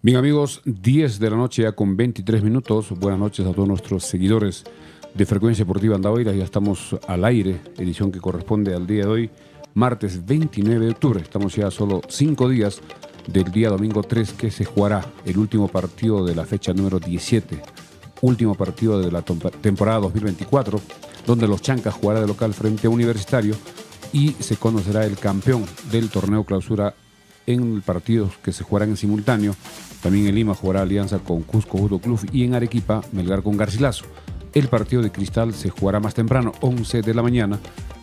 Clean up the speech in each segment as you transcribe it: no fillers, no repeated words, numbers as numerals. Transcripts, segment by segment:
Bien amigos, 10 de la noche ya con 23 minutos. Buenas noches a todos nuestros seguidores de Frecuencia Deportiva Andahuaylas. Ya estamos al aire, edición que corresponde al día de hoy, martes 29 de octubre. Estamos ya a solo 5 días del día domingo 3 que se jugará el último partido de la fecha número 17. Último partido de la temporada 2024, donde los Chancas jugará de local frente a Universitario y se conocerá el campeón del torneo clausura en partidos que se jugarán en simultáneo. También en Lima jugará Alianza con Cusco Judo Club y en Arequipa Melgar con Garcilaso. El partido de Cristal se jugará más temprano, 11 de la mañana,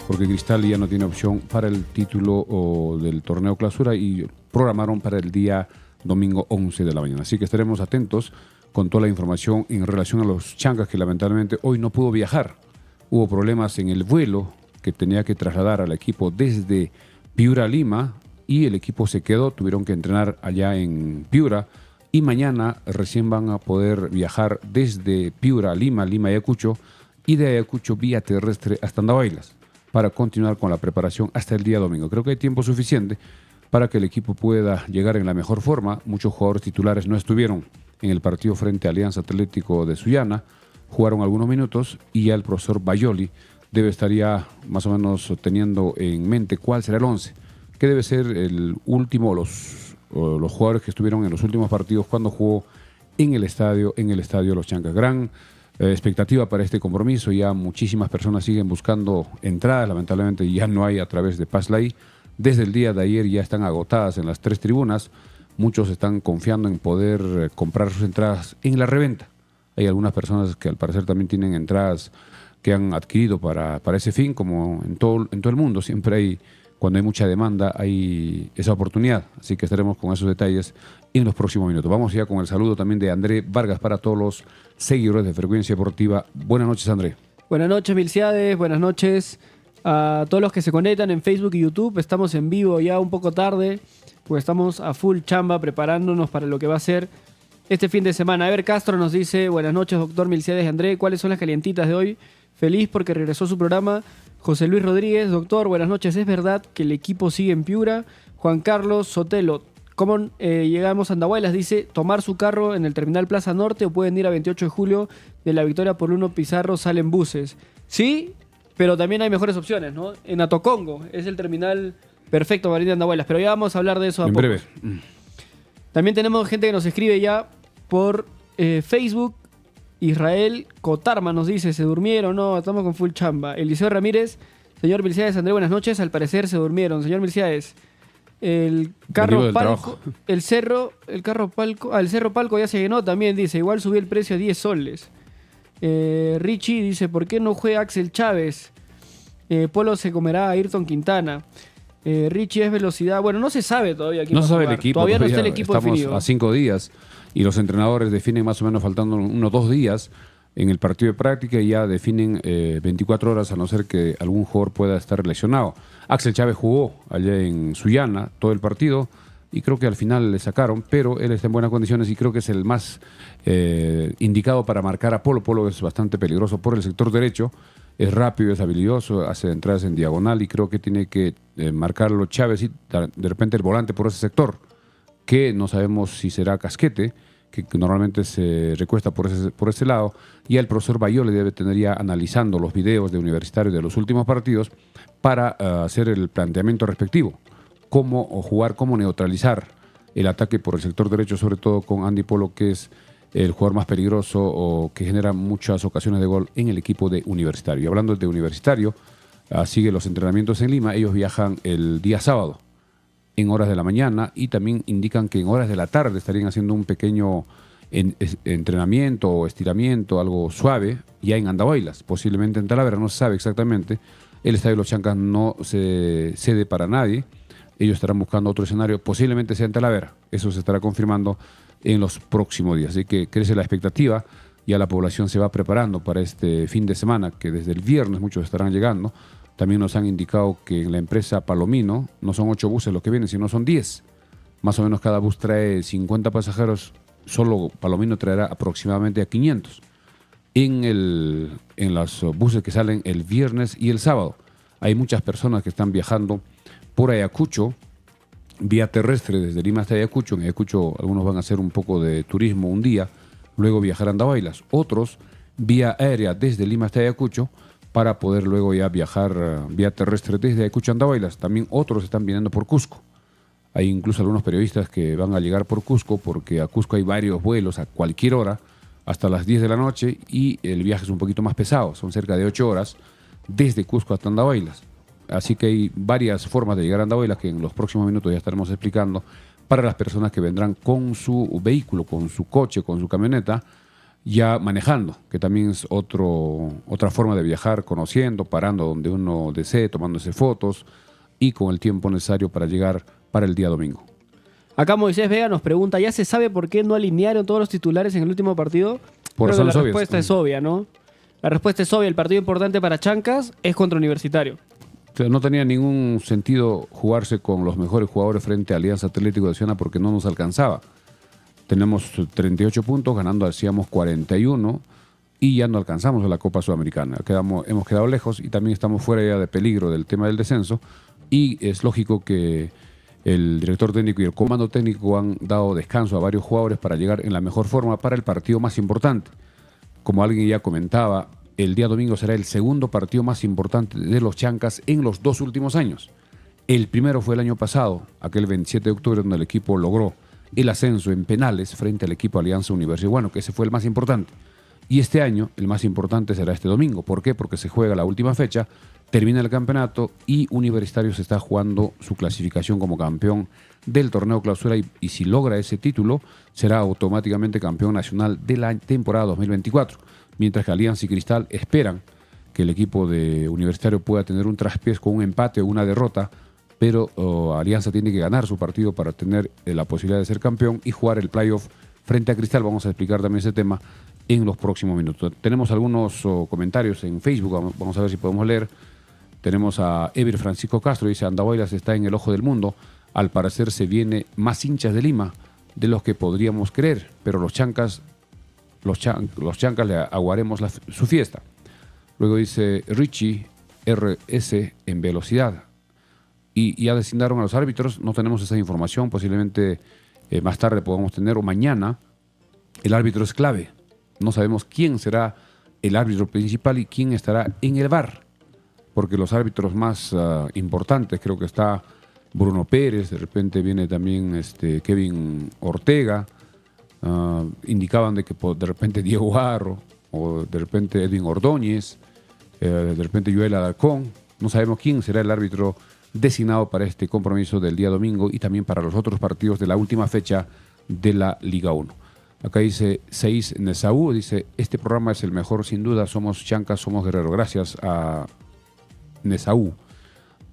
porque Cristal ya no tiene opción para el título del torneo clausura y programaron para el día domingo 11 de la mañana. Así que estaremos atentos con toda la información en relación a los Chancas, que lamentablemente hoy no pudo viajar. Hubo problemas en el vuelo que tenía que trasladar al equipo desde Piura a Lima y el equipo se quedó, tuvieron que entrenar allá en Piura y mañana recién van a poder viajar desde Piura a Lima, Lima y Ayacucho, y de Ayacucho vía terrestre hasta Andahuaylas para continuar con la preparación hasta el día domingo. Creo que hay tiempo suficiente para que el equipo pueda llegar en la mejor forma. Muchos jugadores titulares no estuvieron en el partido frente a Alianza Atlético de Sullana, jugaron algunos minutos y ya el profesor Bayoli debe estar ya más o menos teniendo en mente cuál será el 11, que debe ser el último, los jugadores que estuvieron en los últimos partidos cuando jugó en el estadio Los Chancas. Gran expectativa para este compromiso. Ya muchísimas personas siguen buscando entradas, lamentablemente ya no hay a través de Pazlay. Desde el día de ayer ya están agotadas en las 3 tribunas. Muchos están confiando en poder comprar sus entradas en la reventa. Hay algunas personas que al parecer también tienen entradas que han adquirido para ese fin, como en todo el mundo. Siempre hay, cuando hay mucha demanda, hay esa oportunidad. Así que estaremos con esos detalles en los próximos minutos. Vamos ya con el saludo también de André Vargas para todos los seguidores de Frecuencia Deportiva. Buenas noches, André. Buenas noches, Milciades. Buenas noches a todos los que se conectan en Facebook y YouTube. Estamos en vivo ya un poco tarde, pues estamos a full chamba preparándonos para lo que va a ser este fin de semana. Ever Castro nos dice: buenas noches, doctor Milciades y André. ¿Cuáles son las calientitas de hoy? Feliz porque regresó su programa. José Luis Rodríguez: doctor, buenas noches. ¿Es verdad que el equipo sigue en Piura? Juan Carlos Sotelo: ¿cómo llegamos a Andahuaylas? Dice: tomar su carro en el Terminal Plaza Norte o pueden ir a 28 de julio de la Victoria por Uno Pizarro, salen buses. Sí, pero también hay mejores opciones, ¿no? En Atocongo es el terminal perfecto para ir a Andahuaylas, pero ya vamos a hablar de eso a en poco. breve. También tenemos gente que nos escribe ya por Facebook. Israel Cotarma nos dice: ¿se durmieron? No, estamos con full chamba. Eliseo Ramírez: señor Milciades, André, buenas noches. Al parecer se durmieron. Señor Milciades, el carro palco, el cerro palco ya se llenó también, dice. Igual subió el precio a 10 soles. Richie dice: ¿por qué no juega Axel Chávez? Polo se comerá a Ayrton Quintana. Richie es velocidad. Bueno, no se sabe todavía quién no va a sabe jugar. el equipo. Todavía no está el equipo estamos definido. A 5 días y los entrenadores definen más o menos faltando unos 2 días en el partido de práctica y ya definen 24 horas, a no ser que algún jugador pueda estar lesionado. Axel Chávez jugó allá en Sullana todo el partido y creo que al final le sacaron, pero él está en buenas condiciones y creo que es el más indicado para marcar a Polo. Polo es bastante peligroso por el sector derecho. Es rápido, es habilidoso, hace entradas en diagonal y creo que tiene que marcarlo Chávez y de repente el volante por ese sector, que no sabemos si será Casquete, que normalmente se recuesta por ese lado. Y el profesor Bayoli debe tener ya analizando los videos de Universitario de los últimos partidos para hacer el planteamiento respectivo. Cómo jugar, cómo neutralizar el ataque por el sector derecho, sobre todo con Andy Polo, que es el jugador más peligroso o que genera muchas ocasiones de gol en el equipo de Universitario. Y hablando de Universitario, sigue los entrenamientos en Lima. Ellos viajan el día sábado en horas de la mañana y también indican que en horas de la tarde estarían haciendo un pequeño entrenamiento o estiramiento, algo suave, ya en Andahuaylas, posiblemente en Talavera, no se sabe exactamente. El estadio de los Chancas no se cede para nadie. Ellos estarán buscando otro escenario, posiblemente sea en Talavera. Eso se estará confirmando en los próximos días. Así que crece la expectativa, ya la población se va preparando para este fin de semana, que desde el viernes muchos estarán llegando. También nos han indicado que en la empresa Palomino no son 8 buses los que vienen, sino son 10. Más o menos cada bus trae 50 pasajeros, solo Palomino traerá aproximadamente a 500. En los buses que salen el viernes y el sábado. Hay muchas personas que están viajando por Ayacucho, vía terrestre desde Lima hasta Ayacucho. En Ayacucho algunos van a hacer un poco de turismo un día, luego viajar a Andahuaylas. Otros vía aérea desde Lima hasta Ayacucho para poder luego ya viajar vía terrestre desde Ayacucho a Andahuaylas. También otros están viniendo por Cusco. Hay incluso algunos periodistas que van a llegar por Cusco porque a Cusco hay varios vuelos a cualquier hora hasta las 10 de la noche y el viaje es un poquito más pesado, son cerca de 8 horas desde Cusco hasta Andahuaylas. Así que hay varias formas de llegar a Andahuaylas que en los próximos minutos ya estaremos explicando para las personas que vendrán con su vehículo, con su coche, con su camioneta, ya manejando, que también es otra forma de viajar, conociendo, parando donde uno desee, tomándose fotos y con el tiempo necesario para llegar para el día domingo. Acá Moisés Vega nos pregunta, ¿ya se sabe por qué no alinearon todos los titulares en el último partido? Por Creo que razones la obvias. respuesta es obvia, ¿no? La respuesta es obvia, el partido importante para Chancas es contra Universitario. O sea, no tenía ningún sentido jugarse con los mejores jugadores frente a Alianza Atlético de Ciudad porque no nos alcanzaba. Tenemos 38 puntos, ganando hacíamos 41 y ya no alcanzamos a la Copa Sudamericana. Hemos quedado lejos y también estamos fuera ya de peligro del tema del descenso y es lógico que el director técnico y el comando técnico han dado descanso a varios jugadores para llegar en la mejor forma para el partido más importante. Como alguien ya comentaba, el día domingo será el segundo partido más importante de los Chancas en los 2 últimos años. El primero fue el año pasado, aquel 27 de octubre, donde el equipo logró el ascenso en penales frente al equipo Alianza Universitario. Bueno, que ese fue el más importante. Y este año el más importante será este domingo. ¿Por qué? Porque se juega la última fecha, termina el campeonato y Universitario se está jugando su clasificación como campeón del torneo clausura y si logra ese título será automáticamente campeón nacional de la temporada 2024. Mientras que Alianza y Cristal esperan que el equipo de Universitario pueda tener un traspiés con un empate o una derrota, pero Alianza tiene que ganar su partido para tener la posibilidad de ser campeón y jugar el playoff frente a Cristal. Vamos a explicar también ese tema en los próximos minutos. Tenemos algunos comentarios en Facebook, vamos a ver si podemos leer. Tenemos a Ever Francisco Castro, dice: Andahuaylas está en el ojo del mundo. Al parecer se viene más hinchas de Lima de los que podríamos creer, pero los chancas le aguaremos su fiesta. Luego dice Richie RS en velocidad. Y ya designaron a los árbitros, no tenemos esa información, posiblemente más tarde podamos tener o mañana. El árbitro es clave. No sabemos quién será el árbitro principal y quién estará en el VAR. Porque los árbitros más importantes, creo que está Bruno Pérez, de repente viene también Kevin Ortega, indicaban de que de repente Diego Arro, o de repente Edwin Ordóñez, de repente Joel Alarcón. No sabemos quién será el árbitro designado para este compromiso del día domingo y también para los otros partidos de la última fecha de la Liga 1. Acá dice Seis Nesaú, dice: este programa es el mejor sin duda, somos Chancas, somos Guerrero. Gracias a Nesaú.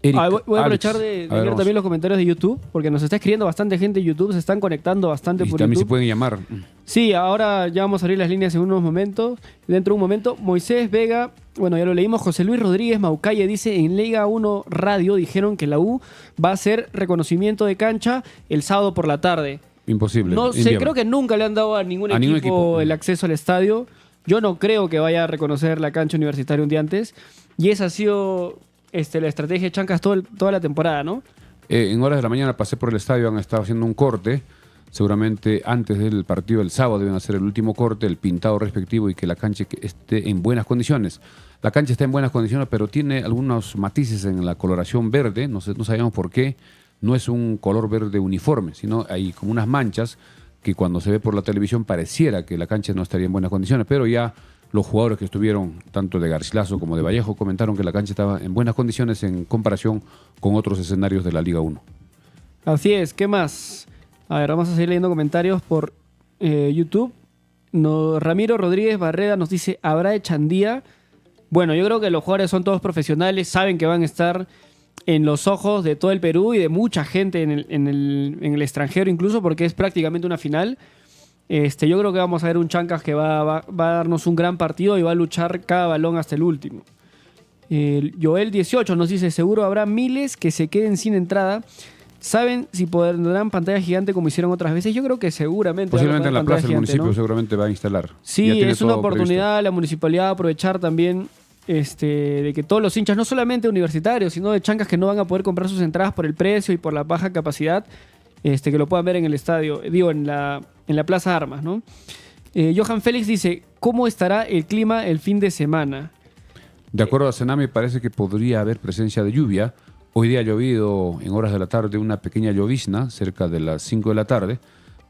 Voy a aprovechar de leer también los comentarios de YouTube, porque nos está escribiendo bastante gente en YouTube, se están conectando bastante y por también YouTube. se pueden llamar. Sí, ahora ya vamos a abrir las líneas en unos momentos. Dentro de un momento, Moisés Vega, bueno, ya lo leímos. José Luis Rodríguez Maucalle dice: en Liga 1 Radio dijeron que la U va a hacer reconocimiento de cancha el sábado por la tarde. Imposible. No sé, creo que nunca le han dado a ningún equipo el acceso al estadio. Yo no creo que vaya a reconocer la cancha Universitaria un día antes. Y esa ha sido la estrategia de Chancas toda la temporada, ¿no? En horas de la mañana pasé por el estadio, han estado haciendo un corte. Seguramente antes del partido del sábado deben hacer el último corte, el pintado respectivo y que la cancha esté en buenas condiciones. La cancha está en buenas condiciones, pero tiene algunos matices en la coloración verde. No sabemos por qué. No es un color verde uniforme, sino hay como unas manchas que cuando se ve por la televisión pareciera que la cancha no estaría en buenas condiciones, pero ya los jugadores que estuvieron, tanto de Garcilaso como de Vallejo, comentaron que la cancha estaba en buenas condiciones en comparación con otros escenarios de la Liga 1. Así es, ¿qué más? A ver, vamos a seguir leyendo comentarios por YouTube. Ramiro Rodríguez Barreda nos dice: ¿habrá Echandía? Bueno, yo creo que los jugadores son todos profesionales, saben que van a estar en los ojos de todo el Perú y de mucha gente en el extranjero incluso, porque es prácticamente una final. Yo creo que vamos a ver un Chancas que va a darnos un gran partido y va a luchar cada balón hasta el último. Joel 18 nos dice: seguro habrá miles que se queden sin entrada. ¿Saben si pondrán pantalla gigante como hicieron otras veces? Yo creo que seguramente. Posiblemente en la plaza del gigante, municipio, ¿no? Seguramente va a instalar. Sí, es una oportunidad de la municipalidad aprovechar también de que todos los hinchas, no solamente universitarios, sino de chancas que no van a poder comprar sus entradas por el precio y por la baja capacidad, que lo puedan ver en el estadio, digo, en la Plaza Armas, ¿no? Johan Félix dice, ¿cómo estará el clima el fin de semana? De acuerdo a Senami, parece que podría haber presencia de lluvia. Hoy día ha llovido en horas de la tarde una pequeña llovizna, cerca de las 5 de la tarde,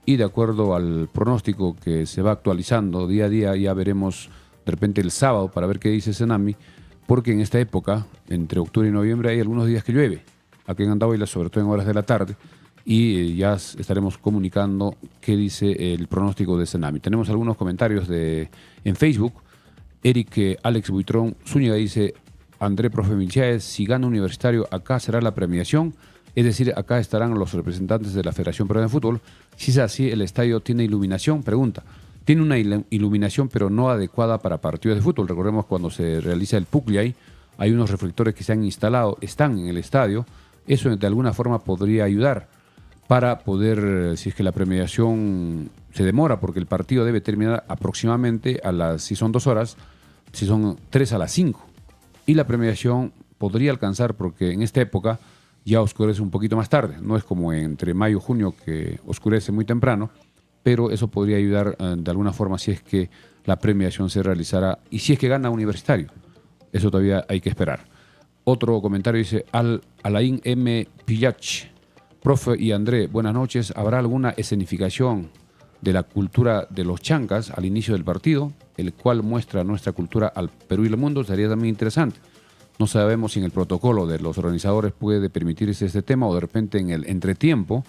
y de acuerdo al pronóstico que se va actualizando día a día, ya veremos de repente el sábado para ver qué dice Senami, porque en esta época, entre octubre y noviembre, hay algunos días que llueve, aquí en Andahuaylas, sobre todo en horas de la tarde, y ya estaremos comunicando qué dice el pronóstico de Senami. Tenemos algunos comentarios en Facebook. Eric Alex Buitrón Zúñiga dice, André Profe Milcháez, si gana Universitario, acá será la premiación, es decir, acá estarán los representantes de la Federación Peruana de Fútbol. Si es así, ¿el estadio tiene iluminación? Pregunta. Tiene una iluminación, pero no adecuada para partidos de fútbol. Recordemos cuando se realiza el Pucllay, hay unos reflectores que se han instalado, están en el estadio. Eso de alguna forma podría ayudar para poder, si es que la premiación se demora, porque el partido debe terminar aproximadamente si son 2 horas, si son 3 a las 5. Y la premiación podría alcanzar, porque en esta época ya oscurece un poquito más tarde. No es como entre mayo y junio que oscurece muy temprano, pero eso podría ayudar de alguna forma si es que la premiación se realizara y si es que gana Universitario. Eso todavía hay que esperar. Otro comentario dice, Alain M. Pillach. Profe y André, buenas noches. ¿Habrá alguna escenificación de la cultura de los chancas al inicio del partido, el cual muestra nuestra cultura al Perú y el mundo? Sería también interesante. No sabemos si en el protocolo de los organizadores puede permitirse este tema o de repente en el entretiempo,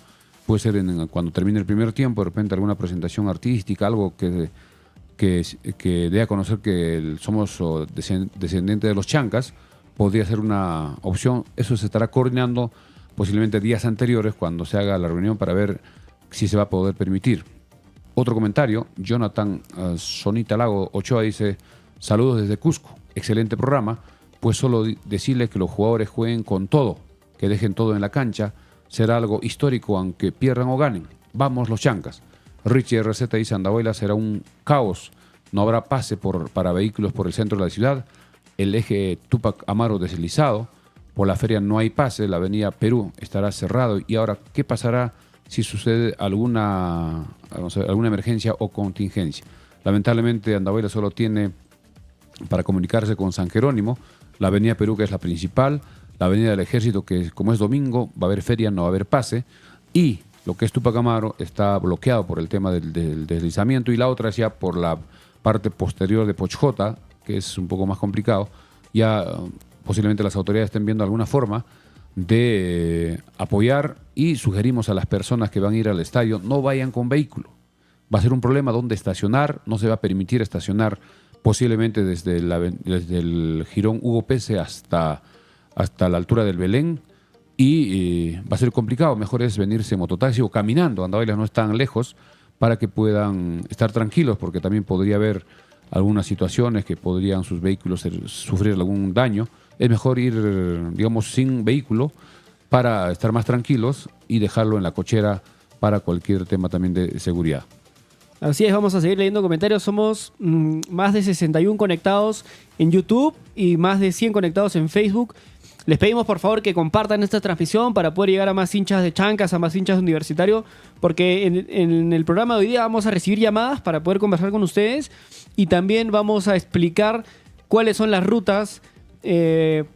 puede ser cuando termine el primer tiempo, de repente alguna presentación artística, algo que dé a conocer que somos descendientes de los chancas, podría ser una opción. Eso se estará coordinando posiblemente días anteriores cuando se haga la reunión para ver si se va a poder permitir. Otro comentario, Jonathan Sonita Lago Ochoa dice, saludos desde Cusco, excelente programa, pues solo decirles que los jugadores jueguen con todo, que dejen todo en la cancha, será algo histórico aunque pierdan o ganen. Vamos los chancas. Richie RZ dice, Andahuaylas será un caos, no habrá pase para vehículos por el centro de la ciudad, el eje Túpac Amaro deslizado, por la feria no hay pase, la avenida Perú estará cerrado. Y ahora, ¿qué pasará si sucede alguna emergencia o contingencia? Lamentablemente, Andahuaylas solo tiene para comunicarse con San Jerónimo, la avenida Perú, que es la principal, la avenida del Ejército, que como es domingo, va a haber feria, no va a haber pase, y lo que es Túpac Amaro está bloqueado por el tema del deslizamiento, y la otra es ya por la parte posterior de Pochjota, que es un poco más complicado. Ya posiblemente las autoridades estén viendo alguna forma de apoyar, y sugerimos a las personas que van a ir al estadio no vayan con vehículo. Va a ser un problema dónde estacionar, no se va a permitir estacionar posiblemente desde el jirón Hugo Pese hasta la altura del Belén, y va a ser complicado. Mejor es venirse en mototaxi o caminando. Andahuaylas no es tan lejos, para que puedan estar tranquilos, porque también podría haber algunas situaciones que podrían sus vehículos sufrir algún daño. Es mejor ir, digamos, sin vehículo para estar más tranquilos y dejarlo en la cochera para cualquier tema también de seguridad. Así es, vamos a seguir leyendo comentarios. Somos más de 61 conectados en YouTube y más de 100 conectados en Facebook. Les pedimos por favor que compartan esta transmisión para poder llegar a más hinchas de chancas, a más hinchas de Universitario, porque en el programa de hoy día vamos a recibir llamadas para poder conversar con ustedes, y también vamos a explicar cuáles son las rutas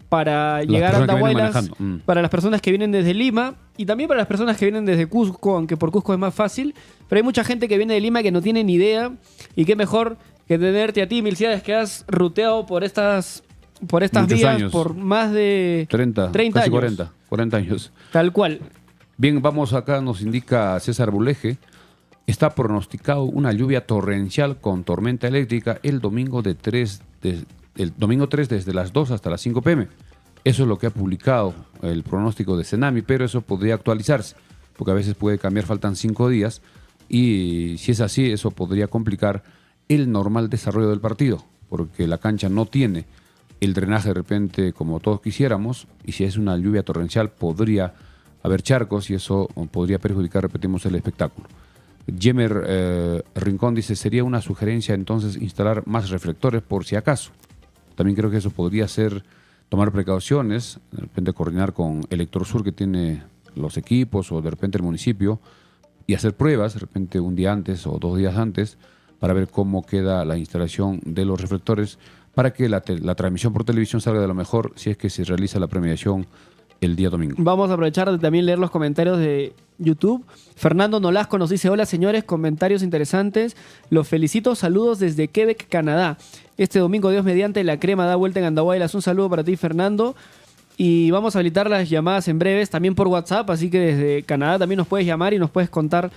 para llegar a Andahuaylas, para las personas que vienen desde Lima y también para las personas que vienen desde Cusco, aunque por Cusco es más fácil, pero hay mucha gente que viene de Lima que no tiene ni idea, y qué mejor que tenerte a ti, Milcháez, que has ruteado por estas vías años. Por más de 30 casi años. 40 años. Tal cual. Bien, vamos acá, nos indica César Buleje, está pronosticado una lluvia torrencial con tormenta eléctrica el domingo 3 desde las 2 hasta las 5 p.m. Eso es lo que ha publicado el pronóstico de Senami, pero eso podría actualizarse, porque a veces puede cambiar, faltan 5 días, y si es así, eso podría complicar el normal desarrollo del partido, porque la cancha no tiene el drenaje de repente como todos quisiéramos, y si es una lluvia torrencial podría haber charcos y eso podría perjudicar, repetimos, el espectáculo. Jemer Rincón dice, sería una sugerencia entonces instalar más reflectores por si acaso. También creo que eso podría ser tomar precauciones, de repente coordinar con Electrosur que tiene los equipos o de repente el municipio y hacer pruebas, de repente un día antes o 2 días antes, para ver cómo queda la instalación de los reflectores para que la transmisión por televisión salga de lo mejor si es que se realiza la premiación el día domingo. Vamos a aprovechar de también leer los comentarios de YouTube. Fernando Nolasco nos dice: hola señores, comentarios interesantes. Los felicito, saludos desde Quebec, Canadá. Este domingo, Dios mediante, la crema da vuelta en Andahuaylas. Un saludo para ti, Fernando. Y vamos a habilitar las llamadas en breves, también por WhatsApp, así que desde Canadá también nos puedes llamar y nos puedes contar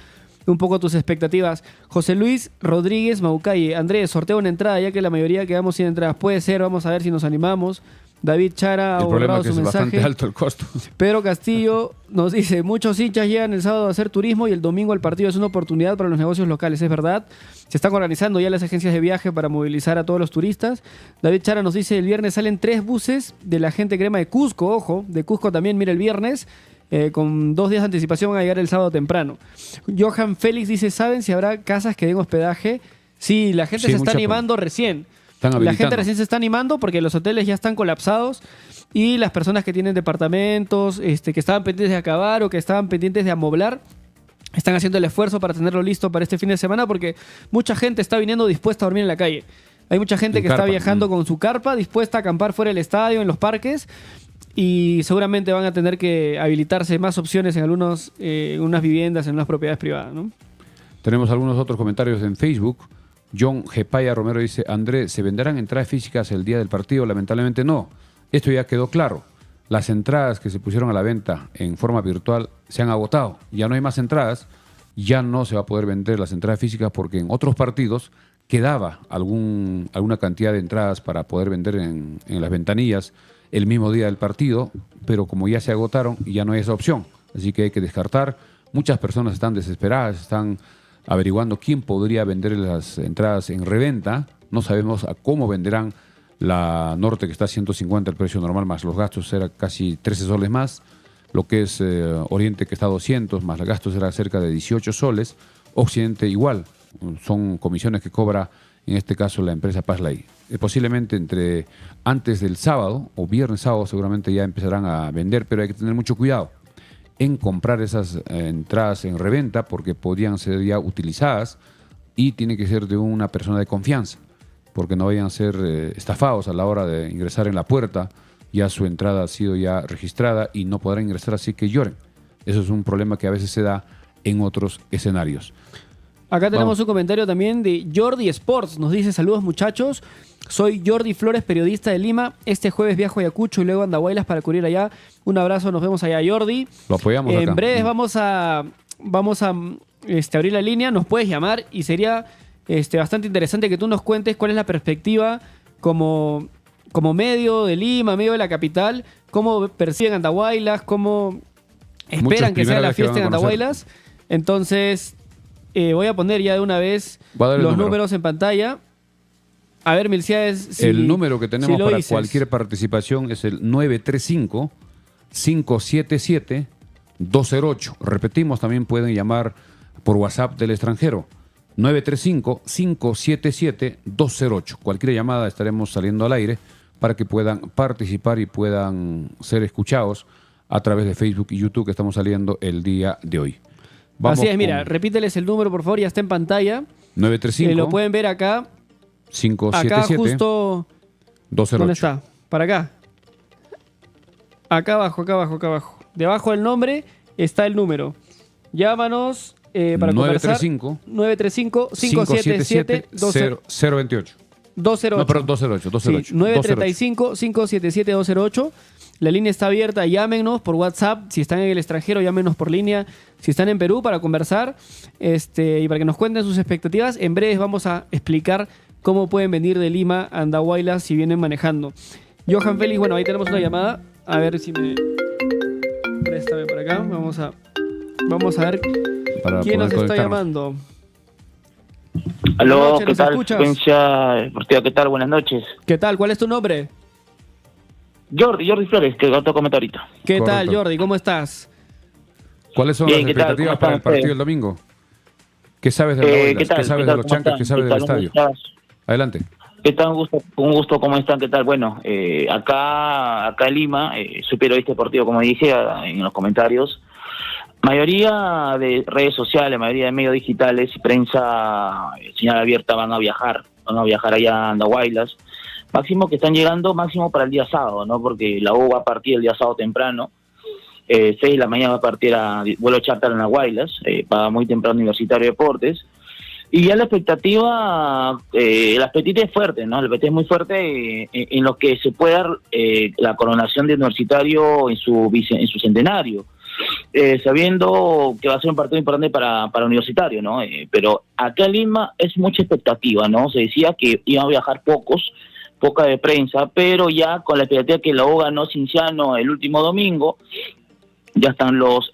un poco tus expectativas. José Luis Rodríguez Maucalle: Andrés, sorteo una entrada, ya que la mayoría quedamos sin entradas. Puede ser, vamos a ver si nos animamos. David Chara ha borrado su mensaje. El problema es que es bastante alto el costo. Pedro Castillo nos dice: muchos hinchas llegan el sábado a hacer turismo y el domingo al partido. Es una oportunidad para los negocios locales. Es verdad, se están organizando ya las agencias de viaje para movilizar a todos los turistas. David Chara nos dice: el viernes salen 3 buses de la gente crema de Cusco. Ojo, de Cusco también, mira, el viernes. Con 2 días de anticipación van a llegar el sábado temprano. Johan Félix dice: ¿saben si habrá casas que den hospedaje? Sí, la gente se está animando recién. La gente recién se está animando porque los hoteles ya están colapsados y las personas que tienen departamentos, que estaban pendientes de acabar o que estaban pendientes de amoblar, están haciendo el esfuerzo para tenerlo listo para este fin de semana porque mucha gente está viniendo dispuesta a dormir en la calle. Hay mucha gente que está viajando con su carpa, dispuesta a acampar fuera del estadio, en los parques, y seguramente van a tener que habilitarse más opciones en unas viviendas, en unas propiedades privadas, ¿no? Tenemos algunos otros comentarios en Facebook. John Gepaya Romero dice: André, ¿se venderán entradas físicas el día del partido? Lamentablemente no. Esto ya quedó claro. Las entradas que se pusieron a la venta en forma virtual se han agotado. Ya no hay más entradas. Ya no se va a poder vender las entradas físicas porque en otros partidos quedaba alguna cantidad de entradas para poder vender en las ventanillas el mismo día del partido, pero como ya se agotaron, ya no hay esa opción. Así que hay que descartar. Muchas personas están desesperadas, están averiguando quién podría vender las entradas en reventa. No sabemos a cómo venderán la Norte, que está a 150 el precio normal, más los gastos será casi 13 soles más. Lo que es Oriente, que está a 200, más los gastos será cerca de 18 soles. Occidente igual, son comisiones que cobra en este caso la empresa Pazlay. Posiblemente antes del sábado o viernes sábado seguramente ya empezarán a vender, pero hay que tener mucho cuidado en comprar esas entradas en reventa porque podrían ser ya utilizadas y tiene que ser de una persona de confianza porque no vayan a ser estafados a la hora de ingresar en la puerta. Ya su entrada ha sido ya registrada y no podrán ingresar, así que lloren. Eso es un problema que a veces se da en otros escenarios. Acá tenemos un comentario también de Jordi Sports. Nos dice: saludos muchachos, soy Jordi Flores, periodista de Lima. Este jueves viajo a Ayacucho y luego a Andahuaylas para cubrir allá. Un abrazo, nos vemos allá, Jordi. Lo apoyamos acá. En breves vamos a abrir la línea, nos puedes llamar y sería bastante interesante que tú nos cuentes cuál es la perspectiva como medio de Lima, medio de la capital, cómo perciben Andahuaylas, cómo esperan que sea la fiesta en Andahuaylas. Entonces voy a poner ya de una vez los números en pantalla. A ver, Milciades, el número que tenemos para cualquier participación es el 935-577-208. Repetimos, también pueden llamar por WhatsApp del extranjero. 935-577-208. Cualquier llamada estaremos saliendo al aire para que puedan participar y puedan ser escuchados a través de Facebook y YouTube que estamos saliendo el día de hoy. Vamos. Así es, mira, repíteles el número, por favor, ya está en pantalla. 935. Lo pueden ver acá. 577. Acá justo. 208. ¿Dónde está? Para acá. Acá abajo. Debajo del nombre está el número. Llámanos para 935. conversar. 935-577-028. 208. No, perdón, 208. 935-577-208. La línea está abierta, llámenos por WhatsApp. Si están en el extranjero, llámenos por línea. Si están en Perú, para conversar y para que nos cuenten sus expectativas. En breve vamos a explicar cómo pueden venir de Lima a Andahuaylas si vienen manejando. Johan Félix, bueno, ahí tenemos una llamada. A ver si me... Préstame para acá. Vamos a ver quién nos está llamando. Aló, ¿qué tal? Frecuencia Deportiva, ¿qué tal? Buenas noches. ¿Qué tal? ¿Cuál es tu nombre? Jordi Flores, que te comento ahorita. ¿Qué tal, Jordi? ¿Cómo estás? ¿Cuáles son las expectativas para el partido del domingo? ¿Qué sabes de Andahuaylas? ¿Qué sabes de los chancas? ¿Qué sabes del estadio? Adelante. ¿Qué tal? Un gusto, ¿cómo están? ¿Qué tal? Bueno, acá en Lima, supero este partido, como dije en los comentarios, mayoría de redes sociales, mayoría de medios digitales y prensa, señal abierta, van a viajar allá a Andahuaylas, máximo que están llegando, máximo para el día sábado, ¿no? Porque la U va a partir el día sábado temprano, 6 de la mañana va a partir a vuelo charter a Andahuaylas, para muy temprano Universitario de Deportes. Y ya la expectativa es fuerte, ¿no? La expectativa es muy fuerte en lo que se puede dar la coronación de Universitario en su centenario, sabiendo que va a ser un partido importante para Universitario, ¿no? Pero acá en Lima es mucha expectativa, ¿no? Se decía que iban a viajar poca de prensa, pero ya con la expectativa que la U ganó Cienciano el último domingo, ya están los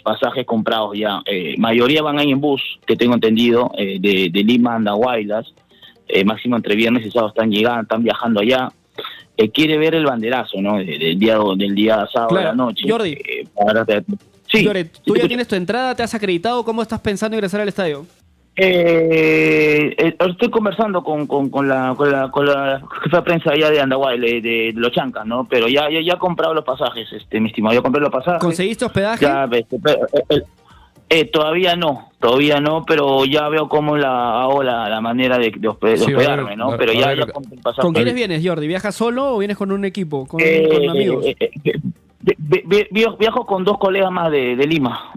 pasajes comprados ya. Mayoría van ahí en bus, que tengo entendido, de Lima a Andahuaylas, máximo entre viernes y sábado están viajando allá. Quiere ver el banderazo, ¿no? Del día sábado de la noche. Jordi, sí, Jordi, ¿tú ya tienes tu entrada? ¿Te has acreditado? ¿Cómo estás pensando en ingresar al estadio? Estoy conversando con la jefa de prensa allá de Andahuaylas, de Los Chancas, ¿no? Pero ya he comprado los pasajes, mi estimado, ya compré los pasajes. ¿Conseguiste hospedaje? Ya, todavía no, pero ya veo cómo hago la manera de hospedarme, ¿no? Pero ya compré el pasaje. ¿Con quiénes vienes, Jordi? ¿Viajas solo o vienes con un equipo, con amigos? Viajo con 2 colegas más de Lima.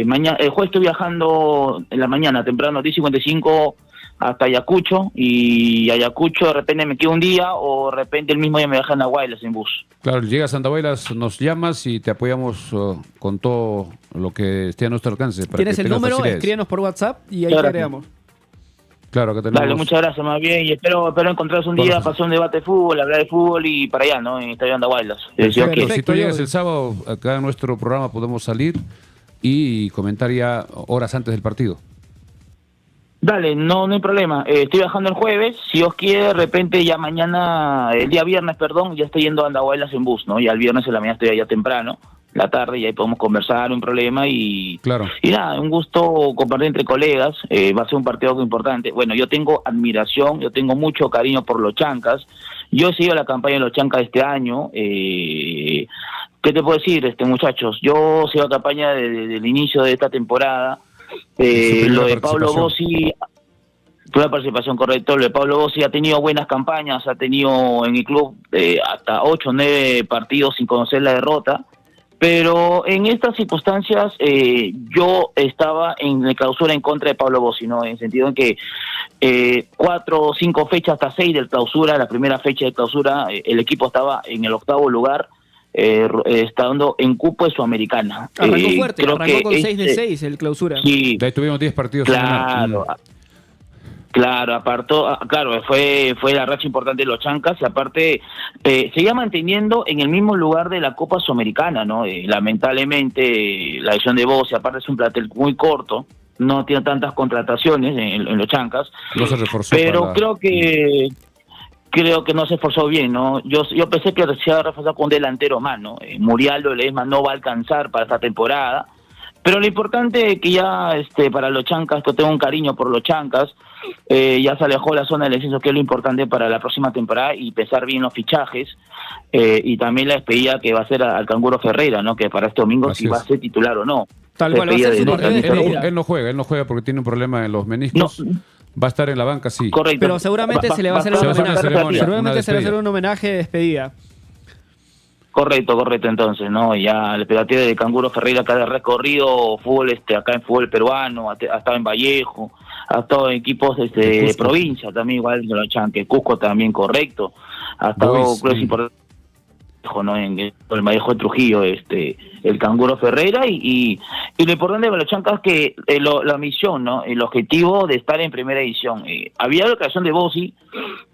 Mañana, el jueves estoy viajando en la mañana, temprano, 10:55 hasta Ayacucho, y Ayacucho de repente me quedo un día, o de repente el mismo día me viajan a Andahuaylas en bus. Claro, llegas a Andahuaylas, nos llamas y te apoyamos con todo lo que esté a nuestro alcance. ¿Tienes el número? Escríbenos por WhatsApp y ahí te agregamos. Claro, que tenemos... Dale, muchas gracias, más bien, y espero encontrarse un día, pasar un debate de fútbol, hablar de fútbol y para allá, ¿no? En Estadio Andahuaylas. Perfecto. Si tú llegas el sábado, acá en nuestro programa podemos salir y comentar ya horas antes del partido. Dale, no hay problema. Estoy viajando el jueves, si Dios quiere, de repente ya mañana, el día viernes, ya estoy yendo a Andahuaylas en bus, ¿no? Ya el viernes en la mañana estoy allá temprano, la tarde, y ahí podemos conversar, un problema, y nada, un gusto compartir entre colegas. Va a ser un partido importante. Bueno, yo tengo admiración, yo tengo mucho cariño por los Chancas. Yo he seguido la campaña de los Chancas este año. ¿Qué te puedo decir, muchachos? Yo sigo la campaña desde el inicio de esta temporada. Lo de Pablo Bossi, tuve participación, correcto. Lo de Pablo Bossi ha tenido buenas campañas, ha tenido en el club hasta 8 o 9 partidos sin conocer la derrota. Pero en estas circunstancias yo estaba en la clausura en contra de Pablo Bossi, ¿no? En el sentido en que 4 o 5 fechas hasta 6 del clausura, la primera fecha de clausura, el equipo estaba en el 8º lugar, estando en cupo de Sudamericana. Arrancó fuerte, arrancó con 6 de 6 el clausura. Sí, de ahí tuvimos 10 partidos. Claro, fue la racha importante de los Chancas, y aparte seguía manteniendo en el mismo lugar de la Copa Sudamericana, ¿no? Lamentablemente la decisión de Bossi, aparte es un plantel muy corto, no tiene tantas contrataciones en los Chancas, no se reforzó, pero creo que no se esforzó bien, ¿no? Yo pensé que se iba a reforzar con un delantero más, ¿no? Murialdo Ledesma no va a alcanzar para esta temporada, pero lo importante es que ya para los Chancas, que tengo un cariño por los Chancas, ya se alejó la zona del descenso, que es lo importante para la próxima temporada, y pensar bien los fichajes, y también la despedida que va a ser al Canguro Ferreira, ¿no? Que para este domingo si va a ser titular o no. Tal cual, va a ser su él no juega porque tiene un problema en los meniscos. No. Va a estar en la banca, sí. Correcto. Pero seguramente se le va a hacer un homenaje. Seguramente se le va a hacer un homenaje de despedida. Correcto, entonces, ¿no? Ya la expectativa de Canguro Ferreira, que ha recorrido fútbol acá en fútbol peruano, ha estado en Vallejo, ha estado en equipos de provincia también, igual que los Chanques, Cusco también, correcto, ha estado clubes importantes, ¿no? En el Vallejo de Trujillo, el Canguro Ferreira, y lo importante de los Chancas es que la misión, ¿no? El objetivo de estar en primera edición. Había la ocasión de Bossi,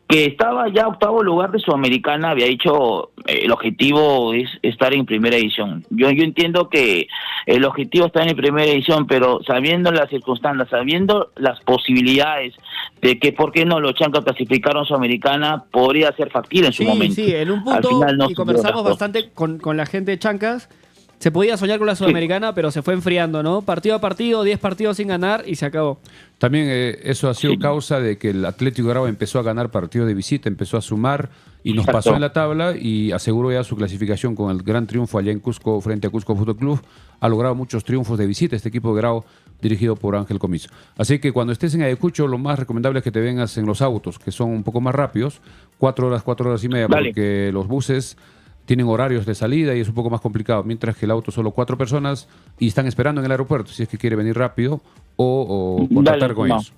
que estaba ya 8º lugar de Sudamericana, había dicho el objetivo es estar en primera edición. Yo entiendo que el objetivo está en primera edición, pero sabiendo las circunstancias, sabiendo las posibilidades de que por qué no los Chancas clasificaron Sudamericana, podría ser factible en su momento. Sí, en un punto, y conversamos bastante con la gente de Chancas, se podía soñar con la Sudamericana, pero se fue enfriando, ¿no? Partido a partido, 10 partidos sin ganar y se acabó. También eso ha sido causa de que el Atlético Grau empezó a ganar partidos de visita, empezó a sumar y nos pasó en la tabla y aseguró ya su clasificación con el gran triunfo allá en Cusco frente a Cusco Fútbol Club. Ha logrado muchos triunfos de visita este equipo de Grau dirigido por Ángel Comiso. Así que cuando estés en Ayacucho, lo más recomendable es que te vengas en los autos, que son un poco más rápidos, 4 horas y media, Dale. porque los buses tienen horarios de salida y es un poco más complicado, mientras que el auto solo 4 personas y están esperando en el aeropuerto, si es que quiere venir rápido o contactar con ellos.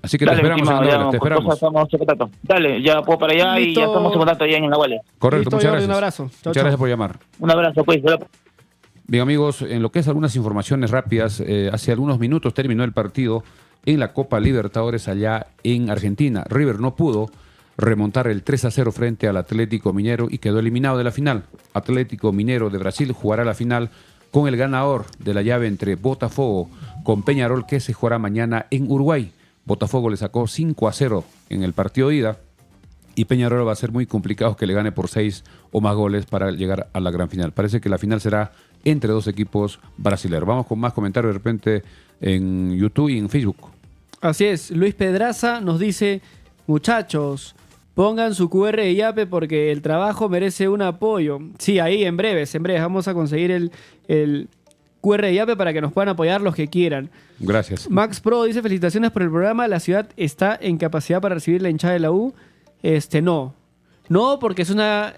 Así que te esperamos en Andahuaylas, te esperamos. Dale, ya puedo para allá. Listo. Y ya estamos en contacto allá en Andahuaylas. Correcto, Listo, muchas Jordi, gracias. un abrazo. Chau, Muchas chau. gracias por llamar. Un abrazo, pues. Bien, amigos, en lo que es algunas informaciones rápidas, hace algunos minutos terminó el partido en la Copa Libertadores allá en Argentina. River no pudo remontar el 3-0 frente al Atlético Mineiro y quedó eliminado de la final. Atlético Mineiro de Brasil jugará la final con el ganador de la llave entre Botafogo con Peñarol, que se jugará mañana en Uruguay. Botafogo le sacó 5-0 en el partido de ida y Peñarol va a ser muy complicado que le gane por 6 o más goles para llegar a la gran final. Parece que la final será entre dos equipos brasileños. Vamos con más comentarios de repente en YouTube y en Facebook. Así es, Luis Pedraza nos dice, muchachos, pongan su QR de Yape porque el trabajo merece un apoyo. Sí, ahí en breves vamos a conseguir el QR de Yape para que nos puedan apoyar los que quieran. Gracias. Max Pro dice, felicitaciones por el programa, la ciudad está en capacidad para recibir la hinchada de la U. No, porque es una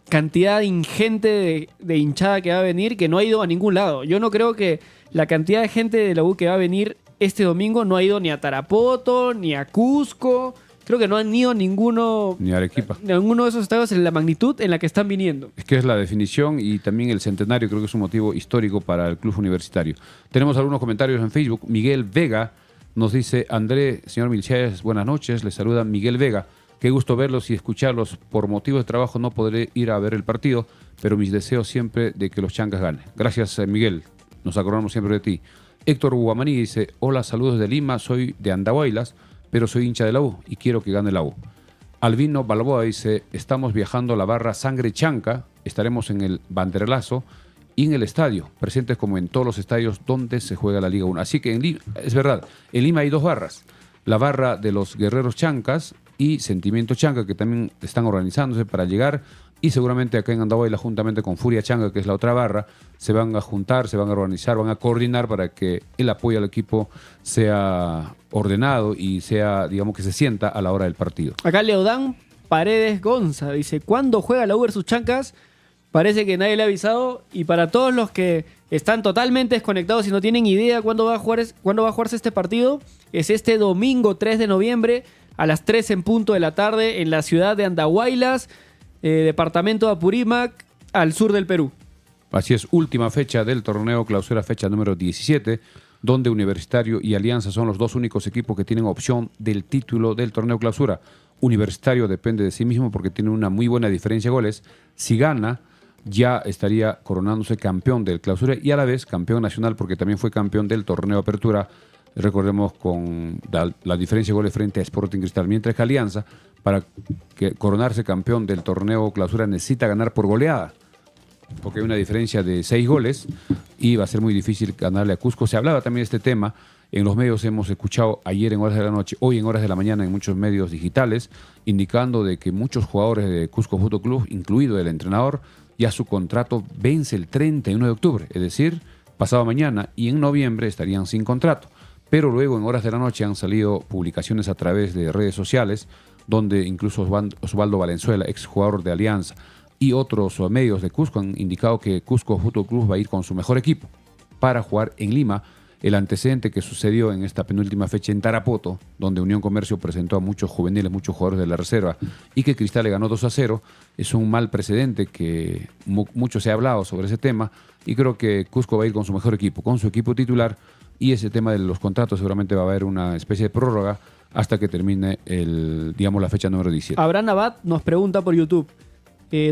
cantidad ingente de hinchada que va a venir que no ha ido a ningún lado. Yo no creo que la cantidad de gente de la U que va a venir este domingo no ha ido ni a Tarapoto, ni a Cusco. Creo que no han ido ninguno Ni Arequipa. de esos estadios en la magnitud en la que están viniendo. Es que es la definición y también el centenario creo que es un motivo histórico para el club universitario. Tenemos algunos comentarios en Facebook. Miguel Vega nos dice, André, señor Milcháez, buenas noches. Le saluda Miguel Vega. Qué gusto verlos y escucharlos. Por motivos de trabajo no podré ir a ver el partido, pero mis deseos siempre de que los Chancas ganen. Gracias, Miguel. Nos acordamos siempre de ti. Héctor Guamaní dice, hola, saludos de Lima. Soy de Andahuaylas, pero soy hincha de la U y quiero que gane la U. Albino Balboa dice, estamos viajando a la barra Sangre Chanca. Estaremos en el Banderelazo y en el estadio, presentes como en todos los estadios donde se juega la Liga 1. Así que en Lima, es verdad, en Lima hay 2 barras. La barra de los Guerreros Chancas y Sentimiento Chanca, que también están organizándose para llegar, y seguramente acá en Andahuaylas, juntamente con Furia Chanca, que es la otra barra, se van a juntar, se van a organizar, van a coordinar para que el apoyo al equipo sea ordenado y sea, digamos, que se sienta a la hora del partido. Acá Leodán Paredes Gonza dice, ¿cuándo juega la U versus Chancas? Parece que nadie le ha avisado, y para todos los que están totalmente desconectados y no tienen idea cuándo va a jugarse este partido, es este domingo 3 de noviembre a las 3 en punto de la tarde en la ciudad de Andahuaylas, departamento de Apurímac, al sur del Perú. Así es, última fecha del torneo Clausura, fecha número 17, donde Universitario y Alianza son los 2 únicos equipos que tienen opción del título del torneo Clausura. Universitario depende de sí mismo porque tiene una muy buena diferencia de goles. Si gana, ya estaría coronándose campeón del Clausura y a la vez campeón nacional porque también fue campeón del torneo Apertura. Recordemos con la diferencia de goles frente a Sporting Cristal. Mientras que Alianza, para coronarse campeón del torneo Clausura, necesita ganar por goleada, porque hay una diferencia de 6 goles y va a ser muy difícil ganarle a Cusco. Se hablaba también de este tema. En los medios hemos escuchado ayer en horas de la noche, hoy en horas de la mañana en muchos medios digitales, indicando de que muchos jugadores de Cusco Fútbol Club, incluido el entrenador, ya su contrato vence el 31 de octubre, es decir, pasado mañana, y en noviembre estarían sin contrato. Pero luego en horas de la noche han salido publicaciones a través de redes sociales donde incluso Osvaldo Valenzuela, exjugador de Alianza, y otros medios de Cusco han indicado que Cusco Fútbol Club va a ir con su mejor equipo para jugar en Lima. El antecedente que sucedió en esta penúltima fecha en Tarapoto, donde Unión Comercio presentó a muchos juveniles, muchos jugadores de la reserva, y que Cristal le ganó 2-0, es un mal precedente que mucho se ha hablado sobre ese tema, y creo que Cusco va a ir con su mejor equipo, con su equipo titular, y ese tema de los contratos seguramente va a haber una especie de prórroga hasta que termine la fecha número 17. Abraham Abad nos pregunta por YouTube,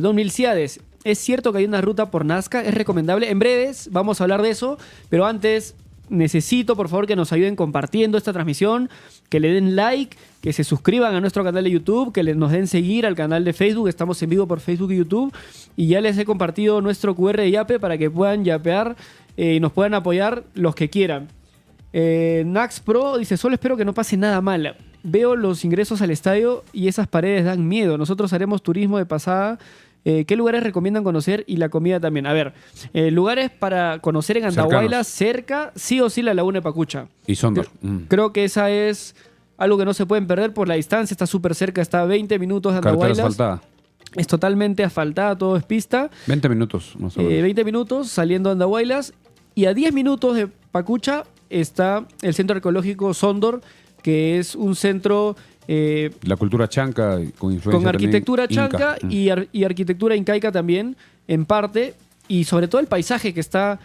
Don Milciades, ¿es cierto que hay una ruta por Nazca? ¿Es recomendable? En breves vamos a hablar de eso, pero antes necesito por favor que nos ayuden compartiendo esta transmisión, que le den like, que se suscriban a nuestro canal de YouTube, que nos den seguir al canal de Facebook. Estamos en vivo por Facebook y YouTube. Y ya les he compartido nuestro QR de Yape para que puedan yapear y nos puedan apoyar los que quieran. Nax Pro dice, solo espero que no pase nada mal. Veo los ingresos al estadio y esas paredes dan miedo. Nosotros haremos turismo de pasada. ¿Qué lugares recomiendan conocer? Y la comida también. A ver, lugares para conocer en Andahuaylas, cerca, sí o sí la Laguna de Pacucha. Y Sondor. Creo que esa es algo que no se pueden perder por la distancia. Está súper cerca, está a 20 minutos de Andahuaylas. Carretera asfaltada. Es totalmente asfaltada, todo es pista. 20 minutos, más o menos. 20 minutos saliendo de Andahuaylas. Y a 10 minutos de Pacucha está el Centro Arqueológico Sondor, que es un centro... la cultura chanca con influencia con arquitectura chanca inca. y arquitectura incaica también, en parte. Y sobre todo el paisaje que está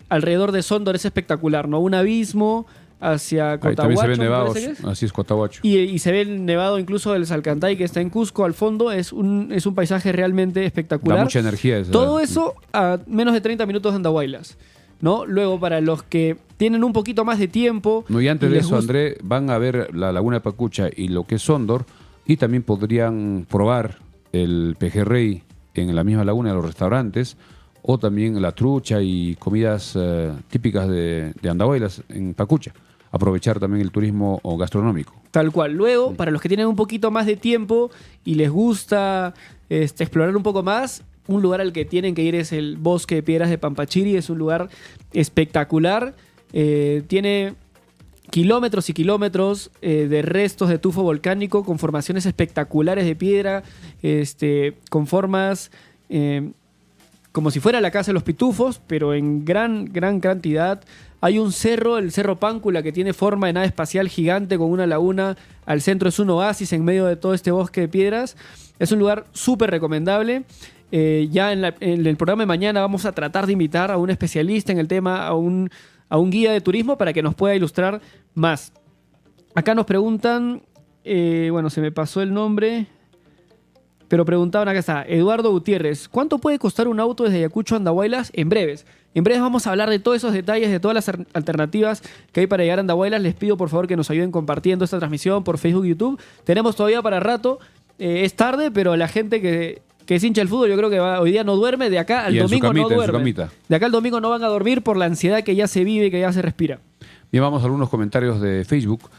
alrededor de Sondor es espectacular, ¿no? Un abismo hacia Cotahuacho. Ahí también se ven me nevados, parece que es. así es Cotahuacho. Y se ve el nevado incluso del Salcantay, que está en Cusco al fondo. Es un paisaje realmente espectacular. Da mucha energía. Todo eso a menos de 30 minutos de Andahuaylas, ¿no? Luego, para los que tienen un poquito más de tiempo... No, y antes de eso, André, van a ver la Laguna de Pacucha y lo que es Sondor, y también podrían probar el pejerrey en la misma laguna de los restaurantes, o también la trucha y comidas típicas de Andahuaylas en Pacucha. Aprovechar también el turismo gastronómico. Tal cual. Luego, para los que tienen un poquito más de tiempo y les gusta explorar un poco más, un lugar al que tienen que ir es el Bosque de Piedras de Pampachiri. Es un lugar espectacular. Tiene kilómetros y kilómetros de restos de tufo volcánico con formaciones espectaculares de piedra, con formas como si fuera la Casa de los Pitufos, pero en gran cantidad. Hay un cerro, el Cerro Páncula, que tiene forma de nave espacial gigante con una laguna. Al centro es un oasis en medio de todo este bosque de piedras. Es un lugar súper recomendable. Ya en el programa de mañana vamos a tratar de invitar a un especialista en el tema, a un guía de turismo para que nos pueda ilustrar más. Acá nos preguntan, bueno, se me pasó el nombre, pero preguntaban, acá está, Eduardo Gutiérrez, ¿cuánto puede costar un auto desde Ayacucho a Andahuaylas? En breves vamos a hablar de todos esos detalles, de todas las alternativas que hay para llegar a Andahuaylas. Les pido por favor que nos ayuden compartiendo esta transmisión por Facebook y YouTube. Tenemos todavía para rato, es tarde, pero la gente que es hincha del fútbol, yo creo que hoy día no duerme, de acá al domingo no duerme. De acá al domingo no van a dormir por la ansiedad que ya se vive, que ya se respira. Bien, vamos a algunos comentarios de Facebook.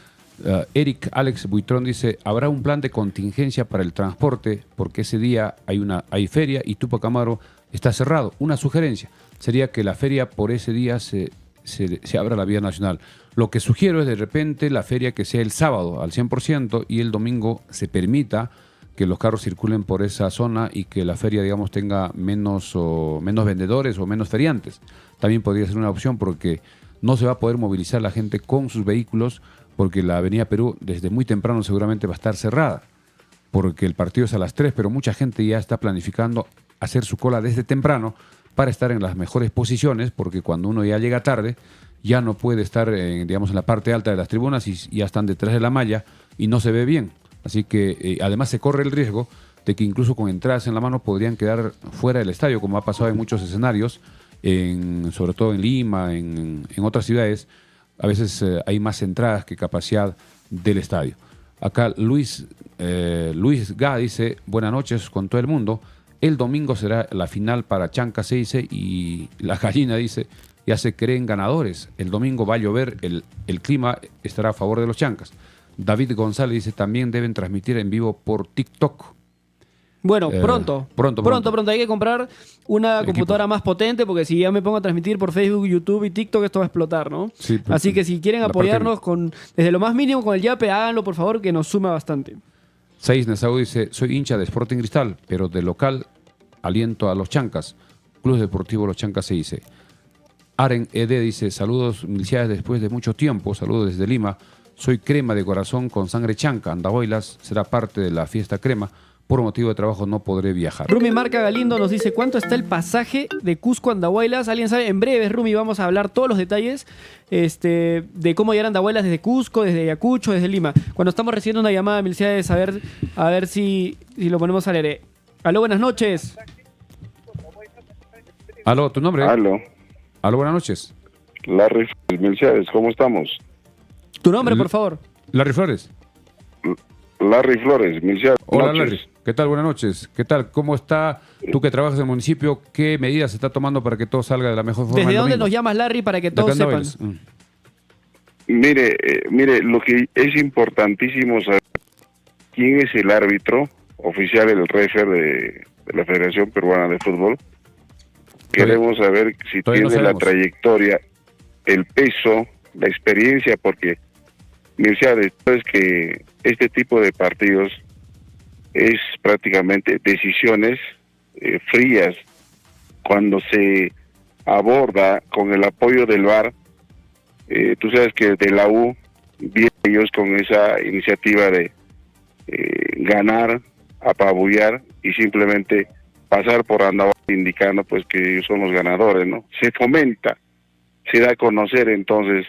Eric Alex Buitrón dice, ¿habrá un plan de contingencia para el transporte? Porque ese día hay feria y Tupac Amaru está cerrado. Una sugerencia sería que la feria por ese día se abra la vía nacional. Lo que sugiero es de repente la feria que sea el sábado al 100% y el domingo se permita que los carros circulen por esa zona y que la feria, digamos, tenga menos vendedores o menos feriantes. También podría ser una opción porque no se va a poder movilizar la gente con sus vehículos porque la Avenida Perú desde muy temprano seguramente va a estar cerrada porque el partido es a las 3, pero mucha gente ya está planificando hacer su cola desde temprano para estar en las mejores posiciones porque cuando uno ya llega tarde ya no puede estar, digamos, en la parte alta de las tribunas y ya están detrás de la malla y no se ve bien. Así que además se corre el riesgo de que incluso con entradas en la mano podrían quedar fuera del estadio, como ha pasado en muchos escenarios, sobre todo en Lima, en otras ciudades. A veces hay más entradas que capacidad del estadio. Acá Luis Gá dice, buenas noches con todo el mundo. El domingo será la final para Chanca Seize y la gallina dice, ya se creen ganadores. El domingo va a llover, el clima estará a favor de los chancas. David González dice, también deben transmitir en vivo por TikTok. Bueno, pronto. Hay que comprar una computadora Equipo más potente porque si ya me pongo a transmitir por Facebook, YouTube y TikTok, esto va a explotar, ¿no? Sí, así que si quieren apoyarnos desde lo más mínimo con el Yape, háganlo, por favor, que nos suma bastante. Saiz Nesau dice, soy hincha de Sporting Cristal, pero de local aliento a los chancas. Club Deportivo Los Chancas se dice. Aren ED dice, saludos milicianes después de mucho tiempo, saludos desde Lima. Soy crema de corazón con sangre chanca. Andahuaylas será parte de la fiesta crema. Por motivo de trabajo no podré viajar. Rumi Marca Galindo nos dice, ¿cuánto está el pasaje de Cusco a Andahuaylas? ¿Alguien sabe? En breve, Rumi, vamos a hablar todos los detalles de cómo llegar a Andahuaylas desde Cusco, desde Ayacucho, desde Lima. Cuando estamos recibiendo una llamada, milicianes, a ver si lo ponemos al aire. Aló, buenas noches. Aló, ¿tu nombre? Aló. Aló, buenas noches. Larry Milciades, ¿cómo estamos? Tu nombre, por favor. Larry Flores. Larry Flores, Milciades. Hola, Larry. ¿Qué tal? Buenas noches. ¿Qué tal? ¿Cómo está? Tú que trabajas en el municipio, ¿qué medidas se está tomando para que todo salga de la mejor forma? ¿Desde el dónde domingo? nos llamas, Larry, para que De todos acá en sepan? Daviles. Mire, lo que es importantísimo saber quién es el árbitro oficial, el refer de la Federación Peruana de Fútbol. Queremos saber si todavía tiene no la sabemos. trayectoria, el peso, la experiencia, porque Milciades, sabes que este tipo de partidos es prácticamente decisiones frías cuando se aborda con el apoyo del VAR. Tú sabes que de la U vienen ellos con esa iniciativa de ganar, apabullar y simplemente pasar por andar indicando pues que ellos son los ganadores, ¿no? Se fomenta, se da a conocer. Entonces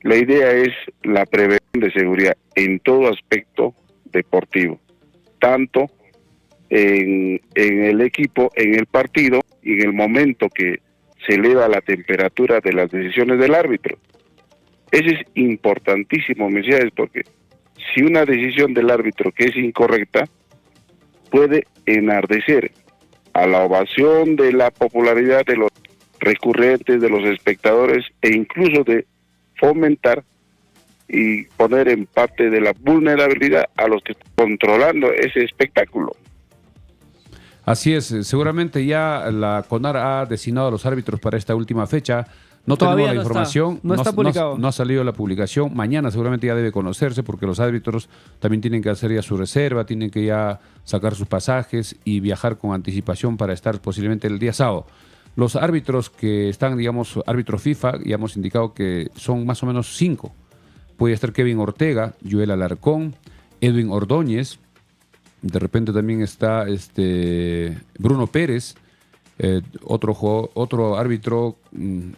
la idea es la prevención de seguridad en todo aspecto deportivo, tanto en el equipo, en el partido y en el momento que se eleva la temperatura de las decisiones del árbitro. Eso es importantísimo, Mesías, porque si una decisión del árbitro que es incorrecta puede enardecer a la ovación de la popularidad de los recurrentes, de los espectadores, e incluso de fomentar y poner en parte de la vulnerabilidad a los que están controlando ese espectáculo. Así es, seguramente ya la CONAR ha designado a los árbitros para esta última fecha. No Todavía tenemos la no información, está. No está publicado. no ha salido la publicación. Mañana seguramente ya debe conocerse porque los árbitros también tienen que hacer ya su reserva, tienen que ya sacar sus pasajes y viajar con anticipación para estar posiblemente el día sábado. Los árbitros que están, digamos, árbitros FIFA, ya hemos indicado que son más o menos 5. Puede estar Kevin Ortega, Joel Alarcón, Edwin Ordóñez, de repente también está Bruno Pérez, otro árbitro,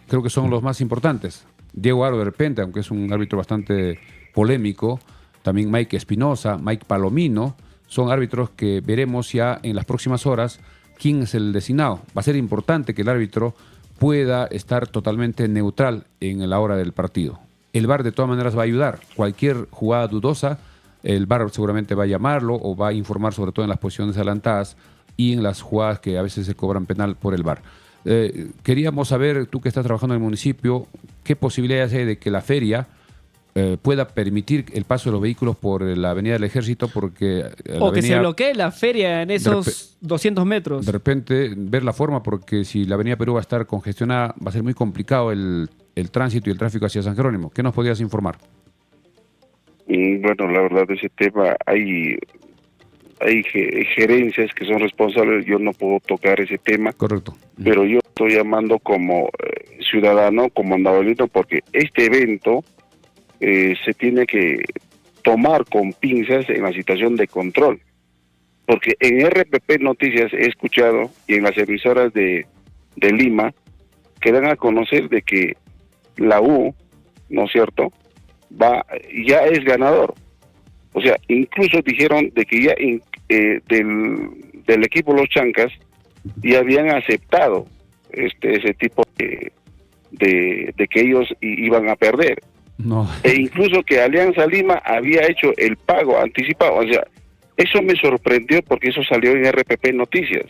creo que son los más importantes. Diego Aro de repente, aunque es un árbitro bastante polémico, también Mike Espinosa, Mike Palomino, son árbitros que veremos ya en las próximas horas quién es el designado. Va a ser importante que el árbitro pueda estar totalmente neutral en la hora del partido. El VAR de todas maneras va a ayudar. Cualquier jugada dudosa, el VAR seguramente va a llamarlo o va a informar sobre todo en las posiciones adelantadas y en las jugadas que a veces se cobran penal por el VAR. Queríamos saber, tú que estás trabajando en el municipio, qué posibilidades hay de que la feria pueda permitir el paso de los vehículos por la Avenida del Ejército, porque O que se bloquee la feria en esos 200 metros. de repente ver la forma, porque si la Avenida Perú va a estar congestionada, va a ser muy complicado el tránsito y el tráfico hacia San Jerónimo. ¿Qué nos podrías informar? Bueno, la verdad de ese tema hay gerencias que son responsables, yo no puedo tocar ese tema. Correcto. Pero yo estoy llamando como ciudadano, como andalucino, porque este evento se tiene que tomar con pinzas en la situación de control. Porque en RPP Noticias he escuchado, y en las emisoras de Lima, que dan a conocer de que la U, ¿no es cierto?, ya es ganador. O sea, incluso dijeron de que ya del equipo Los Chancas ya habían aceptado ese tipo de que ellos iban a perder. No. E incluso que Alianza Lima había hecho el pago anticipado. O sea, eso me sorprendió porque eso salió en RPP Noticias.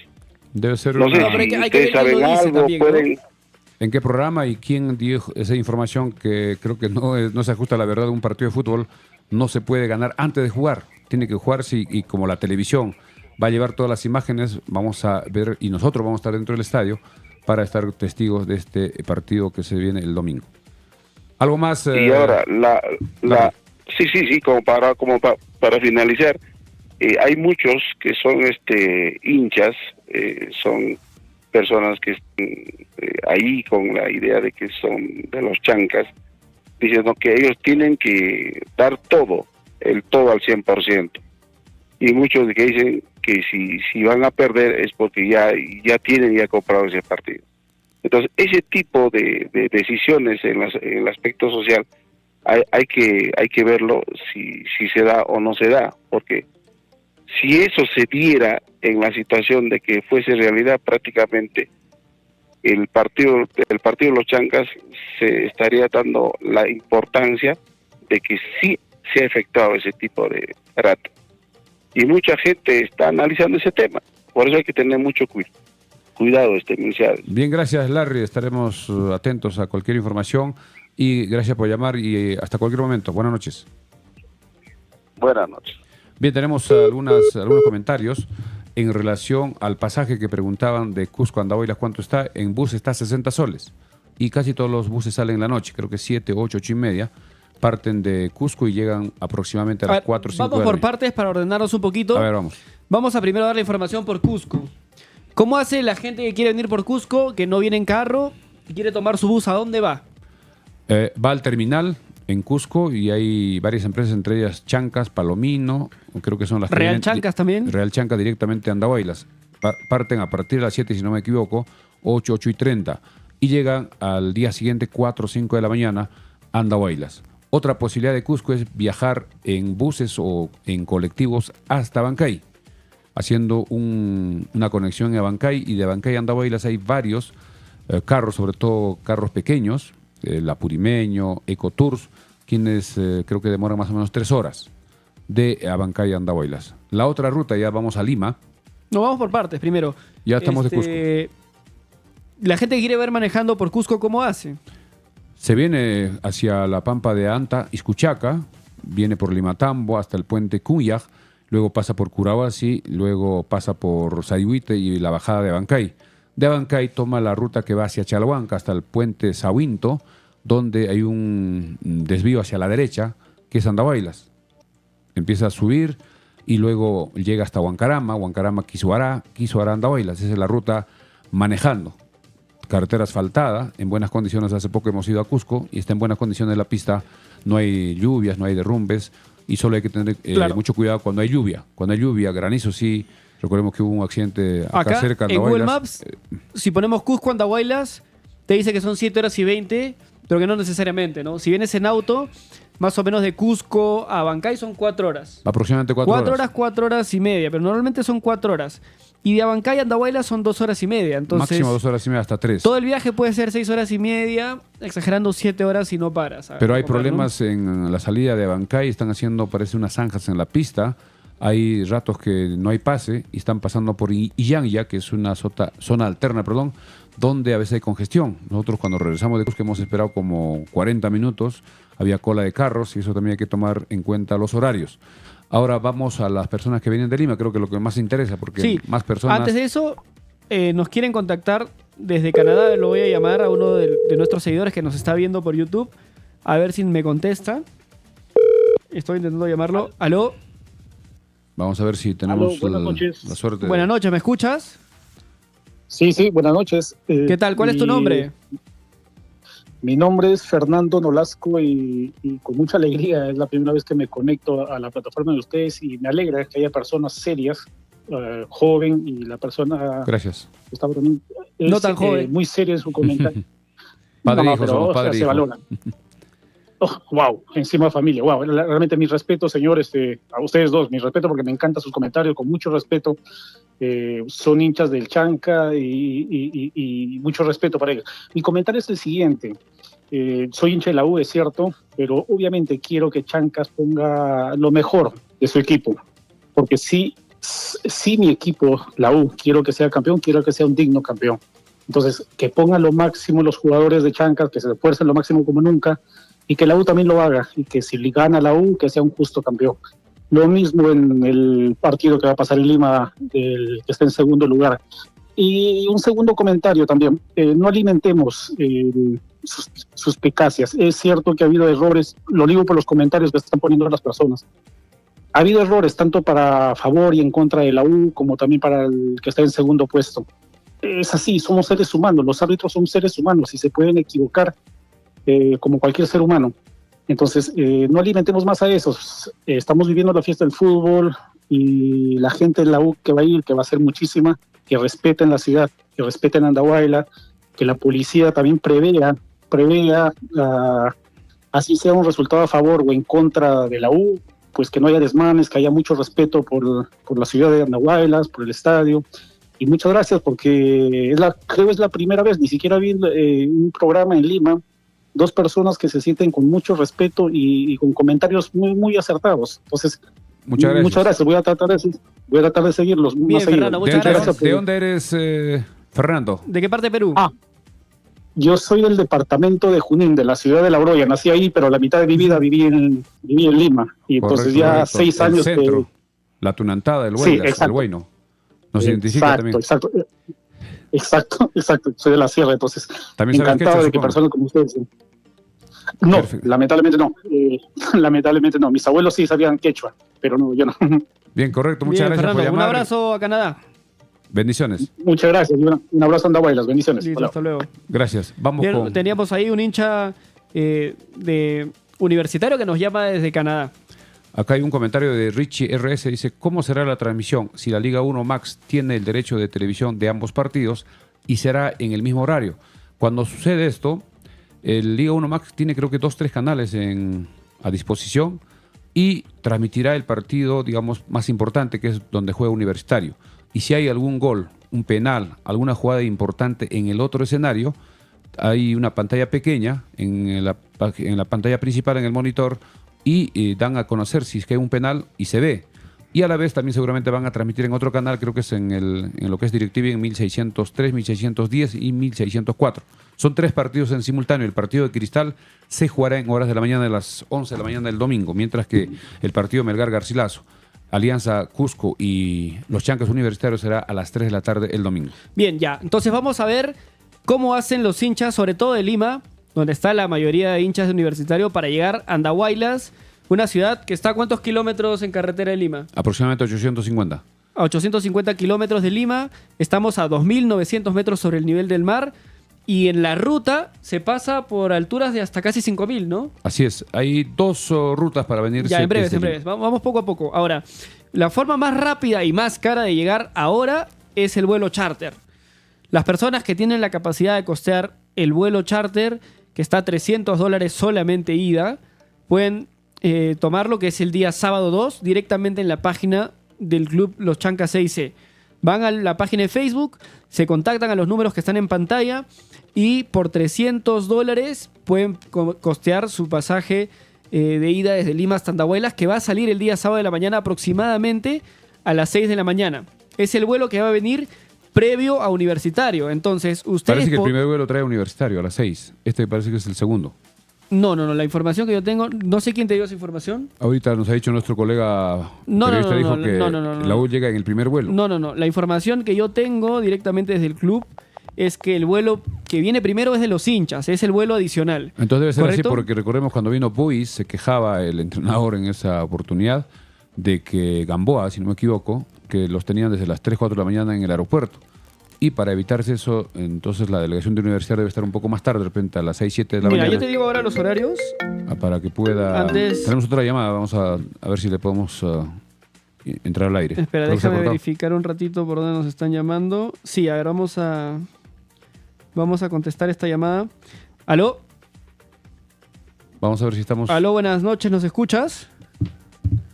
Debe ser No sé una... pero hay si que ver ustedes quién lo saben dice algo, también, ¿no? pueden... ¿En qué programa y quién dio esa información que creo que no se ajusta a la verdad de un partido de fútbol? No se puede ganar antes de jugar. Tiene que jugarse y como la televisión va a llevar todas las imágenes, vamos a ver y nosotros vamos a estar dentro del estadio para estar testigos de este partido que se viene el domingo. ¿Algo más? Y ahora, sí, como para finalizar, hay muchos que son hinchas, son personas que están ahí con la idea de que son de los Chancas, diciendo que ellos tienen que dar todo al 100%. Y muchos que dicen que si van a perder es porque ya tienen comprado ese partido. Entonces, ese tipo de decisiones en el aspecto social hay que verlo si se da o no se da, porque si eso se diera en la situación de que fuese realidad, prácticamente el partido de los Chancas se estaría dando la importancia de que sí se ha efectuado ese tipo de trato. Y mucha gente está analizando ese tema. Por eso hay que tener mucho cuidado, Mircea. Bien, gracias, Larry. Estaremos atentos a cualquier información y gracias por llamar y hasta cualquier momento. Buenas noches. Buenas noches. Bien, tenemos algunos comentarios en relación al pasaje que preguntaban de Cusco a Andahuaylas, ¿cuánto está? En bus está 60 soles y casi todos los buses salen en la noche, creo que 7, 8, 8 y media, parten de Cusco y llegan aproximadamente a las 4 o 5 Vamos por partes para ordenarnos un poquito. A ver, vamos. Vamos a primero dar la información por Cusco. ¿Cómo hace la gente que quiere venir por Cusco, que no viene en carro y quiere tomar su bus? ¿A dónde va? Va al terminal en Cusco y hay varias empresas, entre ellas Chancas, Palomino, creo que son las que Real vienen- Chancas también. Real Chancas directamente a Andahuaylas. Parten a partir de las 7, si no me equivoco, 8, 8 y 30. Y llegan al día siguiente, 4 o 5 de la mañana, a Andahuaylas. Otra posibilidad de Cusco es viajar en buses o en colectivos hasta Abancay, haciendo una conexión en Abancay, y de Abancay a Andahuaylas hay varios carros, sobre todo carros pequeños, el Apurimeño, Ecotours, quienes creo que demoran más o menos 3 horas de Abancay a Andahuaylas. La otra ruta, ya vamos a Lima. No, vamos por partes. Primero, Ya estamos de Cusco. la gente que quiere ver manejando por Cusco, ¿cómo hace? Se viene hacia la Pampa de Anta, Iscuchaca, viene por Limatambo hasta el puente Cuyaj, luego pasa por Curahuasi, luego pasa por Sayhuite y la bajada de Abancay. De Abancay toma la ruta que va hacia Chalhuanca hasta el puente Sahuinto, donde hay un desvío hacia la derecha, que es Andahuaylas. Empieza a subir y luego llega hasta Huancarama, Quisuará, Andahuaylas. Esa es la ruta manejando. Carretera asfaltada, en buenas condiciones. Hace poco hemos ido a Cusco y está en buenas condiciones la pista. No hay lluvias, no hay derrumbes y solo hay que tener mucho cuidado cuando hay lluvia. Cuando hay lluvia, granizo sí. Recordemos que hubo un accidente acá cerca de en Google Andahuaylas. Maps, si ponemos Cusco Andahuaylas, te dice que son 7 horas y 20, pero que no necesariamente, ¿no? Si vienes en auto, más o menos de Cusco a Abancay son 4 horas. Aproximadamente 4 horas. 4 horas y media, pero normalmente son 4 horas. Y de Abancay a Andahuaylas son 2 horas y media. Entonces, máximo 2 horas y media hasta 3. todo el viaje puede ser 6 horas y media, exagerando 7 horas y no paras. Pero hay comer, ¿no? problemas en la salida de Abancay, están haciendo, parece, unas zanjas en la pista. Hay ratos que no hay pase y están pasando por Illanya, que es una zona alterna, donde a veces hay congestión. Nosotros cuando regresamos de Cusco hemos esperado como 40 minutos, había cola de carros y eso también hay que tomar en cuenta los horarios. Ahora vamos a las personas que vienen de Lima, creo que lo que más interesa, porque Sí, más personas... antes de eso, nos quieren contactar desde Canadá. Lo voy a llamar a uno de nuestros seguidores que nos está viendo por YouTube, a ver si me contesta. Estoy intentando llamarlo. ¿Aló? Vamos a ver si tenemos Aló, buenas noches. la suerte. Buenas noches, ¿me escuchas? Sí, buenas noches. ¿Qué tal? ¿Cuál es tu nombre? Mi nombre es Fernando Nolasco y con mucha alegría es la primera vez que me conecto a la plataforma de ustedes y me alegra que haya personas serias, joven, y la persona Gracias. que estaba también No tan joven. muy seria en su comentario. Padre e hijo, pero, somos o sea, padre e se hijo. valoran. Oh, wow, encima familia, wow. Realmente mi respeto, señor, a ustedes dos, mi respeto porque me encantan sus comentarios, con mucho respeto. Son hinchas del Chanca y mucho respeto para ellos. Mi comentario es el siguiente. Soy hincha de la U, es cierto, pero obviamente quiero que Chancas ponga lo mejor de su equipo, porque si mi equipo, la U, quiero que sea campeón, quiero que sea un digno campeón. Entonces, que pongan lo máximo los jugadores de Chancas, que se esfuercen lo máximo como nunca, y que la U también lo haga, y que si gana la U, que sea un justo campeón. Lo mismo en el partido que va a pasar en Lima, que está en segundo lugar. Y un segundo comentario también, no alimentemos sus suspicacias. Es cierto que ha habido errores, lo digo por los comentarios que están poniendo las personas. Ha habido errores tanto para favor y en contra de la U, como también para el que está en segundo puesto. Es así, somos seres humanos, los árbitros son seres humanos y se pueden equivocar como cualquier ser humano. Entonces, no alimentemos más a esos. Estamos viviendo la fiesta del fútbol y la gente de la U que va a ir, que va a ser muchísima, que respeten la ciudad, que respeten Andahuaylas, que la policía también prevea, así sea un resultado a favor o en contra de la U, pues que no haya desmanes, que haya mucho respeto por la ciudad de Andahuaylas, por el estadio, y muchas gracias porque creo es la primera vez, ni siquiera vi un programa en Lima, dos personas que se sienten con mucho respeto y con comentarios muy, muy acertados. Entonces, Muchas gracias. Voy a tratar de seguirlos. Bien, más seguido. Fernando, muchas gracias. ¿De dónde eres, Fernando? ¿De qué parte de Perú? Yo soy del departamento de Junín, de la ciudad de La Oroya. Nací ahí, pero la mitad de mi vida viví en Lima. Y entonces ya Correcto. 6 años... Centro, la tunantada, el Sí, Huaylas, exacto. el Huayno. Nos identifica también. Exacto. Soy de la sierra, entonces También sabes encantado quechua, de que supongo. personas como ustedes... No, Perfecto. lamentablemente no. Lamentablemente no. Mis abuelos sí sabían quechua, pero no, yo no. Bien, correcto. Muchas Bien, gracias Fernando, por un llamar. abrazo a Canadá. Bendiciones. Muchas gracias. Y un abrazo a Andahuaylas. Bendiciones. Listo, Hola. hasta luego. Gracias. Vamos Bien, con... teníamos ahí un hincha de universitario que nos llama desde Canadá. Acá hay un comentario de Richie RS. Dice, ¿cómo será la transmisión si la Liga 1 Max tiene el derecho de televisión de ambos partidos y será en el mismo horario? Cuando sucede esto, el Liga 1 Max tiene creo que 2-3 canales a disposición y transmitirá el partido, digamos, más importante, que es donde juega Universitario. Y si hay algún gol, un penal, alguna jugada importante en el otro escenario, hay una pantalla pequeña en la pantalla principal, en el monitor, y dan a conocer si es que hay un penal y se ve. Y a la vez también seguramente van a transmitir en otro canal, creo que es en lo que es DirecTV, en 1603, 1610 y 1604. Son 3 partidos en simultáneo. El partido de Cristal se jugará en horas de la mañana, de las 11 de la mañana del domingo, mientras que el partido Melgar Garcilaso, Alianza Cusco y los Chancas Universitarios será a las 3 de la tarde el domingo. Bien, ya. Entonces vamos a ver cómo hacen los hinchas, sobre todo de Lima, donde está la mayoría de hinchas de Universitario, para llegar a Andahuaylas, una ciudad que está a ¿cuántos kilómetros en carretera de Lima? Aproximadamente 850. A 850 kilómetros de Lima. Estamos a 2.900 metros sobre el nivel del mar. Y en la ruta se pasa por alturas de hasta casi 5.000, ¿no? Así es. Hay 2 rutas para venirse. Ya, en breves, desde en breves. Vamos poco a poco. Ahora, la forma más rápida y más cara de llegar ahora es el vuelo charter. Las personas que tienen la capacidad de costear el vuelo charter, que está a $300 solamente ida, pueden tomarlo, que es el día sábado 2, directamente en la página del club Los Chancas 6C. Van a la página de Facebook, se contactan a los números que están en pantalla y por $300 pueden costear su pasaje de ida desde Lima hasta Andahuaylas, que va a salir el día sábado de la mañana aproximadamente a las 6 de la mañana. Es el vuelo que va a venir previo a Universitario. Entonces, ustedes... Parece que el primer vuelo trae Universitario a las 6. Este parece que es el segundo. No. La información que yo tengo... No sé quién te dio esa información. Ahorita nos ha dicho nuestro colega periodista, dijo que la U llega en el primer vuelo. No. La información que yo tengo directamente desde el club es que el vuelo que viene primero es de los hinchas, es el vuelo adicional. Entonces debe ser ¿correcto? así, porque recordemos cuando vino Puig, se quejaba el entrenador en esa oportunidad de que Gamboa, si no me equivoco, que los tenían desde las 3, 4 de la mañana en el aeropuerto. Y para evitarse eso, entonces la delegación de universidad debe estar un poco más tarde, de repente a las 6, 7 de la Mira, mañana. yo te digo ahora los horarios. Para que pueda... Antes- Tenemos otra llamada, vamos a ver si le podemos entrar al aire. Espera, Creo que se ha déjame cortado. verificar un ratito por dónde nos están llamando. Sí, a ver, vamos a contestar esta llamada. ¿Aló? Vamos a ver si estamos... ¿Aló? Buenas noches, ¿nos escuchas?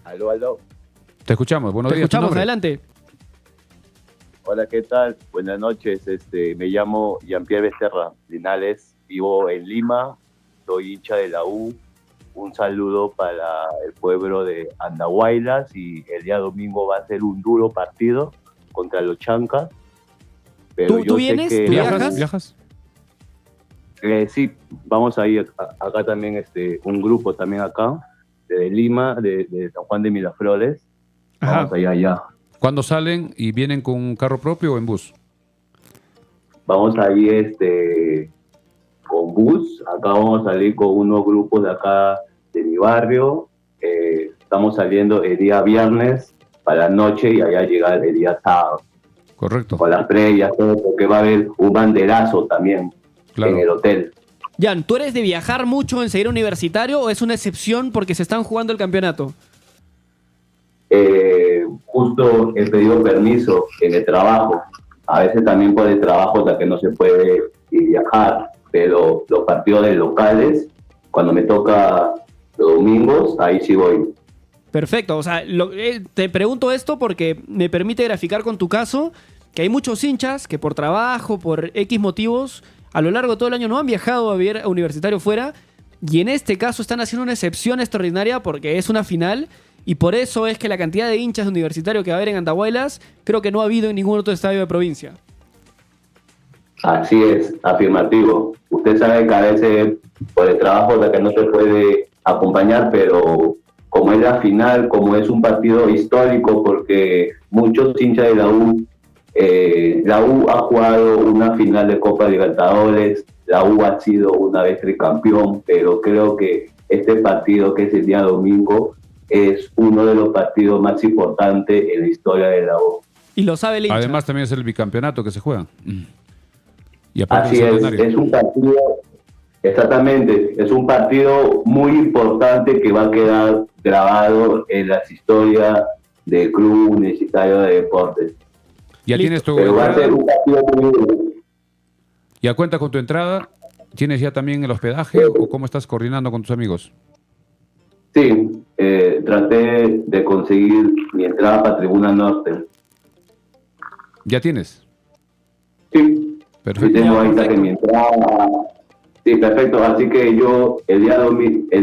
Aló. Te escuchamos, buenos Te días. ¿tu escuchamos, nombre? adelante. Hola, ¿qué tal? Buenas noches. Me llamo Jean-Pierre Becerra Linales, vivo en Lima, soy hincha de la U. Un saludo para el pueblo de Andahuaylas y el día domingo va a ser un duro partido contra los Chancas. Pero ¿Tú yo sé vienes? que- ¿Tú ¿Viajas? ¿Viajas? Sí, vamos a ir acá también, un grupo también acá, de Lima, de San Juan de Miraflores. Ajá. Vamos allá. ¿Cuándo salen y vienen con un carro propio o en bus? Vamos a ir con bus. Acá vamos a salir con unos grupos de acá de mi barrio. Estamos saliendo el día viernes para la noche y allá llegar el día sábado. Correcto, Con las previas, todo, porque va a haber un banderazo también claro. en el hotel. Jan, ¿tú eres de viajar mucho en seguir universitario o es una excepción porque se están jugando el campeonato? Justo he pedido permiso en el trabajo. A veces también por el trabajo hasta que no se puede viajar, pero los partidos de locales, cuando me toca los domingos, ahí sí voy. Perfecto, o sea, te pregunto esto porque me permite graficar con tu caso que hay muchos hinchas que por trabajo, por X motivos, a lo largo de todo el año no han viajado a ver a Universitario fuera, y en este caso están haciendo una excepción extraordinaria porque es una final, y por eso es que la cantidad de hinchas de Universitario que va a haber en Andahuaylas creo que no ha habido en ningún otro estadio de provincia. Así es, afirmativo. Usted sabe que a veces por el trabajo de que no se puede acompañar, pero como es la final, como es un partido histórico, porque muchos hinchas de la U ha jugado una final de Copa Libertadores, la U ha sido una vez tricampeón, pero creo que este partido, que es el día domingo, es uno de los partidos más importantes en la historia de la U. Y lo sabe el hincha. Además también es el bicampeonato que se juega. Y aparte Así es un partido, exactamente, es un partido muy importante que va a quedar grabado en las historias del Club Universitario de Deportes. ¿Ya tienes tu Pero va a ser entrada? un partido muy duro. ¿Ya cuentas con tu entrada? ¿Tienes ya también el hospedaje o cómo estás coordinando con tus amigos? Sí, traté de conseguir mi entrada para Tribuna Norte. ¿Ya tienes? Sí. Perfecto. Sí, tengo Ya, ahorita perfecto. que mi entrada. Sí, perfecto. Así que yo el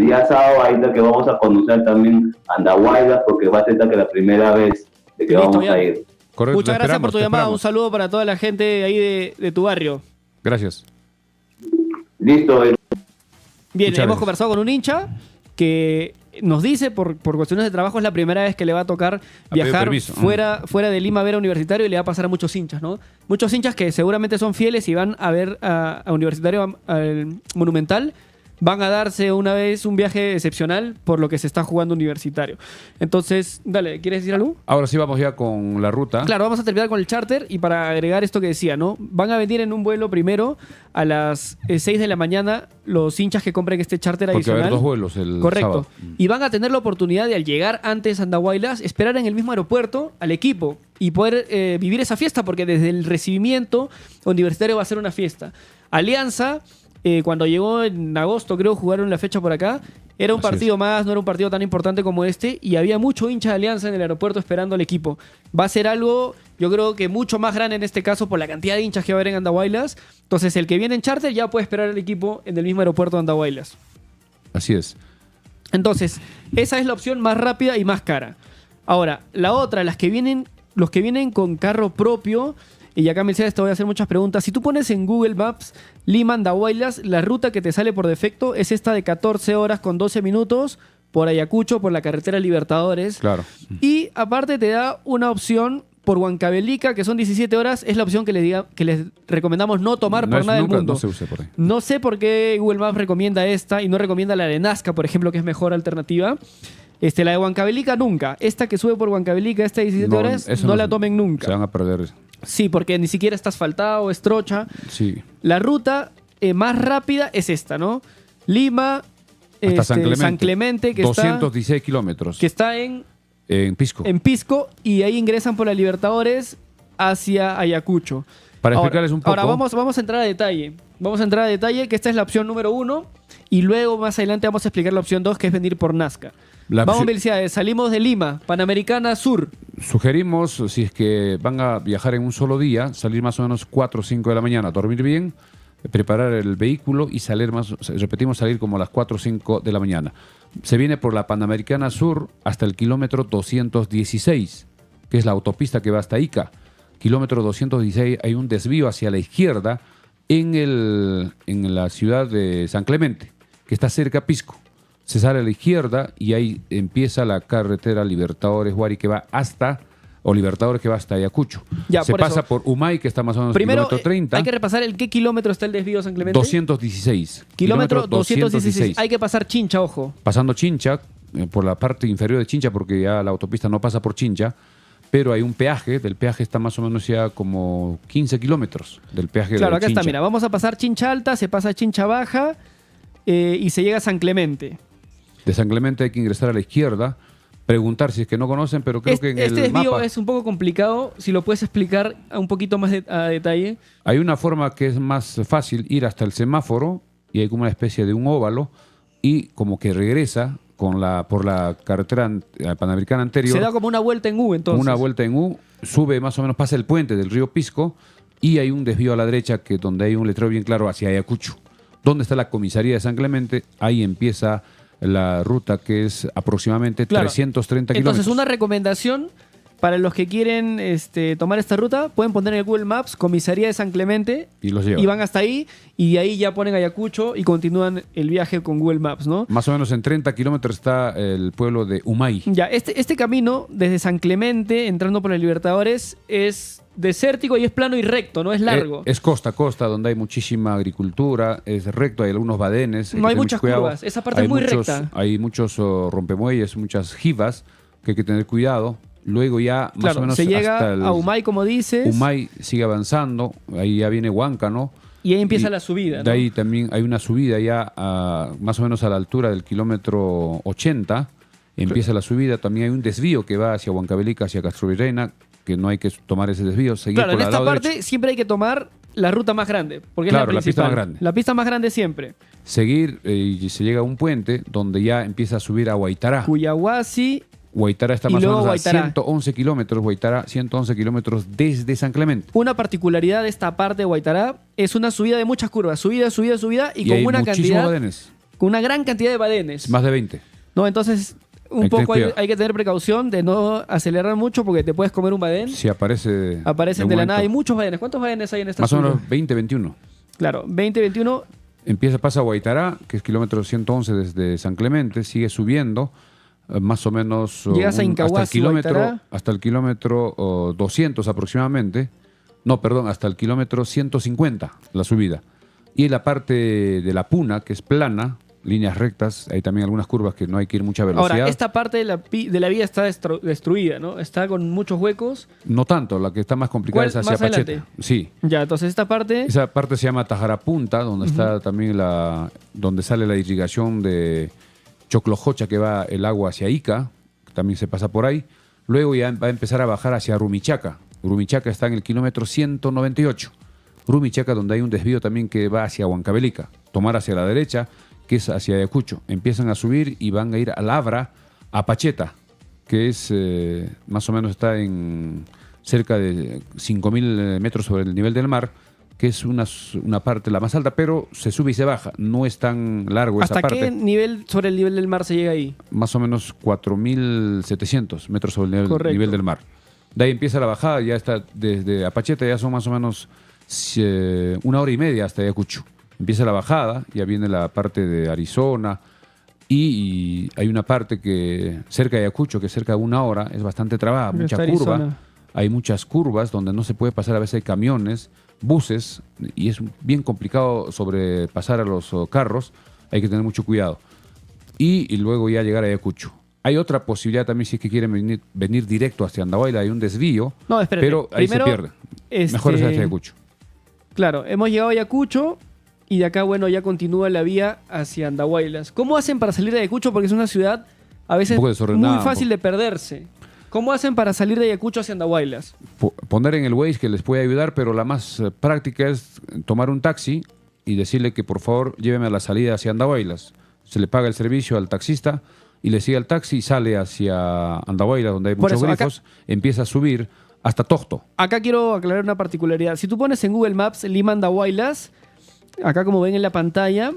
día sábado, ahorita que vamos a conocer también Andahuaylas, porque va a ser que la primera vez de que Listo, vamos ya. a ir. Correcto, Muchas te gracias esperamos, por tu te llamada. esperamos. Un saludo para toda la gente ahí de tu barrio. Gracias. Listo. Bien, Muchas hemos gracias. conversado con un hincha que nos dice por cuestiones de trabajo es la primera vez que le va a tocar pedido viajar permiso. fuera de Lima a ver a Universitario, y le va a pasar a muchos hinchas, ¿no? Muchos hinchas que seguramente son fieles y van a ver a Universitario al Monumental, van a darse una vez un viaje excepcional por lo que se está jugando Universitario. Entonces, dale, ¿quieres decir algo? Ahora sí vamos ya con la ruta. Claro, vamos a terminar con el charter, y para agregar esto que decía, ¿no? Van a venir en un vuelo primero a las 6 de la mañana los hinchas que compren este charter Porque va a adicional. haber dos vuelos el Correcto. sábado. Y van a tener la oportunidad de, al llegar antes a Andahuaylas, esperar en el mismo aeropuerto al equipo y poder vivir esa fiesta, porque desde el recibimiento Universitario va a ser una fiesta. Alianza, cuando llegó en agosto, creo, jugaron la fecha por acá. Era un Así partido es. más, no era un partido tan importante como este, y había mucho hincha de Alianza en el aeropuerto esperando al equipo. Va a ser algo, yo creo que mucho más grande en este caso por la cantidad de hinchas que va a haber en Andahuaylas. Entonces, el que viene en charter ya puede esperar al equipo en el mismo aeropuerto de Andahuaylas. Así es. Entonces, esa es la opción más rápida y más cara. Ahora, la otra, los que vienen con carro propio, y acá Mercedes te voy a hacer muchas preguntas. Si tú pones en Google Maps Lima Andahuaylas, la ruta que te sale por defecto es esta de 14 horas con 12 minutos por Ayacucho, por la carretera Libertadores. Claro. Y aparte te da una opción por Huancavelica, que son 17 horas. Es la opción que les recomendamos no tomar No por es- nada del nunca- mundo. no se use por ahí. No sé por qué Google Maps recomienda esta y no recomienda la de Nazca, por ejemplo, que es mejor alternativa. La de Huancavelica nunca. Esta que sube por Huancavelica, esta de 17 horas, eso no la tomen nunca. Se van a perder. Sí, porque ni siquiera está asfaltado, es trocha. Sí. La ruta más rápida es esta, ¿no? Lima, Hasta San Clemente, que 216 kilómetros. está en En Pisco. y ahí ingresan por la Libertadores hacia Ayacucho. Para explicarles un poco. Ahora vamos a entrar a detalle. Vamos a entrar a detalle, que esta es la opción número 1, y luego más adelante vamos a explicar la opción 2, que es venir por Nazca. La Vamos, opción- felicidades. Salimos de Lima, Panamericana Sur. Sugerimos, si es que van a viajar en un solo día, salir más o menos 4 o 5 de la mañana, dormir bien, preparar el vehículo y salir salir como a las 4 o 5 de la mañana. Se viene por la Panamericana Sur hasta el kilómetro 216, que es la autopista que va hasta Ica. Kilómetro 216 hay un desvío hacia la izquierda en la ciudad de San Clemente, que está cerca a Pisco. Se sale a la izquierda y ahí empieza la carretera Libertadores-Huari que va hasta Ayacucho. Ya, Se por pasa eso. por Humay, que está más o menos Primero, kilómetro 30. hay que repasar el qué kilómetro está el desvío de San Clemente. 216. Kilómetro 216. Hay que pasar Chincha, ojo. Pasando Chincha, por la parte inferior de Chincha, porque ya la autopista no pasa por Chincha, pero hay un peaje, del peaje está más o menos ya como 15 kilómetros del peaje Claro, de acá está, Chincha. mira, vamos a pasar Chincha Alta, se pasa Chincha Baja y se llega a San Clemente. De San Clemente hay que ingresar a la izquierda, preguntar si es que no conocen, pero creo que en Este el desvío mapa es un poco complicado, si lo puedes explicar un poquito más a detalle. hay una forma que es más fácil, ir hasta el semáforo y hay como una especie de un óvalo y como que regresa por la carretera panamericana anterior. Se da como una vuelta en U, entonces. Una vuelta en U sube más o menos, pasa el puente del río Pisco y hay un desvío a la derecha donde hay un letrero bien claro hacia Ayacucho. ¿Dónde está la comisaría de San Clemente? Ahí empieza la ruta, que es aproximadamente 330 kilómetros. Entonces, una recomendación para los que quieren tomar esta ruta, pueden poner en el Google Maps Comisaría de San Clemente Y los lleva. y van hasta ahí, y de ahí ya ponen Ayacucho y continúan el viaje con Google Maps, ¿no? Más o menos en 30 kilómetros está el pueblo de Humay. Ya, este camino desde San Clemente, entrando por el Libertadores, es desértico y es plano y recto, no es largo. Es costa a costa, donde hay muchísima agricultura, es recto, hay algunos badenes. No hay que tener muchas mucho cuidado. curvas, esa parte es muy recta. Hay muchos rompemuelles, muchas jivas que hay que tener cuidado. Luego ya más Claro, o menos se llega hasta el a Humay, como dices, Humay sigue avanzando, ahí ya viene Huanca, ¿no? y ahí empieza Y la subida, ¿no? De ahí también hay una subida ya más o menos a la altura del kilómetro 80. Empieza la subida. También hay un desvío que va hacia Huancavelica, hacia Castrovirreyna, que no hay que tomar ese desvío. Seguir Claro, por en el esta lado parte derecho. siempre hay que tomar la ruta más grande, porque Claro, es la la pista principal. más grande. La pista más grande siempre. Seguir y se llega a un puente donde ya empieza a subir a Huaytará. Cuyahuasi, Huaytará está Y más o luego menos Huaytará. a 111 kilómetros. Huaytará, 111 kilómetros desde San Clemente. una particularidad de esta parte de Huaytará es una subida de muchas curvas, subida, subida, subida, y, Y hay con una muchísimos cantidad, badenes, con una gran cantidad de badenes. más de 20. ¿No? Entonces, un Hay que tener poco hay, cuidado. hay que tener precaución de no acelerar mucho porque te puedes comer un badén. Si aparece. Aparecen un de la momento, nada. Hay muchos badenes. ¿Cuántos badenes hay en esta Más o zona? menos 20, 21. Claro, 20, 21. Pasa a Huaytará, que es kilómetro 111 desde San Clemente, sigue subiendo más o menos Llegas a Incahuasi, Huaytará. hasta el kilómetro 200 aproximadamente. No, perdón, hasta el kilómetro 150 la subida. Y la parte de la Puna, que es plana, líneas rectas, hay también algunas curvas que no hay que ir mucha velocidad. Ahora, esta parte de la vía está destruida, ¿no? Está con muchos huecos. No tanto, la que está más complicada ¿Cuál? es hacia Más Pacheta. adelante. Sí. Ya, entonces esta parte... Esa parte se llama Tajarapunta, donde está también donde sale la irrigación de Choclojocha, que va el agua hacia Ica, que también se pasa por ahí. Luego ya va a empezar a bajar hacia Rumichaca. Rumichaca está en el kilómetro 198. Rumichaca, donde hay un desvío también que va hacia Huancavelica. Tomar hacia la derecha, que es hacia Ayacucho. Empiezan a subir y van a ir a Labra, a Pacheta, que es más o menos está en cerca de 5.000 metros sobre el nivel del mar, que es una parte la más alta, pero se sube y se baja. No es tan largo esa ¿Hasta parte. qué nivel sobre el nivel del mar se llega ahí? Más o menos 4.700 metros sobre el Correcto. nivel del mar. De ahí empieza la bajada, ya está desde Apacheta, ya son más o menos 1 hora y media hasta Ayacucho. Empieza la bajada, ya viene la parte de Arizona y hay una parte que cerca de Ayacucho, que cerca de 1 hora, es bastante trabada, Está mucha curva. Arizona. Hay muchas curvas donde no se puede pasar, a veces hay camiones, buses, y es bien complicado sobrepasar a los carros, hay que tener mucho cuidado. Y luego ya llegar a Ayacucho. Hay otra posibilidad también si es que quieren venir directo hacia Andahuayla, hay un desvío, No, espérate. pero ahí Primero, se pierde. Mejor es hacia Ayacucho. Claro, hemos llegado a Ayacucho y de acá, bueno, ya continúa la vía hacia Andahuaylas. ¿Cómo hacen para salir de Ayacucho? Porque es una ciudad a veces Un poco desordenada, muy fácil de perderse. ¿Cómo hacen para salir de Ayacucho hacia Andahuaylas? Poner en el Waze que les puede ayudar, pero la más práctica es tomar un taxi y decirle que por favor lléveme a la salida hacia Andahuaylas. Se le paga el servicio al taxista y le sigue al taxi y sale hacia Andahuaylas, donde hay Por muchos eso, acá- grifos, empieza a subir hasta Tosto. Acá quiero aclarar una particularidad. Si tú pones en Google Maps Lima Andahuaylas, acá como ven en la pantalla,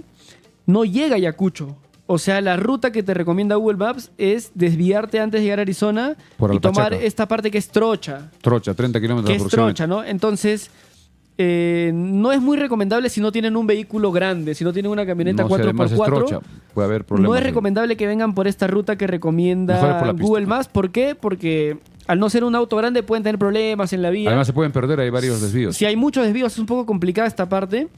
no llega a Ayacucho. O sea, la ruta que te recomienda Google Maps es desviarte antes de llegar a Arizona Por y tomar Alpachaca. esta parte que es Trocha. Trocha, 30 kilómetros Que es aproximadamente. Trocha, ¿no? Entonces, no es muy recomendable si no tienen un vehículo grande, si no tienen una camioneta No sé, además es 4x4. Trocha, puede haber problemas. No es recomendable que vengan por esta ruta que Mejor es recomienda por la pista. Google Maps. ¿Por qué? Porque al no ser un auto grande pueden tener problemas en la vía. Además se pueden perder, hay varios desvíos. Si hay muchos desvíos es un poco complicada esta parte.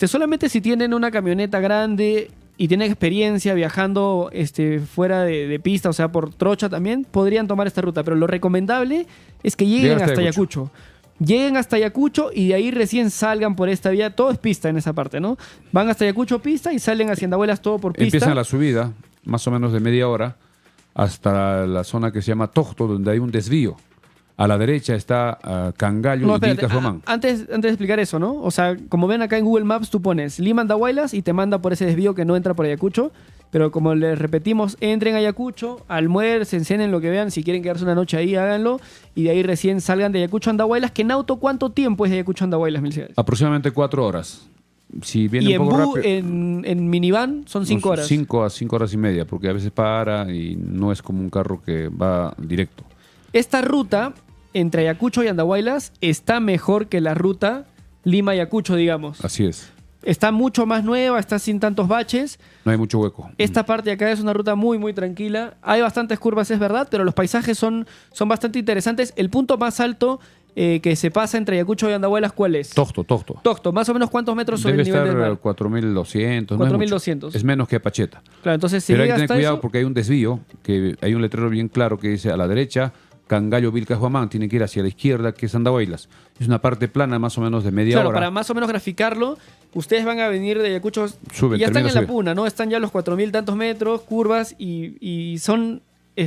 Solamente si tienen una camioneta grande y tienen experiencia viajando fuera de pista, o sea, por Trocha también, podrían tomar esta ruta. Pero lo recomendable es que lleguen Llegar hasta hasta Ayacucho. Lleguen hasta Ayacucho y de ahí recién salgan por esta vía. Todo es pista en esa parte, ¿no? Van hasta Ayacucho pista y salen hacia Andahuaylas todo por pista. Empiezan la subida, más o menos de media hora, hasta la zona que se llama Tosto, donde hay un desvío. A la derecha está Cangallo No, y espérate, Vilcas Román. antes de explicar eso, ¿no? O sea, como ven acá en Google Maps, tú pones Lima Andahuaylas y te manda por ese desvío que no entra por Ayacucho. Pero como les repetimos, entren a Ayacucho, almuercen, cenen lo que vean. Si quieren quedarse una noche ahí, háganlo. Y de ahí recién salgan de Ayacucho a Andahuaylas. Que en auto, ¿cuánto tiempo es de Ayacucho a Andahuaylas, Melciades? Aproximadamente 4 horas. Si viene Y un en poco bus, rápido, en minivan, son 5 horas. 5 a 5 horas y media, porque a veces para y no es como un carro que va directo. Esta ruta entre Ayacucho y Andahuaylas está mejor que la ruta Lima-Ayacucho, digamos. Así es. Está mucho más nueva, está sin tantos baches. No hay mucho hueco. Esta parte de acá es una ruta muy, muy tranquila. Hay bastantes curvas, es verdad, pero los paisajes son bastante interesantes. El punto más alto que se pasa entre Ayacucho y Andahuaylas, ¿cuál es? Tosto. Tocto, más o menos ¿cuántos metros sobre Debe el nivel estar del mar? 4.200. no es mucho. 4.200. Es menos que Pacheta. Claro, entonces si Pero hay que llega tener hasta cuidado eso, porque hay un desvío, que hay un letrero bien claro que dice a la derecha, Cangallo, Vilcas, Huamán, tiene que ir hacia la izquierda, que es Andahuaylas. Es una parte plana más o menos de media claro, hora. para más o menos graficarlo, ustedes van a venir de Ayacucho Sube, y ya están termina en la de subir. puna, ¿no? Están ya los 4.000 tantos metros, curvas y son,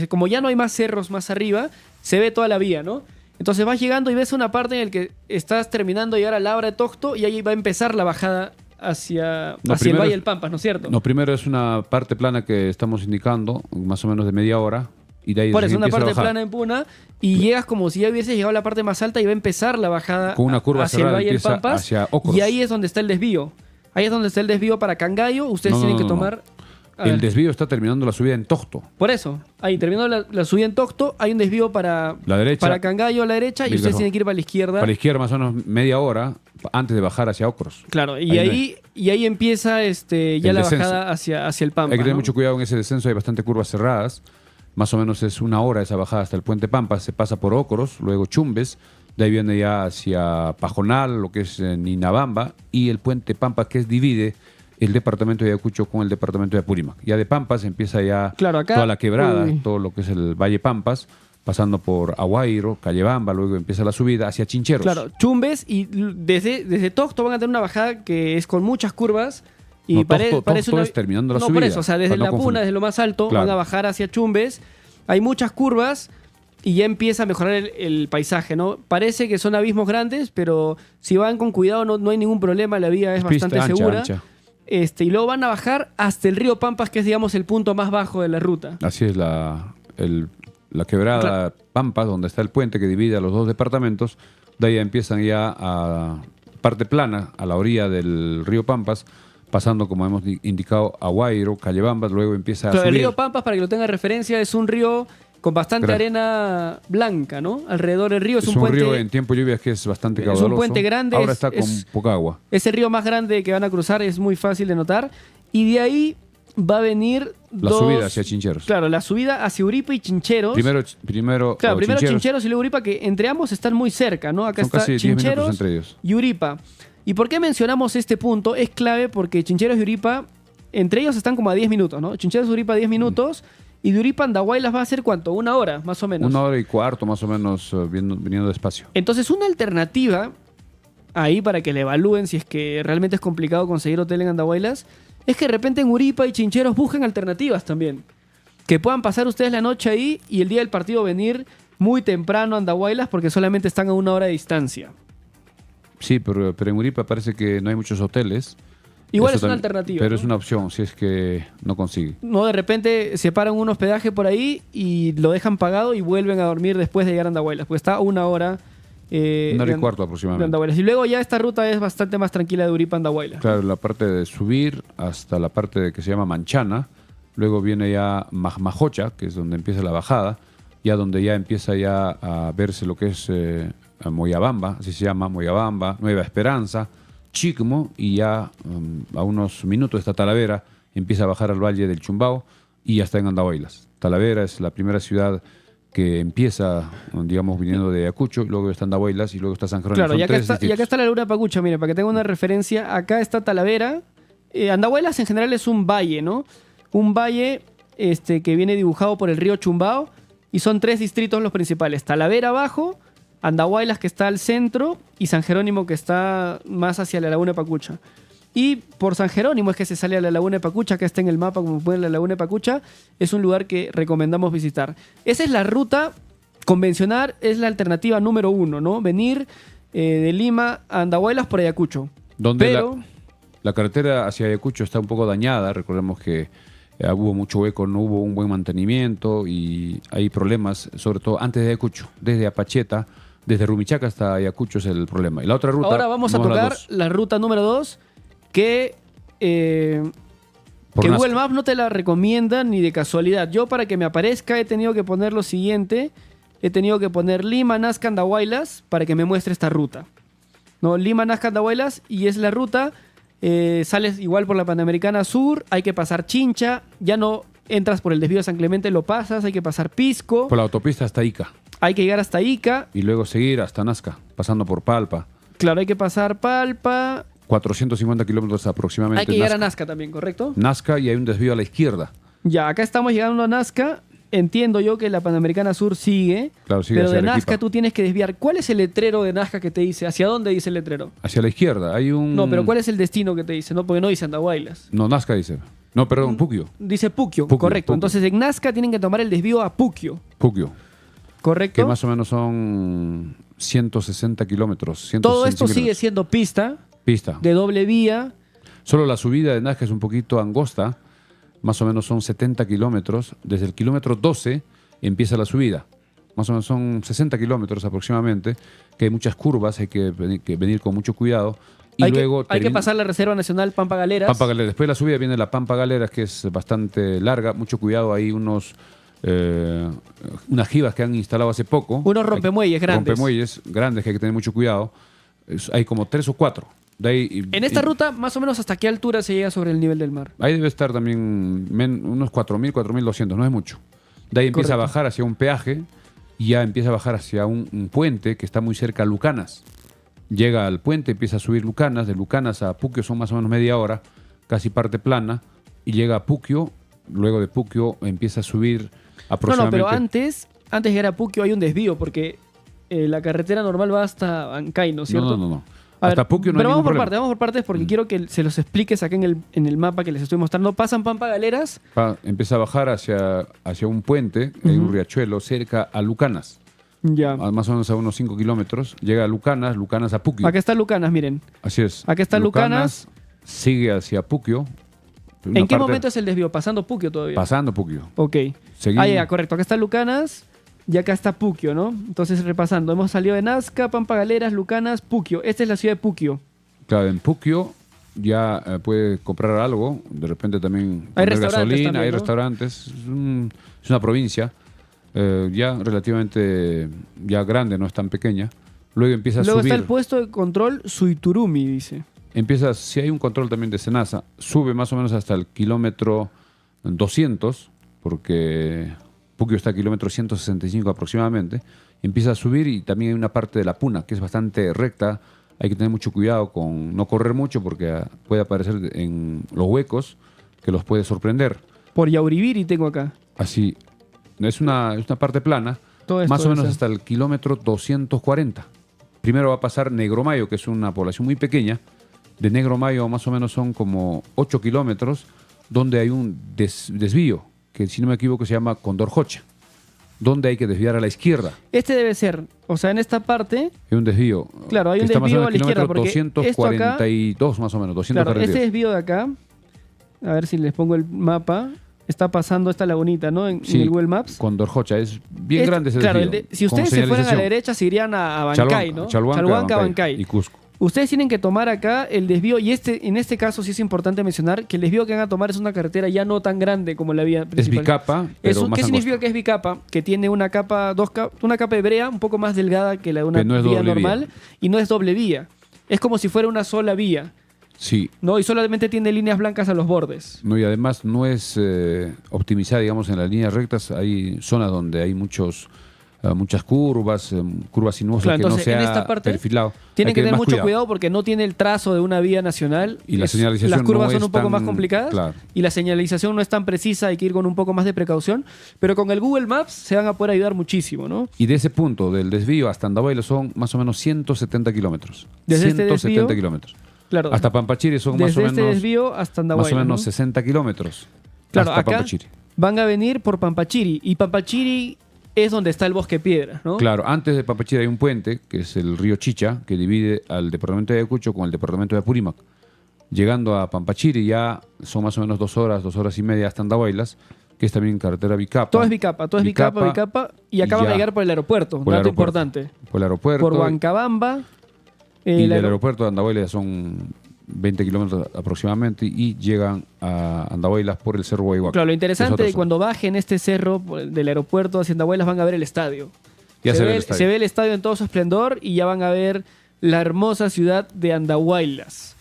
como ya no hay más cerros más arriba, se ve toda la vía, ¿no? Entonces vas llegando y ves una parte en la que estás terminando de llegar a Labra de Tocto y ahí va a empezar la bajada hacia el primero Valle es- del Pampas, ¿no es cierto? No, primero es una parte plana que estamos indicando, más o menos de media hora, y de ahí Por eso, recién una empieza a parte bajar. plana en Puna y llegas como si ya hubieses llegado a la parte más alta y va a empezar la bajada Con una curva hacia el cerrada, Valle del empieza Pampas hacia Ocros. y ahí es donde está el desvío. Ahí es donde está el desvío para Cangallo. Ustedes No, tienen no, que no, tomar... a El ver. desvío está terminando la subida en Tosto. Por eso, ahí terminando la subida en Tocto, hay un desvío para La derecha. para Cangallo a la derecha y Vilcas ustedes Huamán. tienen que ir para la izquierda. Para la izquierda más o menos media hora antes de bajar hacia Ocros. Claro, y Ahí ahí empieza ya El la descenso. bajada hacia el Pampa. Hay que tener ¿no? mucho cuidado en ese descenso, hay bastante curvas cerradas. Más o menos es una hora esa bajada hasta el puente Pampa, se pasa por Ocros, luego Chumbes, de ahí viene ya hacia Pajonal, lo que es Ninabamba, y el puente Pampa que divide el departamento de Ayacucho con el departamento de Apurímac. Ya de Pampas empieza ya Claro, acá- toda la quebrada, uy. todo lo que es el Valle Pampas, pasando por Aguairo, Callebamba, luego empieza la subida hacia Chincheros. Claro, Chumbes y desde Tocto van a tener una bajada que es con muchas curvas. Y No, parece Tocto una... es terminando la no, subida, por eso, o sea, desde para no la Puna, confundir. desde lo más alto, Claro. van a bajar hacia Chumbes. Hay muchas curvas y ya empieza a mejorar el paisaje, ¿no? Parece que son abismos grandes, pero si van con cuidado no hay ningún problema, la vía es Pista bastante ancha, segura. ancha. Y luego van a bajar hasta el río Pampas, que es, digamos, el punto más bajo de la ruta. Así es la quebrada Claro. Pampas, donde está el puente que divide a los dos departamentos. De ahí empiezan ya a parte plana, a la orilla del río Pampas, pasando, como hemos indicado, a Guairo, Callebamba, luego empieza a Claro, el subir. río Pampas, para que lo tenga referencia, es un río con bastante Grande. arena blanca, ¿no? Alrededor del río Es un puente, río en tiempo de lluvias que es bastante es un caudaloso. puente grande, Ahora es- está con es- poca agua. ese río más grande que van a cruzar es muy fácil de notar. Y de ahí va a venir La subida hacia Chincheros. Claro, la subida hacia Uripa y Chincheros. Primero Claro, primero Chincheros. Chincheros y luego Uripa, que entre ambos están muy cerca, ¿no? Acá Son está casi 10 minutos Chincheros entre ellos. y Uripa. ¿Y por qué mencionamos este punto? Es clave porque Chincheros y Uripa, entre ellos están como a 10 minutos, ¿no? Chincheros y Uripa 10 minutos y de Uripa a Andahuaylas va a ser ¿cuánto? Una hora, más o menos. 1 hora y cuarto más o menos viniendo despacio. Entonces, una alternativa ahí para que le evalúen si es que realmente es complicado conseguir hotel en Andahuaylas es que de repente en Uripa y Chincheros busquen alternativas también. Que puedan pasar ustedes la noche ahí y el día del partido venir muy temprano a Andahuaylas porque solamente están a 1 hora de distancia. Sí, pero en Uripa parece que no hay muchos hoteles. Igual Eso es una también- alternativa. Pero ¿no? es una opción si es que no consigue. No, de repente separan un hospedaje por ahí y lo dejan pagado y vuelven a dormir después de llegar a Andahuaylas, porque está a 1 hora. 1 hora y de- cuarto de aproximadamente. Andahuaylas. Y luego ya esta ruta es bastante más tranquila de Uripa a Andahuaylas. Claro, la parte de subir hasta la parte de que se llama Manchana. Luego viene ya Majmajocha, que es donde empieza la bajada. Ya donde ya empieza ya a verse lo que es Moyabamba, así se llama, Moyabamba, Nueva Esperanza, Chicmo, y ya a unos minutos está Talavera, empieza a bajar al Valle del Chumbao y ya está en Andahuaylas. Talavera es la primera ciudad que empieza, digamos, viniendo de Ayacucho, luego está Andahuaylas y luego está San Jerónimo. Claro, Son y acá, tres está, y acá distritos. está la Laguna de Pacucha, mire, para que tenga una referencia, acá está Talavera. Andahuaylas en general es un valle, ¿no? Un valle que viene dibujado por el río Chumbao y son 3 distritos los principales. Talavera abajo, Andahuaylas que está al centro y San Jerónimo que está más hacia la Laguna de Pacucha. Y por San Jerónimo es que se sale a la Laguna de Pacucha, acá está en el mapa como pueden la Laguna de Pacucha, es un lugar que recomendamos visitar. Esa es la ruta convencional, es la alternativa número 1, ¿no? Venir de Lima a Andahuaylas por Ayacucho. Donde Pero, la carretera hacia Ayacucho está un poco dañada. Recordemos que hubo mucho hueco, no hubo un buen mantenimiento y hay problemas, sobre todo antes de Ayacucho, desde Apacheta, desde Rumichaca hasta Ayacucho es el problema. Y la otra ruta... Ahora vamos a tocar la ruta número 2, que Google Maps no te la recomienda ni de casualidad. Yo, para que me aparezca, he tenido que poner lo siguiente. He tenido que poner Lima, Nazca, Andahuaylas para que me muestre esta ruta. ¿No? Lima, Nazca, Andahuaylas, y es la ruta. Sales igual por la Panamericana Sur, hay que pasar Chincha, ya no entras por el desvío de San Clemente, lo pasas, hay que pasar Pisco. Por la autopista hasta Ica. Hay que llegar hasta Ica. Y luego seguir hasta Nazca, pasando por Palpa. Claro, hay que pasar Palpa. 450 kilómetros aproximadamente. Hay que llegar a Nazca también, ¿correcto? Nazca, y hay un desvío a la izquierda. Ya, acá estamos llegando a Nazca. Entiendo yo que la Panamericana Sur sigue, claro, sigue, pero de Arequipa. Nazca tú tienes que desviar. ¿Cuál es el letrero de Nazca que te dice? ¿Hacia dónde dice el letrero? Hacia la izquierda. Hay un... No, pero ¿cuál es el destino que te dice? No, porque no dice Andahuaylas. No, Nazca dice. No, perdón, Puquio. Dice Puquio, Puquio, correcto. Puquio. Entonces en Nazca tienen que tomar el desvío a Puquio, Puquio. ¿correcto? Que más o menos son 160 kilómetros. 165 Todo esto sigue kilómetros. siendo pista, Pista. de doble vía. Solo la subida de Nazca es un poquito angosta. Más o menos son 70 kilómetros. Desde el kilómetro 12 empieza la subida. Más o menos son 60 kilómetros aproximadamente. Que hay muchas curvas, hay que venir con mucho cuidado. Y Hay, luego hay que pasar la Reserva Nacional Pampa Galeras. Pampa Galeras. Después de la subida viene la Pampa Galeras, que es bastante larga. Mucho cuidado, hay unas jivas que han instalado hace poco. Unos rompemuelles grandes. Rompemuelles grandes que hay que tener mucho cuidado. Hay como 3 o 4. De ahí, En esta ruta, más o menos, ¿hasta qué altura se llega sobre el nivel del mar? Ahí debe estar también unos 4.000, 4.200, no es mucho. De ahí empieza Correcto. a bajar hacia un peaje y ya empieza a bajar hacia un puente que está muy cerca a Lucanas. Llega al puente, empieza a subir Lucanas. De Lucanas a Puquio son más o menos media hora, casi parte plana. Y llega a Puquio. Luego de Puquio empieza a subir aproximadamente... No, pero antes de llegar a Puquio hay un desvío, porque la carretera normal va hasta Bancay, ¿no es cierto? No. A Hasta ver, Puquio no hay pero ningún problema. vamos por partes porque quiero que se los expliques acá en el mapa que les estoy mostrando. Pasan Pampa Galeras. Empieza a bajar hacia un puente, hay un riachuelo cerca a Lucanas. Ya. Más o menos a unos 5 kilómetros. Llega a Lucanas a Puquio. Acá está Lucanas, miren. Así es. Acá está Lucanas. Sigue hacia Puquio. ¿En qué momento es el desvío? ¿Pasando Puquio todavía? Pasando Puquio. Ok. Seguimos. Ya, correcto. Acá está Lucanas y acá está Puquio, ¿no? Entonces, repasando. Hemos salido de Nazca, Pampa Galeras, Lucanas, Puquio. Esta es la ciudad de Puquio. Claro, en Puquio ya puede comprar algo. De repente también Hay poner restaurantes gasolina, también, hay ¿no? restaurantes. Es una provincia ya relativamente ya grande, no es tan pequeña. Luego empieza a Luego subir. está el puesto de control Suiturumi, dice. Empieza, si hay un control también de Senasa, sube más o menos hasta el kilómetro 200, porque Puquio está a kilómetro 165 aproximadamente. Empieza a subir y también hay una parte de la Puna que es bastante recta. Hay que tener mucho cuidado con no correr mucho porque puede aparecer en los huecos que los puede sorprender. Por Yauribiri tengo acá. Así, es una parte plana, Todo esto más o debe menos ser. hasta el kilómetro 240. Primero va a pasar Negromayo, que es una población muy pequeña. De Negromayo más o menos son como 8 kilómetros, donde hay un desvío, que si no me equivoco se llama Condorjocha, donde hay que desviar a la izquierda. Este debe ser, o sea, en esta parte, Hay un desvío. Claro, hay que un está más o desvío menos a la izquierda, kilómetro porque esto acá- 242 más o menos, claro, 242. este desvío de acá, a ver si les pongo el mapa, está pasando esta lagunita, ¿no? En el Google Maps. Condorjocha, es bien Este- grande ese claro, desvío. si con ustedes se fueran a la señalización. derecha, se irían a Bancay, ¿no? Chalhuanca, Bancay. y Cusco. Ustedes tienen que tomar acá el desvío, y en este caso sí es importante mencionar que el desvío que van a tomar es una carretera ya no tan grande como la vía Es principal. bicapa, pero más ¿Qué significa angosta. que es bicapa? Que tiene una capa de brea un poco más delgada que la de una Que no es vía doble normal vía. y no es doble vía. Es como si fuera una sola vía, Sí, ¿no? Y solamente tiene líneas blancas a los bordes. no, y además no es optimizada, digamos, en las líneas rectas. Hay zonas donde hay muchas curvas, curvas sinuosas Claro, que no entonces, se en ha esta parte perfilado. Tienen Hay que tener más mucho cuidado porque no tiene el trazo de una vía nacional. Y la señalización Las curvas no son es un poco tan- más complicadas claro. y la señalización no es tan precisa, hay que ir con un poco más de precaución. Pero con el Google Maps se van a poder ayudar muchísimo, ¿no? Y de ese punto, del desvío hasta Andahuaylas, son más o menos 170 kilómetros. Desde este 170 desvío, kilómetros. Claro. Hasta Pampachiri son más Desde o este menos, desvío hasta Andahuaylas, más o menos ¿no? 60 kilómetros. Claro, hasta acá Pampachiri. van a venir por Pampachiri y Pampachiri es donde está el Bosque Piedra, ¿no? Claro, antes de Pampachiri hay un puente, que es el río Chicha, que divide al departamento de Ayacucho con el departamento de Apurímac. Llegando a Pampachiri ya son más o menos 2 horas y media hasta Andahuaylas, que es también carretera Bicapa. Todo es Bicapa, y acaban de llegar por el aeropuerto, Por el dato aeropuerto. importante. Por el aeropuerto. Por Huancabamba. Y el del aero- aeropuerto de Andahuaylas son 20 kilómetros aproximadamente y llegan a Andahuaylas por el Cerro Guayhuaca. Claro, lo que es interesante otra es que zona. cuando bajen este cerro del aeropuerto hacia Andahuaylas van a ver el estadio. Ya se ve el ve, estadio. se ve el estadio en todo su esplendor y ya van a ver la hermosa ciudad de Andahuaylas.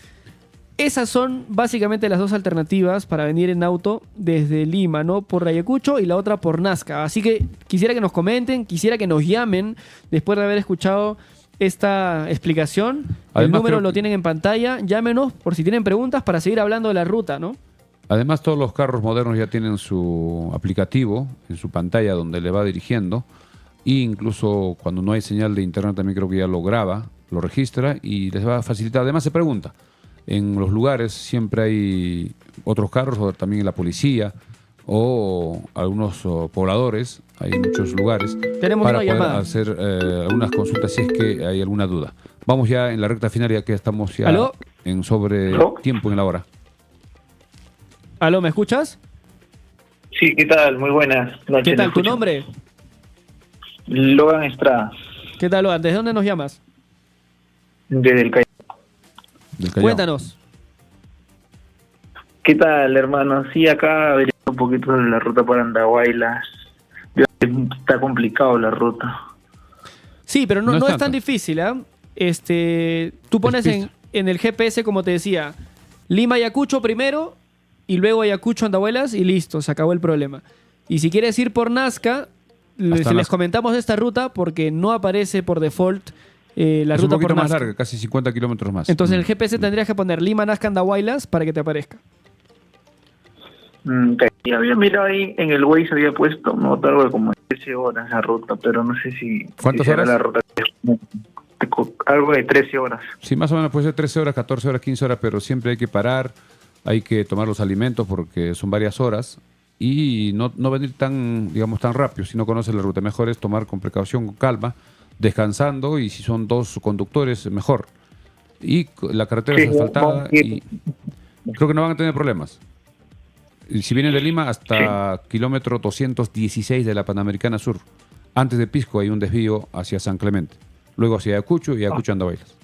Esas son básicamente las dos alternativas para venir en auto desde Lima, ¿no? Por Ayacucho y la otra por Nazca. Así que quisiera que nos comenten, quisiera que nos llamen después de haber escuchado esta explicación. El Además, número creo lo que- tienen en pantalla. Llámenos por si tienen preguntas para seguir hablando de la ruta, ¿no? Además, todos los carros modernos ya tienen su aplicativo en su pantalla donde le va dirigiendo. E incluso cuando no hay señal de internet también creo que ya lo graba, lo registra y les va a facilitar. Además se pregunta, en los lugares siempre hay otros carros o también la policía o algunos pobladores, hay muchos lugares Tenemos para una poder llamada. hacer algunas consultas si es que hay alguna duda. Vamos ya en la recta final ya que estamos ya ¿Aló? en sobre ¿Aló? tiempo en la hora. Aló, ¿me escuchas? Sí, ¿qué tal? Muy buenas noches. ¿Qué tal? ¿me ¿Tu escuchan? nombre? Logan Estrada, ¿Qué tal, Logan? ¿Desde dónde nos llamas? desde el Callao. Del Callao. Cuéntanos. ¿Qué tal, hermano? Sí, acá averiguando un poquito de la ruta para Andahuaylas. Está complicado la ruta. Sí, pero no, No es no es tanto. tan difícil, ¿ah? Tú pones pista. en el GPS, como te decía, Lima-Ayacucho primero y luego Ayacucho-Andahuaylas y listo, se acabó el problema. Y si quieres ir por Nazca, les Nazca. comentamos esta ruta porque no aparece por default la Es un ruta poquito por más Nazca. larga, casi 50 kilómetros más. Entonces en el GPS tendrías que poner Lima-Nazca-Andahuaylas para que te aparezca. Y había mirado ahí en el Waze, había puesto algo de como 13 horas la ruta, pero no sé si... ¿Cuántas si será horas? La ruta algo de 13 horas. Sí, más o menos puede ser 13 horas, 14 horas, 15 horas, pero siempre hay que parar, hay que tomar los alimentos porque son varias horas y no venir tan, digamos, tan rápido si no conoces la ruta. Mejor es tomar con precaución, con calma, descansando y si son dos conductores, mejor. Y la carretera Sí, es asfaltada vamos a ir. y creo que no van a tener problemas. Y si vienen de Lima hasta kilómetro 216 de la Panamericana Sur, antes de Pisco hay un desvío hacia San Clemente, luego hacia Ayacucho y Ayacucho Andahuaylas.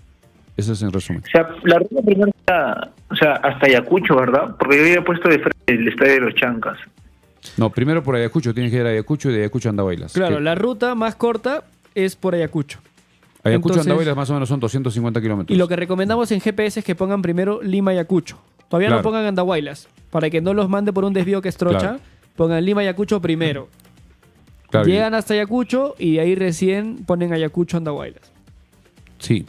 Eso es en resumen. O sea, la ruta primero está, o sea, hasta Ayacucho, ¿verdad? Porque yo había puesto de frente el estadio de los Chancas. No, primero por Ayacucho, tienes que ir a Ayacucho y de Ayacucho a Andahuaylas. Claro, Que la ruta más corta es por Ayacucho. Ayacucho a entonces- Andahuaylas más o menos son 250 kilómetros. Y lo que recomendamos en GPS es que pongan primero Lima-Ayacucho. Todavía no Claro. pongan Andahuaylas, para que no los mande por un desvío que es trocha. Claro. Pongan Lima-Ayacucho primero. Claro, Llegan hasta Ayacucho y de ahí recién ponen Ayacucho-Andahuaylas. Sí,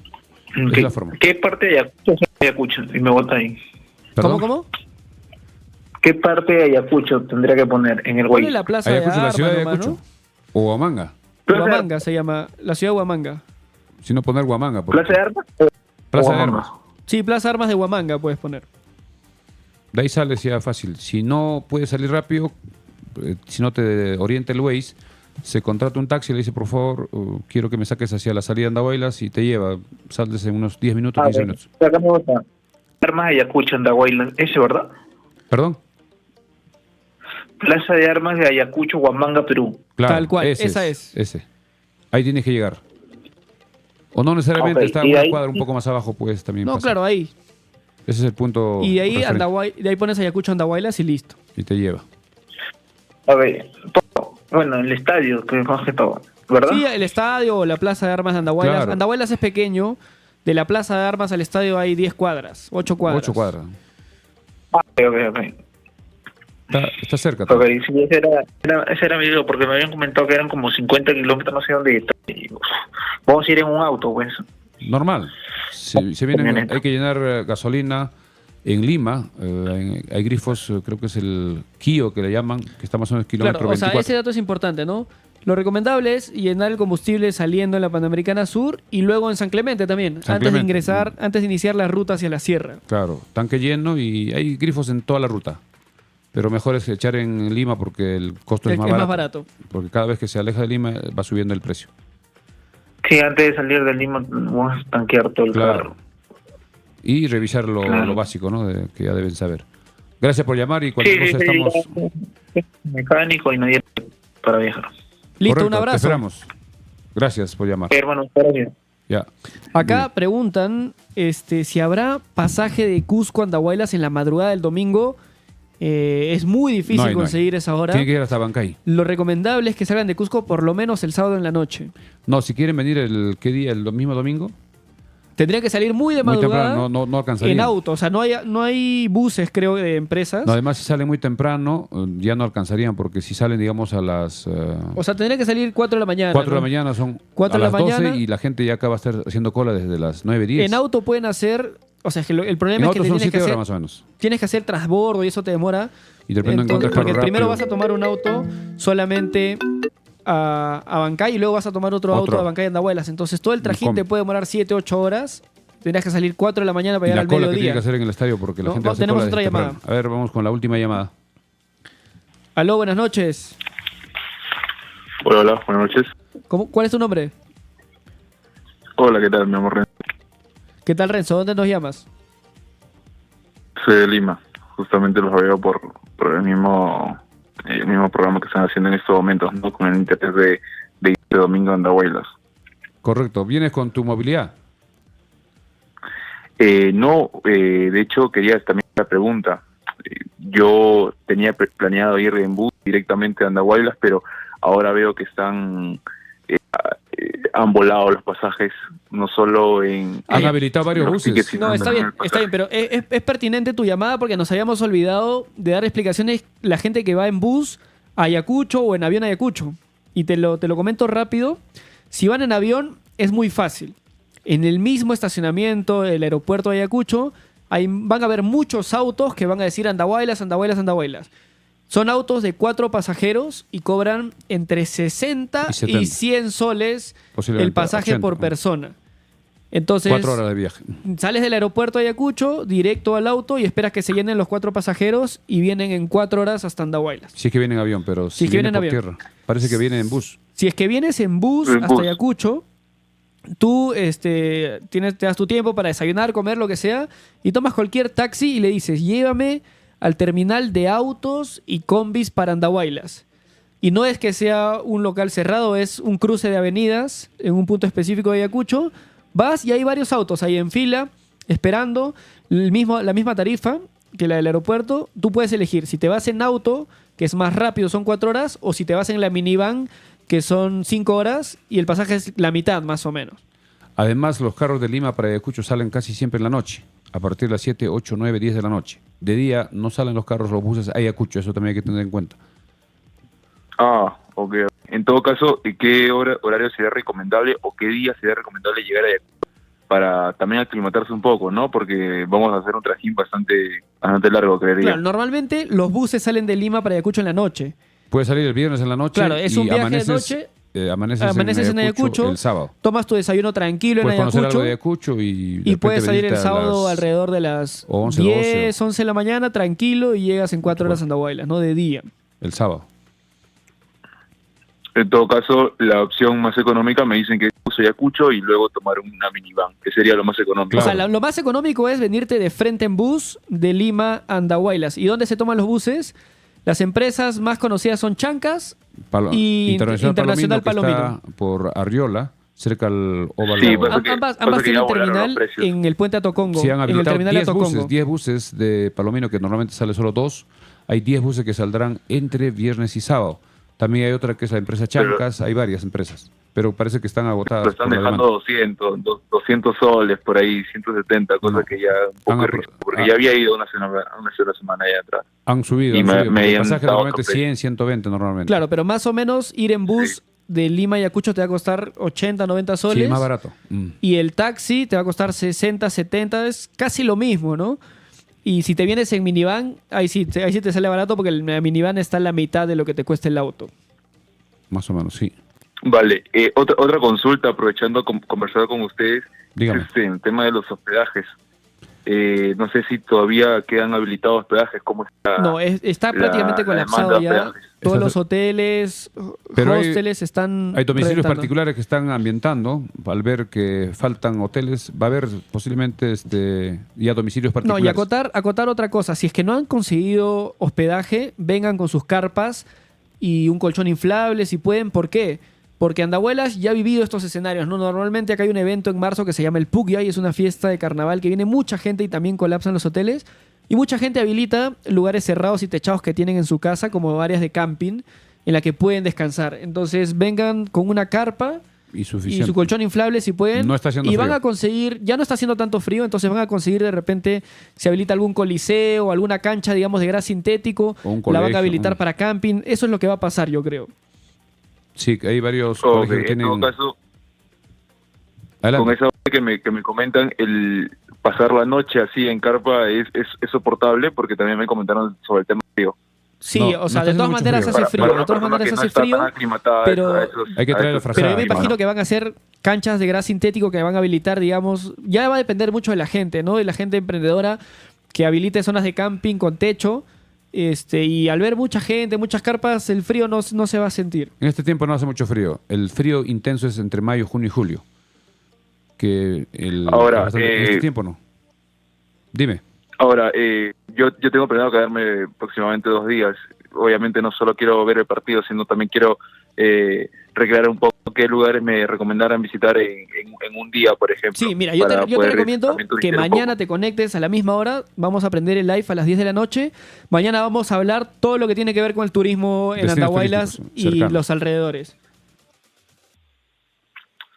esa ¿Qué, es la forma. ¿Qué parte de Ayacucho es Ayacucho? Y me bota ahí. ¿Perdón? ¿Cómo? ¿Qué parte de Ayacucho tendría que poner en el Ponle Waze? la plaza Ayacucho, de la Armas, ciudad de nomás, Ayacucho. ¿no? O Huamanga. Huamanga se llama, la ciudad de Huamanga. Si no poner Huamanga. porque- ¿Plaza de Armas? Plaza o de Huamanga? Armas. Sí, Plaza Armas de Huamanga puedes poner. De ahí sales ya fácil. Si no puedes salir rápido, si no te orienta el Waze, se contrata un taxi y le dice, por favor, quiero que me saques hacia la salida de Andahuaylas y te lleva. Sales en unos 10 minutos, 15 minutos. Acá me bota. Armas de Ayacucho, Andahuaylas. ¿Ese, verdad? ¿Perdón? Plaza de Armas de Ayacucho, Huamanga, Perú. Claro, Tal cual, ese esa es. Ese. Ahí tienes que llegar. O no necesariamente Ok, está y una ahí- cuadra un poco más abajo, pues también No, pasar. claro, ahí. Ese es el punto. Y de ahí, referente. de ahí pones Ayacucho, Andahuaylas y listo. Y te lleva. A ver, todo. Bueno, el estadio, que más que todo, ¿verdad? Sí, el estadio o la plaza de armas de Andahuaylas. Claro. Andahuaylas es pequeño. De la plaza de armas al estadio hay 10 cuadras, 8 cuadras. 8 cuadras. Ok. Está cerca. Ok, sí, ese era mi duda, porque me habían comentado que eran como 50 kilómetros, no sé dónde está. Y, vamos a ir en un auto, pues. Normal. Se vienen, Camioneta. hay que llenar gasolina en Lima. Hay grifos, creo que es el Kio que le llaman, que está más o menos kilómetro Claro, o sea, 24. ese dato es importante, ¿no? Lo recomendable es llenar el combustible saliendo en la Panamericana Sur y luego en San Clemente también, San antes Clemente. antes de iniciar la ruta hacia la sierra. Claro, tanque lleno y hay grifos en toda la ruta. Pero mejor es echar en Lima porque el costo es más barato. Porque cada vez que se aleja de Lima va subiendo el precio. Sí, antes de salir de Lima vamos a tanquear todo el Claro. carro. y revisar lo básico, ¿no? Que ya deben saber. Gracias por llamar y cualquier cosa estamos... Mecánico y nadie para viajar. Listo, Correcto, un abrazo. te esperamos. Gracias por llamar. Hermano, gracias. Ya. Acá preguntan si habrá pasaje de Cusco a Andahuaylas en la madrugada del domingo. Es muy difícil No hay. conseguir esa hora. Tiene que ir hasta Bancay. Lo recomendable es que salgan de Cusco por lo menos el sábado en la noche. No, si quieren venir ¿qué día? ¿El mismo domingo? Tendría que salir muy de Muy madrugada temprano, no alcanzaría. en auto. O sea, no hay buses, creo, de empresas. No, además, si salen muy temprano, ya no alcanzarían, porque si salen, digamos, a las O sea, tendría que salir 4 de la mañana. 4 de la ¿no? mañana, son 4 a de la las 12 mañana. y la gente ya acaba de estar haciendo cola desde las 9, 10. En auto pueden hacer... O sea, es que el problema En es que auto son tienes que 7 horas hacer, más o menos. tienes que hacer transbordo y eso te demora. Y de repente encuentras Porque carro primero rápido. vas a tomar un auto solamente a Bancay y luego vas a tomar otro auto a Bancay Andahuaylas. Entonces todo el trajín te puede demorar 7, 8 horas. Tendrías que salir 4 de la mañana para Y llegar la al cola que mediodía. tiene que hacer en el estadio porque la No, gente hace tenemos cola otra desde llamada. temprano. A ver, vamos con la última llamada. Aló, buenas noches. Hola, buenas noches. ¿Cuál es tu nombre? Hola, ¿qué tal, mi amor? ¿Qué tal, Renzo? ¿Dónde nos llamas? Soy de Lima. Justamente los veo por el mismo programa que están haciendo en estos momentos, ¿no? Con el interés de ir de domingo a Andahuaylas. Correcto. ¿Vienes con tu movilidad? No, de hecho quería también la pregunta. Yo tenía planeado ir en bus directamente a Andahuaylas, pero ahora veo que han volado los pasajes, no solo Han habilitado varios buses. No, está bien, pero es pertinente tu llamada porque nos habíamos olvidado de dar explicaciones la gente que va en bus a Ayacucho o en avión a Ayacucho. Y te lo comento rápido. Si van en avión, es muy fácil. En el mismo estacionamiento, el aeropuerto de Ayacucho, van a haber muchos autos que van a decir Andahuaylas, Andahuaylas, Andahuaylas. Son autos de 4 pasajeros y cobran entre 60 y 100 soles el pasaje 80, por persona. Entonces, 4 horas de viaje. sales del aeropuerto de Ayacucho, directo al auto y esperas que se llenen los 4 pasajeros y vienen en 4 horas hasta Andahuaylas. Si es que vienen en avión, pero Si es que vienen vienen por en avión. tierra. Parece que vienen en bus. Si es que vienes en bus hasta Ayacucho, tú te das tu tiempo para desayunar, comer, lo que sea, y tomas cualquier taxi y le dices, llévame al terminal de autos y combis para Andahuaylas. Y no es que sea un local cerrado, es un cruce de avenidas en un punto específico de Ayacucho. Vas y hay varios autos ahí en fila, esperando la misma tarifa que la del aeropuerto. Tú puedes elegir si te vas en auto, que es más rápido, son 4 horas, o si te vas en la minivan, que son 5 horas, y el pasaje es la mitad, más o menos. Además, los carros de Lima para Ayacucho salen casi siempre en la noche, a partir de las 7, 8, 9, 10 de la noche. De día no salen los buses a Ayacucho, eso también hay que tener en cuenta. Ah, ok. En todo caso, ¿qué horario sería recomendable o qué día sería recomendable llegar a Ayacucho para también aclimatarse un poco, ¿no? Porque vamos a hacer un trajín bastante largo, creería. Claro, normalmente los buses salen de Lima para Ayacucho en la noche. Puede salir el viernes en la noche. Claro, es un y viaje de noche. Amaneces en Ayacucho el sábado. Tomas tu desayuno tranquilo en Puedes conocer Ayacucho. algo de Ayacucho y puedes salir el venirte a sábado las alrededor de las 11, 10, 11 de la mañana, tranquilo, y llegas en 4 horas a Andahuaylas, ¿no? De día. El sábado. En todo caso, la opción más económica me dicen que es Ayacucho y luego tomar una minivan, que sería lo más económico. O sea, lo más económico es venirte de frente en bus de Lima a Andahuaylas. ¿Y dónde se toman los buses? Las empresas más conocidas son Chancas y Internacional Palomino. Que está por Arriola, cerca al óvalo. Sí, ambas tienen terminal en el puente Atocongo. Sí, han en el habilitado terminal 10 Atocongo. buses, 10 buses de Palomino, que normalmente sale solo 2. Hay 10 buses que saldrán entre viernes y sábado. También hay otra que es la empresa Chancas, hay varias empresas, pero parece que están agotadas. Lo están dejando 200 soles por ahí, 170, cosas que ya un poco risa, porque ya había ido una semana allá atrás. Han subido, el pasaje normalmente 100, 120 normalmente. Claro, pero más o menos ir en bus de Lima a Ayacucho te va a costar 80, 90 soles. Sí, más barato. Y el taxi te va a costar 60, 70, es casi lo mismo, ¿no? Y si te vienes en minivan, ahí sí te sale barato porque la minivan está en la mitad de lo que te cuesta el auto. Más o menos, sí. Vale, otra consulta, aprovechando conversar con ustedes, Dígame. el tema de los hospedajes. No sé si todavía quedan habilitados hospedajes. ¿Cómo está? No, está prácticamente la colapsado demanda de ya. hospedajes? Todos Está- los hoteles, Pero hosteles están Hay domicilios reventando. particulares que están ambientando. Al ver que faltan hoteles, va a haber posiblemente ya domicilios No, particulares. y acotar otra cosa. Si es que no han conseguido hospedaje, vengan con sus carpas y un colchón inflable si pueden. ¿Por qué? Porque Andahuelas ya ha vivido estos escenarios, ¿no? Normalmente acá hay un evento en marzo que se llama el Pugya y es una fiesta de carnaval que viene mucha gente y también colapsan los hoteles. Y mucha gente habilita lugares cerrados y techados que tienen en su casa como áreas de camping en la que pueden descansar. Entonces vengan con una carpa Y y suficiente. su colchón inflable si pueden. No está haciendo y van frío. a conseguir, ya no está haciendo tanto frío, entonces van a conseguir de repente, se habilita algún coliseo, alguna cancha, digamos, de gras sintético, O un la van colegio, a habilitar ¿no? para camping. Eso es lo que va a pasar, yo creo. Sí, hay varios Ok, colegios que en todo tienen... caso, Adelante. con esa que me comentan, el pasar la noche así en carpa es soportable, porque también me comentaron sobre el tema frío. Sí, No, o no sea, está de todas haciendo mucho maneras frío. hace frío, Para de una todas persona maneras que no hace está frío, tan aclimatada a pero- Hay que traer la esos frazada. pero yo me Claro. imagino que van a ser canchas de gras sintético que van a habilitar, digamos, ya va a depender mucho de la gente, ¿no? De la gente emprendedora que habilite zonas de camping con techo, y al ver mucha gente, muchas carpas, el frío no se va a sentir. En este tiempo no hace mucho frío. El frío intenso es entre mayo, junio y julio. Ahora, en este tiempo no. Dime. Ahora, yo tengo planeado quedarme aproximadamente 2 días. Obviamente no solo quiero ver el partido, sino también quiero recrear un poco qué lugares me recomendaran visitar en un día, por ejemplo. Sí, mira, yo te poder recomiendo también que turistear un mañana poco. te conectes a la misma hora. Vamos a aprender el live a las 10 de la noche. Mañana vamos a hablar todo lo que tiene que ver con el turismo en Destinos Andahuaylas turísticos, y cercanos. los alrededores.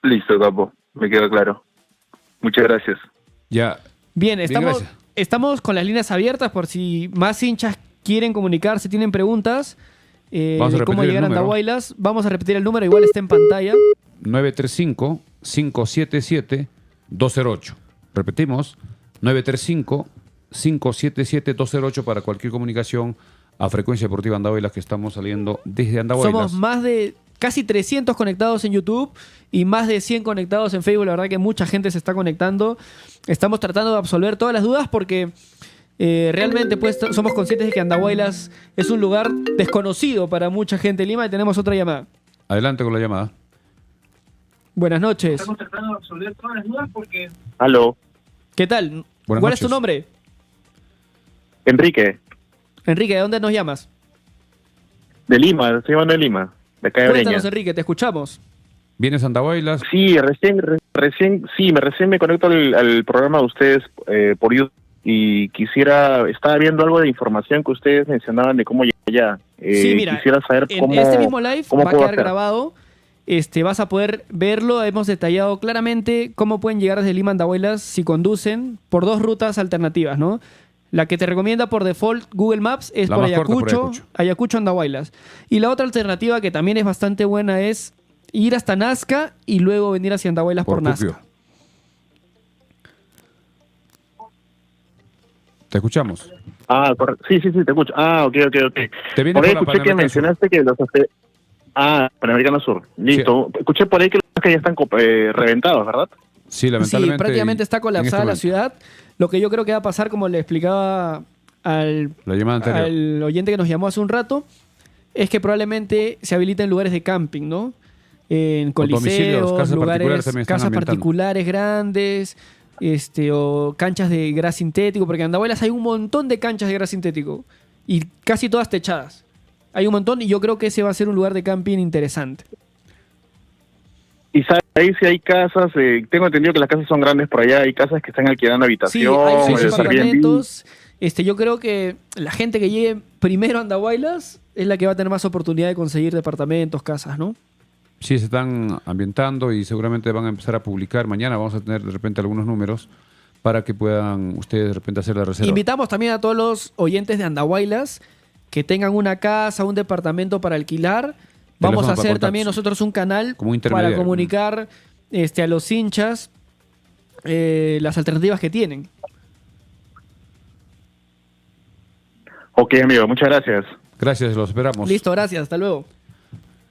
Listo, capo, me queda claro. Muchas gracias. Ya. Bien, gracias. estamos con las líneas abiertas por si más hinchas quieren comunicarse, tienen preguntas Vamos a de cómo repetir el llegar a número. Andahuaylas. Vamos a repetir el número, igual está en pantalla. 935-577-208. Repetimos, 935-577-208 para cualquier comunicación a Frecuencia Deportiva Andahuaylas, que estamos saliendo desde Andahuaylas. Somos más de casi 300 conectados en YouTube y más de 100 conectados en Facebook. La verdad que mucha gente se está conectando. Estamos tratando de absolver todas las dudas porque realmente pues somos conscientes de que Andahuaylas es un lugar desconocido para mucha gente en Lima y tenemos otra llamada. Adelante con la llamada. Buenas noches. Aló, ¿Qué tal? Buenas ¿Cuál es tu noches. nombre? Enrique, Enrique, ¿de dónde nos llamas? de Lima, estoy llamando de Lima, de acá de Breña. Cuéntanos, Enrique, te escuchamos. ¿Vienes a Andahuaylas? Sí, recién me conecto al programa de ustedes por YouTube y estaba viendo algo de información que ustedes mencionaban de cómo llegar allá. Sí, mira, quisiera saber en cómo... este mismo live cómo va a puedo quedar hacer. grabado. Vas a poder verlo. Hemos detallado claramente cómo pueden llegar desde Lima a Andahuaylas si conducen por 2 rutas alternativas, ¿no? La que te recomienda por default Google Maps es La por más corta, por Ayacucho, Ayacucho. Andahuaylas. Y la otra alternativa que también es bastante buena es ir hasta Nazca y luego venir hacia Andahuaylas por, Puquio. Nazca. Te escuchamos. Ah, correcto. Sí, te escucho. Ah, ok. Te vienes Por ahí por la escuché que Panamericana mencionaste que los... Panamericano Sur. Listo. Escuché por ahí que los que ya están reventados, ¿verdad? Sí, Sí, lamentablemente. prácticamente está colapsada en la este ciudad. Lo que yo creo que va a pasar, como le explicaba al La llamada anterior. al oyente que nos llamó hace un rato, es que probablemente se habiliten lugares de camping, ¿no? En domicilios, coliseos, casas particulares lugares, también están casas ambientando. particulares grandes, o canchas de gras sintético, porque en Andahuaylas hay un montón de canchas de gras sintético y casi todas techadas. Hay un montón y yo creo que ese va a ser un lugar de camping interesante. Y sabes ahí si hay casas, tengo entendido que las casas son grandes por allá, hay casas que están alquilando Sí, habitación, hay sí, muchos sí, sí. departamentos. Yo creo que la gente que llegue primero a Andahuaylas es la que va a tener más oportunidad de conseguir departamentos, casas, ¿no? Sí, se están ambientando y seguramente van a empezar a publicar. Mañana vamos a tener de repente algunos números para que puedan ustedes de repente hacer la reserva. Invitamos también a todos los oyentes de Andahuaylas que tengan una casa, un departamento para alquilar. Vamos Teléfono a para hacer contactos. también nosotros un canal Como para intermediario. comunicar a los hinchas las alternativas que tienen. Ok, amigo, muchas gracias. Gracias, los esperamos. Listo, gracias, hasta luego.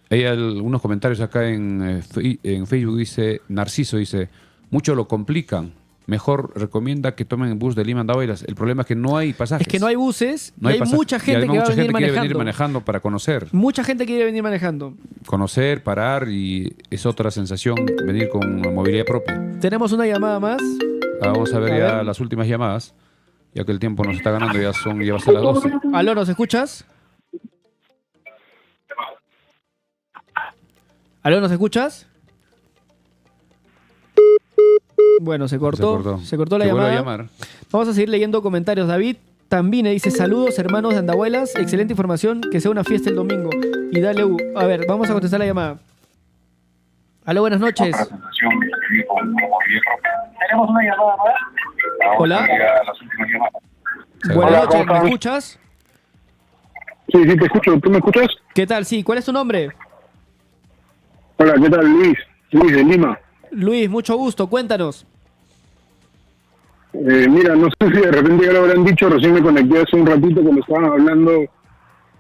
Hay algunos comentarios acá en Facebook. Dice Narciso, dice, mucho lo complican. mejor recomienda que tomen el bus de Lima a Andahuaylas. El problema es que no hay pasajes. Es que no hay buses, No y hay pasajes. mucha Y gente además que va a mucha venir gente quiere manejando. venir manejando para conocer. Mucha gente quiere venir manejando. Conocer, parar, y es otra sensación venir con movilidad propia. Tenemos una llamada más. Vamos a ver A ya ver. las últimas llamadas, ya que el tiempo nos está ganando, ya va a ser las 12. Aló, ¿nos escuchas? ¿Aló, nos escuchas? Bueno, se cortó. Se cortó la Que vuelva llamada. a llamar. Vamos a seguir leyendo comentarios. David Tambine dice: saludos, hermanos de Andahuaylas. Excelente información. Que sea una fiesta el domingo. Y dale, a ver, vamos a contestar la llamada. Aló, buenas noches. Tenemos una llamada más. Hola. Buenas Hola, noches, ¿cómo ¿me estás? escuchas? Sí, sí, te escucho. ¿Tú me escuchas? ¿Qué tal? Sí, ¿cuál es tu nombre? Hola, ¿qué tal? Luis. Luis de Lima. Luis, mucho gusto. Cuéntanos. Mira, no sé si de repente ya lo habrán dicho, recién me conecté hace un ratito cuando estaban hablando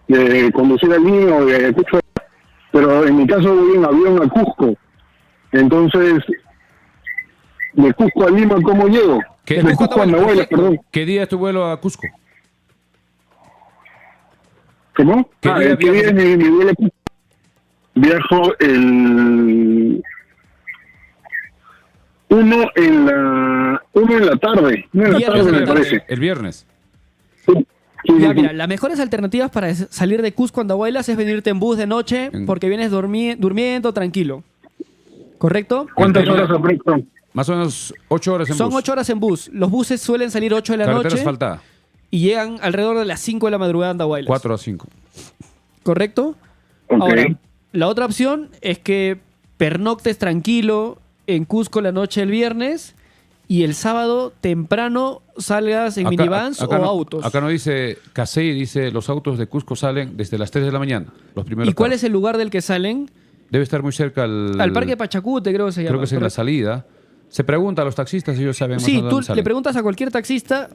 de conducir al niño o de Ayacucho, pero en mi caso voy en avión a Cusco. Entonces, de Cusco a Lima, ¿cómo llego? ¿Qué- De Cusco a Andahuaylas, perdón. ¿Qué día es tu vuelo a Cusco? ¿Cómo? ¿Qué día ¿Qué día es mi vuelo a Cusco? Viajo el 1 en la tarde. 1 en la Viernes tarde, en la me tarde. parece. El viernes. Ya, mira, las mejores alternativas para salir de Cusco a Andahuaylas es venirte en bus de noche porque vienes durmiendo tranquilo. ¿Correcto? ¿Cuántas horas aproximadamente? Más o menos 8 horas en Son bus. 8 horas en bus. Los buses suelen salir 8 de la Carretera noche asfaltada. y llegan alrededor de las 5 de la madrugada a Andahuaylas. 4 a 5. ¿Correcto? Ok. Ahora, la otra opción es que pernoctes tranquilo en Cusco la noche del viernes y el sábado temprano salgas en minivans o no, autos. Acá no dice Casey, dice los autos de Cusco salen desde las 3 de la mañana. Los primeros ¿Y cuál carros. es el lugar del que salen? Debe estar muy cerca al Al Parque Pachacute, creo que se llama. Creo que es en la correcto. salida. Se pregunta a los taxistas, ellos saben más o Sí, menos tú dónde le salen. preguntas a cualquier taxista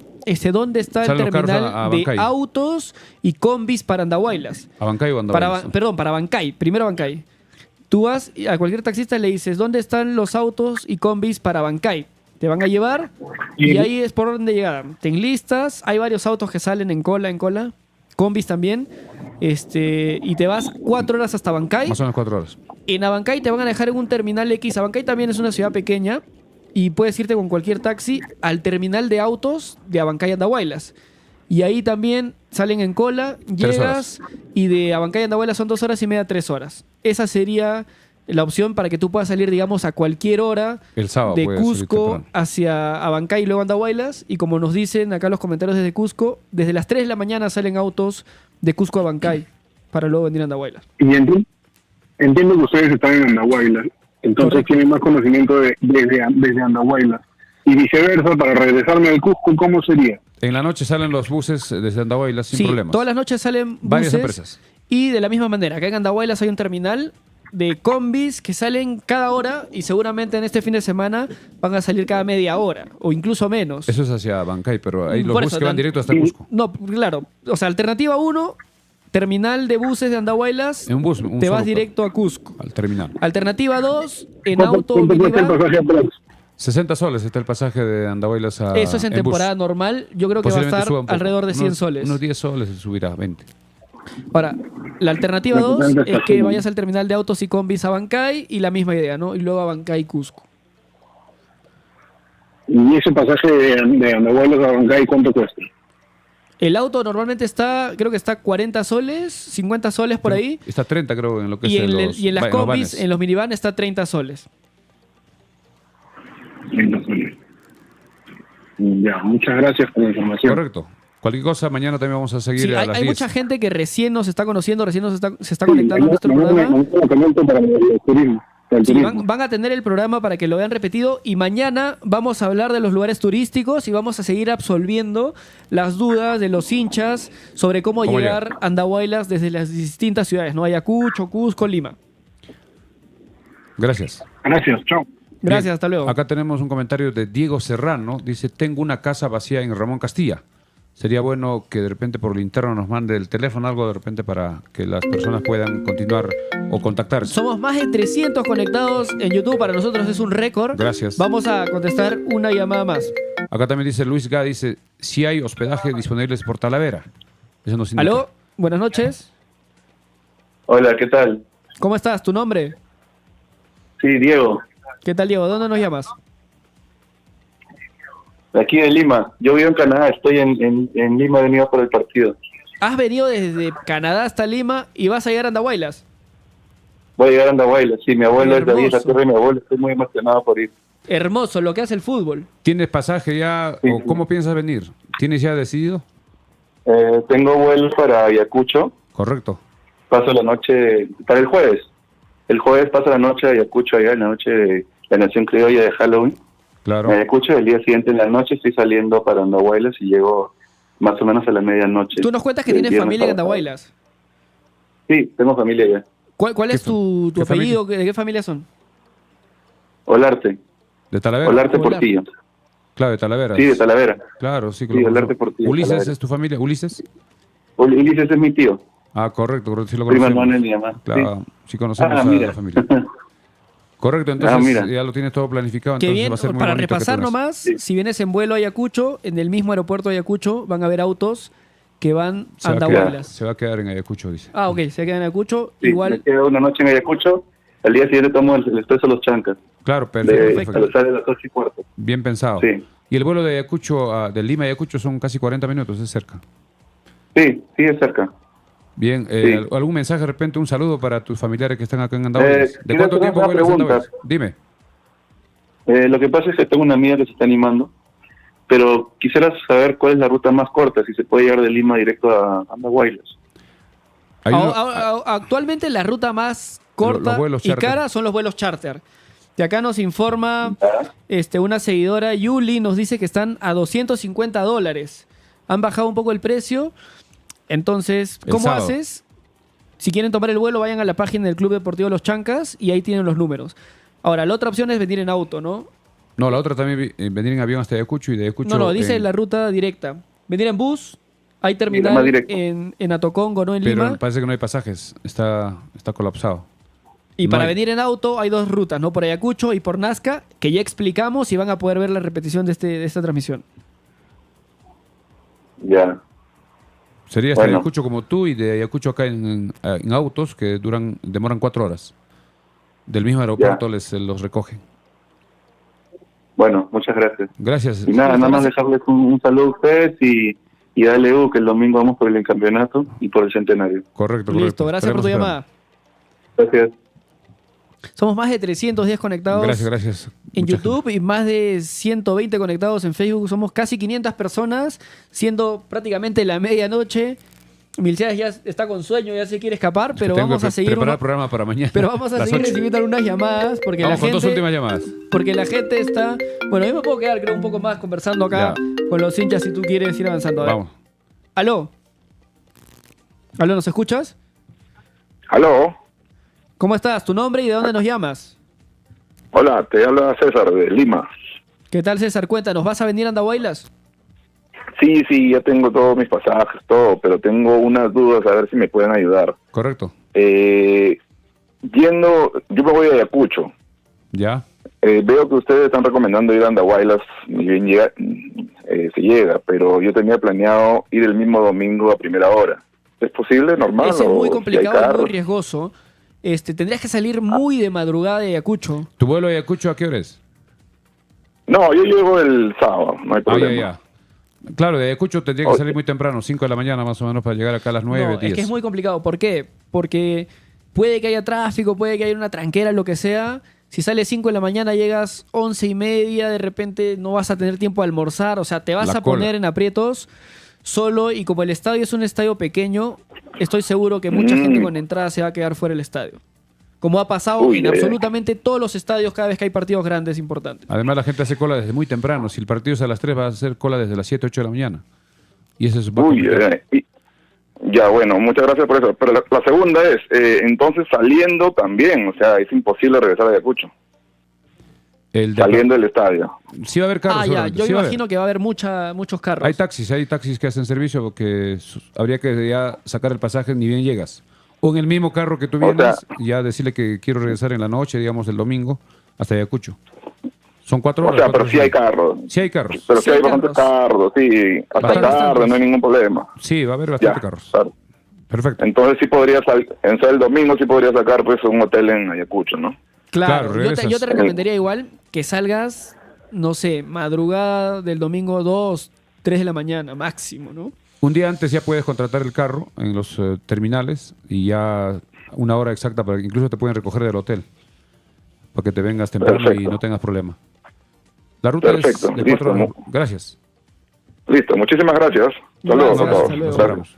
dónde está Salen el los carros terminal a de Bancay. autos y combis para Andahuaylas. ¿A Bancay o Andahuaylas? Para Bancay, primero Bancay. Tú vas y a cualquier taxista le dices, ¿dónde están los autos y combis para Bancay? Te van a llevar y ahí es por orden de llegada. Te enlistas, hay varios autos que salen en cola, combis también, y te vas 4 horas hasta Bancay. Más o menos 4 horas. En Abancay te van a dejar en un terminal X. Abancay también es una ciudad pequeña y puedes irte con cualquier taxi al terminal de autos de Abancay Andahuaylas. Y ahí también salen en cola, 3 llegas y de Abancay Andahuaylas son 2 horas y media, 3 horas. Esa sería la opción para que tú puedas salir, digamos, a cualquier hora El sábado de puedes salir Cusco temprano. hacia Abancay y luego Andahuaylas. Y como nos dicen acá los comentarios desde Cusco, desde las 3 de la mañana salen autos de Cusco a Abancay para luego venir a Andahuaylas. Y entiendo que ustedes están en Andahuaylas, entonces Correcto. tienen más conocimiento desde Andahuaylas. Y viceversa, para regresarme al Cusco, ¿cómo sería? En la noche salen los buses desde Andahuaylas sin Sí, problemas. todas las noches salen Varias buses empresas. y de la misma manera, acá en Andahuaylas hay un terminal de combis que salen cada hora y seguramente en este fin de semana van a salir cada media hora o incluso menos. Eso es hacia Bancay, pero hay los Por buses eso, que van directo hasta Cusco. No, claro. O sea, alternativa 1, terminal de buses de Andahuaylas, En un bus, te vas directo a Cusco. al terminal. Alternativa 2, en ¿Cuánto auto, cuesta el minivan. pasaje atrás? 60 soles está el pasaje de Andahuaylas a Eso es en bus. temporada normal. Yo creo que va a Posiblemente estar suba un poco. alrededor de 100 Unos- soles. Unos 10 soles se subirá, 20. Ahora, la alternativa La 2 total es que estación. vayas al terminal de autos y combis a Bancay y la misma idea, ¿no? Y luego a Bancay y Cusco. Y ese pasaje de Andahuaylas a Bancay, ¿cuánto cuesta? El auto normalmente creo que está 40 soles, 50 soles por ahí. Está 30 creo en lo que Y es en, los, y en las los combis, vanes. en los minivan está 30 soles. Ya, muchas gracias por la información. Correcto. Cualquier cosa, mañana también vamos a seguir Sí, a hay, las hay 10. mucha gente que recién nos está conociendo, recién se está Sí, conectando a nuestro programa. mañana comento para el turismo. para el Sí, turismo. van a tener el programa para que lo vean repetido y mañana vamos a hablar de los lugares turísticos y vamos a seguir absolviendo las dudas de los hinchas sobre cómo llegar a Andahuaylas desde las distintas ciudades, ¿no? Ayacucho, Cusco, Lima. Gracias. Gracias, chao. Gracias, Bien. hasta luego. Acá tenemos un comentario de Diego Serrano. Dice, tengo una casa vacía en Ramón Castilla. Sería bueno que de repente por el interno nos mande el teléfono, algo de repente para que las personas puedan continuar o contactarse. Somos más de 300 conectados en YouTube. Para nosotros es un récord. Gracias. Vamos a contestar una llamada más. Acá también dice Luis Gá, dice, si hay hospedaje disponibles por Talavera. Eso nos indica. ¿Aló? Buenas noches. Hola, ¿qué tal? ¿Cómo estás? ¿Tu nombre? Sí, Diego, ¿Qué tal, Diego? ¿Dónde nos llamas? de aquí de Lima. Yo vivo en Canadá, estoy en Lima, he venido por el partido. Has venido desde Canadá hasta Lima y vas a llegar a Andahuaylas. Voy a llegar a Andahuaylas, sí, mi abuelo es de ahí, es la Hermoso. tierra de mi abuelo, estoy muy emocionado por ir. Hermoso, lo que hace el fútbol. ¿Tienes pasaje ya Sí, o sí. cómo piensas venir? ¿Tienes ya decidido? Tengo vuelo para Ayacucho, Correcto. paso la noche, para el jueves. El jueves paso la noche a Ayacucho, allá en la noche de la Nación Criolla de Halloween. Claro. En Ayacucho, el día siguiente en la noche estoy saliendo para Andahuaylas y llego más o menos a la medianoche. Tú nos cuentas que del tienes viernes familia en a sábado. Andahuaylas. Sí, tengo familia allá. ¿Cuál es tu ¿Qué apellido? ¿De qué familia son? Olarte, ¿De Talavera? Olarte Olarte. Portillo. Claro, de Talavera. Sí, de Talavera. Claro, sí. Sí, Olarte Portillo, ¿Ulises Talavera. es tu familia? ¿Ulises? Ulises es mi tío, Ah, correcto, sí lo prima conocemos. hermana de mi mamá. Claro, sí conocemos Ah, a mira. la familia. Correcto, entonces mira. ya lo tienes todo planificado. Que Entonces bien, va a ser muy para bonito que repasar te unas. nomás, si vienes en vuelo a Ayacucho, en el mismo aeropuerto de Ayacucho van a haber autos que van a Andahuaylas. Se va a quedar en Ayacucho, dice. Ah, ok, se quedan en Ayacucho. Sí, me Igual, quedo una noche en Ayacucho, al día siguiente tomo el expreso Los Chancas, Claro, de perfecto. sale a las 8:15. Bien pensado. Sí. Y el vuelo de Ayacucho, de Lima a Ayacucho son casi 40 minutos, es cerca. Sí, sí, es cerca. Bien, Sí. ¿algún mensaje de repente, un saludo para tus familiares que están acá en Andahuaylas? ¿De quiero cuánto hacer tiempo una vuelas a pregunta. Andahuaylas? Dime. Lo que pasa es que tengo una amiga que se está animando, pero quisiera saber cuál es la ruta más corta, si se puede llegar de Lima directo a Andahuaylas. Hay uno- actualmente la ruta más corta Los vuelos y charter. cara son los vuelos charter. De acá nos informa una seguidora, Yuli, nos dice que están a $250. Han bajado un poco el precio. Entonces, El ¿cómo sábado. haces? Si quieren tomar el vuelo, vayan a la página del Club Deportivo Los Chancas y ahí tienen los números. Ahora, la otra opción es venir en auto, ¿no? No, la otra también, venir en avión hasta Ayacucho y de Ayacucho... No, dice en- la ruta directa. Venir en bus, hay más terminal directo. en Atocongo, ¿no? En Pero Lima. parece que no hay pasajes, está colapsado. Y No para hay. venir en auto hay dos rutas, ¿no? Por Ayacucho y por Nazca, que ya explicamos y van a poder ver la repetición de esta transmisión. Ya. Sería hasta Bueno. Ayacucho como tú y de Ayacucho acá en autos que demoran 4 horas. Del mismo aeropuerto los recogen. Bueno, muchas gracias. Gracias. Y nada más dejarles un saludo a ustedes y dale que el domingo vamos por el campeonato y por el centenario. Correcto, Listo, gracias por tu Estaremos llamada. Gracias. Somos más de 310 conectados Gracias. en Mucha YouTube y más de 120 conectados en Facebook. Somos casi 500 personas, siendo prácticamente la medianoche. Milciades ya está con sueño, ya se quiere escapar, pero Tengo vamos que a seguir preparar el programa para mañana. pero vamos a las seguir 8. recibiendo algunas llamadas porque Vamos la con dos gente últimas llamadas. porque la gente está, bueno, yo me puedo quedar creo un poco más conversando acá con los hinchas si tú quieres ir avanzando. A ver. Vamos. Aló, ¿nos escuchas? Aló, ¿Cómo estás? ¿Tu nombre y de dónde nos llamas? hola, te habla César de Lima. ¿Qué tal, César? Cuéntanos, ¿vas a venir a Andahuaylas? Sí, ya tengo todos mis pasajes, todo, pero tengo unas dudas, a ver si me pueden ayudar. Correcto. Yo me voy a Ayacucho. Ya. Veo que ustedes están recomendando ir a Andahuaylas, ni bien se llega, pero yo tenía planeado ir el mismo domingo a primera hora. ¿Es posible, normal? Ese es o muy si hay complicado, es muy carros? riesgoso. Tendrías que salir muy de madrugada de Ayacucho. ¿Tu vuelo a Ayacucho a qué hora es? No, yo llego el sábado, no hay problema. Ya. Claro, de Ayacucho tendría que salir muy temprano, 5 de la mañana más o menos, para llegar acá a las 9, No, 10. es que es muy complicado. ¿Por qué? Porque puede que haya tráfico, puede que haya una tranquera, lo que sea. Si sales 5 de la mañana, llegas 11:30, de repente no vas a tener tiempo de almorzar. O sea, te vas La a poner cola. en aprietos solo. Y como el estadio es un estadio pequeño, estoy seguro que mucha gente con entrada se va a quedar fuera del estadio. Como ha pasado Uy, en ay, ay. absolutamente todos los estadios cada vez que hay partidos grandes importantes. Además, la gente hace cola desde muy temprano. Si el partido es a las 3, va a hacer cola desde las 7, 8 de la mañana. Y eso es un poco Uy, complicado. ya, bueno, muchas gracias por eso. Pero la segunda es, entonces saliendo también, o sea, es imposible regresar a Ayacucho. saliendo del estadio. Sí va a haber carros. Ya. seguramente, Yo sí va a haber. imagino que va a haber muchos carros. Hay taxis que hacen servicio porque habría que ya sacar el pasaje ni bien llegas. O en el mismo carro que tú vienes, ya decirle que quiero regresar en la noche, digamos el domingo, hasta Ayacucho. Son 4 horas. O sea, pero 4 sí hay carros. Sí hay carros. Pero Sí sí hay hay bastantes carros, sí. Hasta Bastantes. tarde, no hay ningún problema. Sí, va a haber bastantes Ya, carros. claro. Perfecto. Entonces sí podría el domingo sí podría sacar pues un hotel en Ayacucho, ¿no? Claro, yo regresas. te recomendaría igual que salgas, no sé, madrugada del domingo 2, 3 de la mañana, máximo, ¿no? Un día antes ya puedes contratar el carro en los terminales y ya una hora exacta, para que incluso te pueden recoger del hotel, para que te vengas temprano y Perfecto. no tengas problema. La ruta Perfecto, es de listo. 4 horas. Gracias. Listo, muchísimas gracias. Saludos Gracias, a todos. hasta luego. Nos hablamos.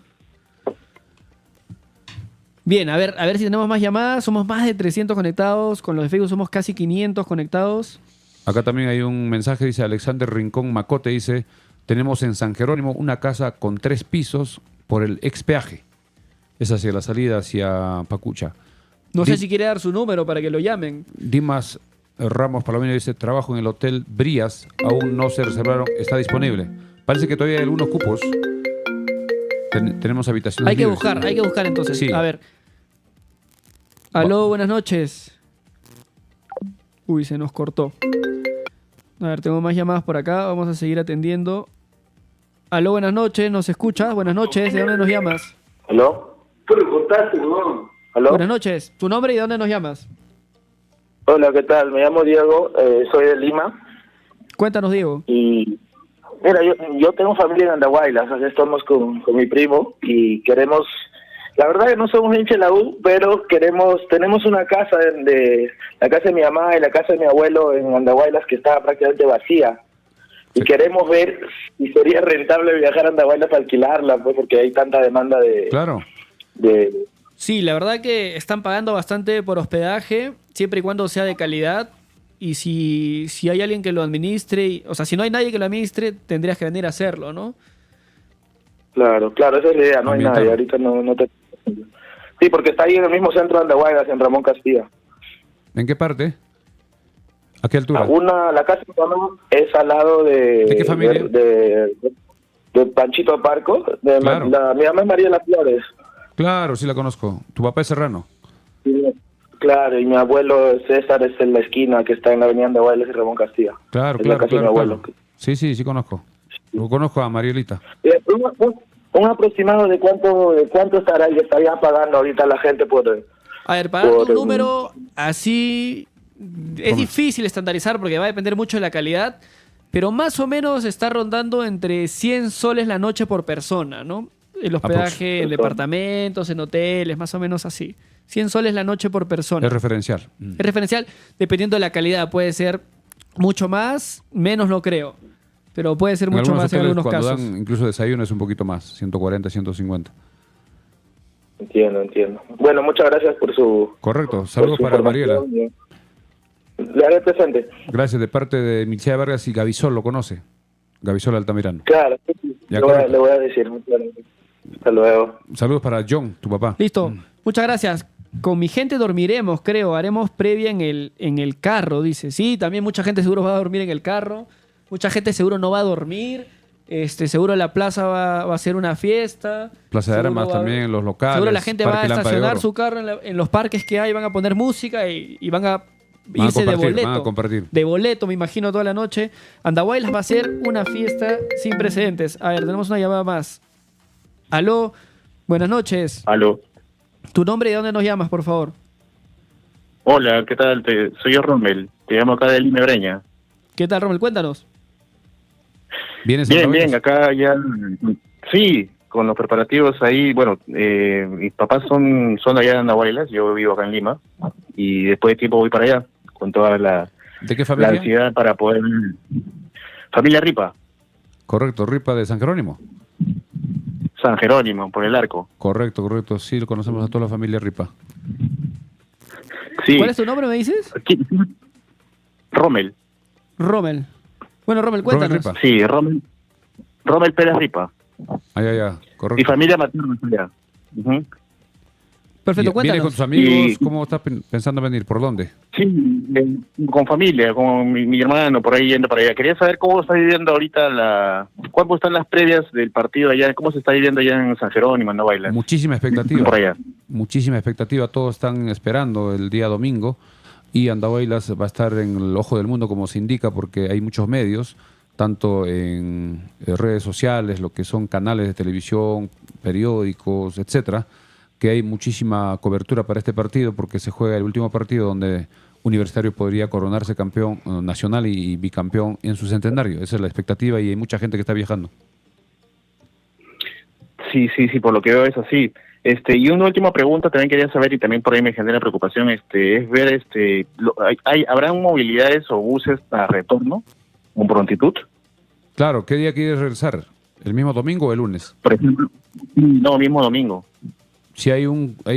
Bien, a ver si tenemos más llamadas. Somos más de 300 conectados. Con los de Facebook somos casi 500 conectados. Acá también hay un mensaje, dice Alexander Rincón Macote, dice, tenemos en San Jerónimo una casa con 3 pisos por el ex peaje. Es hacia la salida, hacia Pacucha. No sé si quiere dar su número para que lo llamen. Dimas Ramos Palomino dice, trabajo en el Hotel Brías, aún no se reservaron, está disponible. Parece que todavía hay algunos cupos. Tenemos habitaciones Hay que libres. buscar entonces. Sí. A ver. Aló, buenas noches. Uy, se nos cortó. A ver, tengo más llamadas por acá. Vamos a seguir atendiendo. Aló, buenas noches. ¿Nos escuchas? Buenas noches. ¿De dónde nos llamas? ¿Aló? ¿Tú le contaste, no? ¿Aló? Buenas noches. ¿Tu nombre y de dónde nos llamas? Hola, ¿qué tal? Me llamo Diego, soy de Lima. Cuéntanos, Diego. Y mira, yo tengo familia en Andahuaylas, o sea, estamos con mi primo y queremos, la verdad que no somos hinchas de la U, pero tenemos una casa, la casa de mi mamá y la casa de mi abuelo en Andahuaylas que está prácticamente vacía. Y queremos ver si sería rentable viajar a Andahuaylas para alquilarla, pues porque hay tanta demanda de... Claro. Sí, la verdad que están pagando bastante por hospedaje, siempre y cuando sea de calidad. Y si hay alguien que lo administre, o sea, si no hay nadie que lo administre, tendrías que venir a hacerlo, ¿no? Claro, esa es la idea, no hay nadie, ahorita no te... Sí, porque está ahí en el mismo centro de Andahuaylas, en Ramón Castilla. ¿En qué parte? ¿A qué altura? La casa de mi mamá es al lado de... ¿De qué familia? De Panchito Parco, Claro. mi mamá es María de las Flores. Claro, sí la conozco. ¿Tu papá es serrano? Sí, claro, y mi abuelo César es en la esquina que está en la avenida Andahuaylas y Ramón Castilla. Claro, Es la casa de mi abuelo. Sí, conozco. Lo conozco a Marielita. Un aproximado de cuánto estaría pagando ahorita la gente por... A ver, para darte un número así es difícil estandarizar porque va a depender mucho de la calidad, pero más o menos está rondando entre 100 soles la noche por persona, ¿no? El hospedaje en departamentos, en hoteles, más o menos así. 100 soles la noche por persona. Es referencial. Es referencial dependiendo de la calidad. Puede ser mucho más, menos no creo. Pero puede ser mucho más en hoteles, algunos cuando casos. dan incluso desayuno es un poquito más, 140, 150. Entiendo. Bueno, muchas gracias por su... Correcto. Saludos por su para Mariela. información. Le haré presente. Gracias de parte de Michelle Vargas y Gavisol, ¿lo conoce? Gavisol Altamirano. Claro, Ya, le voy a decir. Muchas gracias. Hasta luego. Saludos para John, tu papá. Listo. Muchas gracias. Con mi gente dormiremos, creo. Haremos previa en el carro, dice. Sí, también mucha gente seguro va a dormir en el carro. Mucha gente seguro no va a dormir. Seguro la plaza va a ser una fiesta. Plaza de Seguro Armas también, los locales. Seguro la gente va a Parque Lámpara de estacionar Oro. su carro en los parques que hay, van a poner música y van a Van a irse de compartir, boleto. van a compartir. De boleto, me imagino, toda la noche. Andahuaylas va a ser una fiesta sin precedentes. A ver, tenemos una llamada más. Aló, buenas noches. Aló. ¿Tu nombre y de dónde nos llamas, por favor? Hola, ¿qué tal? Soy yo, Rommel. Te llamo acá de Lima Breña. ¿Qué tal, Rommel? Cuéntanos. ¿Vienes Bien, acá ya... Sí, con los preparativos ahí, bueno, mis papás son allá de Andahuaylas, yo vivo acá en Lima, y después de tiempo voy para allá, con toda la... ¿De qué La familia? ansiedad para poder... Familia Ripa, Correcto, Ripa de San Jerónimo. San Jerónimo, por el arco. Correcto. Sí, lo conocemos a toda la familia Ripa. Sí. ¿Cuál es tu nombre, me dices? Rommel. Rommel. Bueno, Rommel, cuéntanos. Ripa. Sí, Rommel Pérez Ripa. Ya, correcto. Mi familia materna allá. Perfecto, ¿Vienes cuéntanos. con tus amigos? Y- ¿Cómo estás pensando venir? ¿Por dónde? Sí, con familia, con mi hermano, por ahí yendo para allá. Quería saber cómo está viviendo ahorita ¿Cuándo están las previas del partido allá? ¿Cómo se está viviendo allá en San Jerónimo, en Andahuaylas? Muchísima expectativa. Por allá. Muchísima expectativa. Todos están esperando el día domingo y Andahuaylas va a estar en el ojo del mundo, como se indica, porque hay muchos medios, tanto en redes sociales, lo que son canales de televisión, periódicos, etcétera, que hay muchísima cobertura para este partido porque se juega el último partido donde Universitario podría coronarse campeón nacional y bicampeón en su centenario. Esa es la expectativa y hay mucha gente que está viajando. Sí, por lo que veo es así. Y una última pregunta también quería saber, y también por ahí me genera preocupación, es ver, ¿habrán movilidades o buses para retorno con prontitud? Claro, ¿qué día quieres regresar? ¿El mismo domingo o el lunes? Por ejemplo, no, mismo domingo. Si hay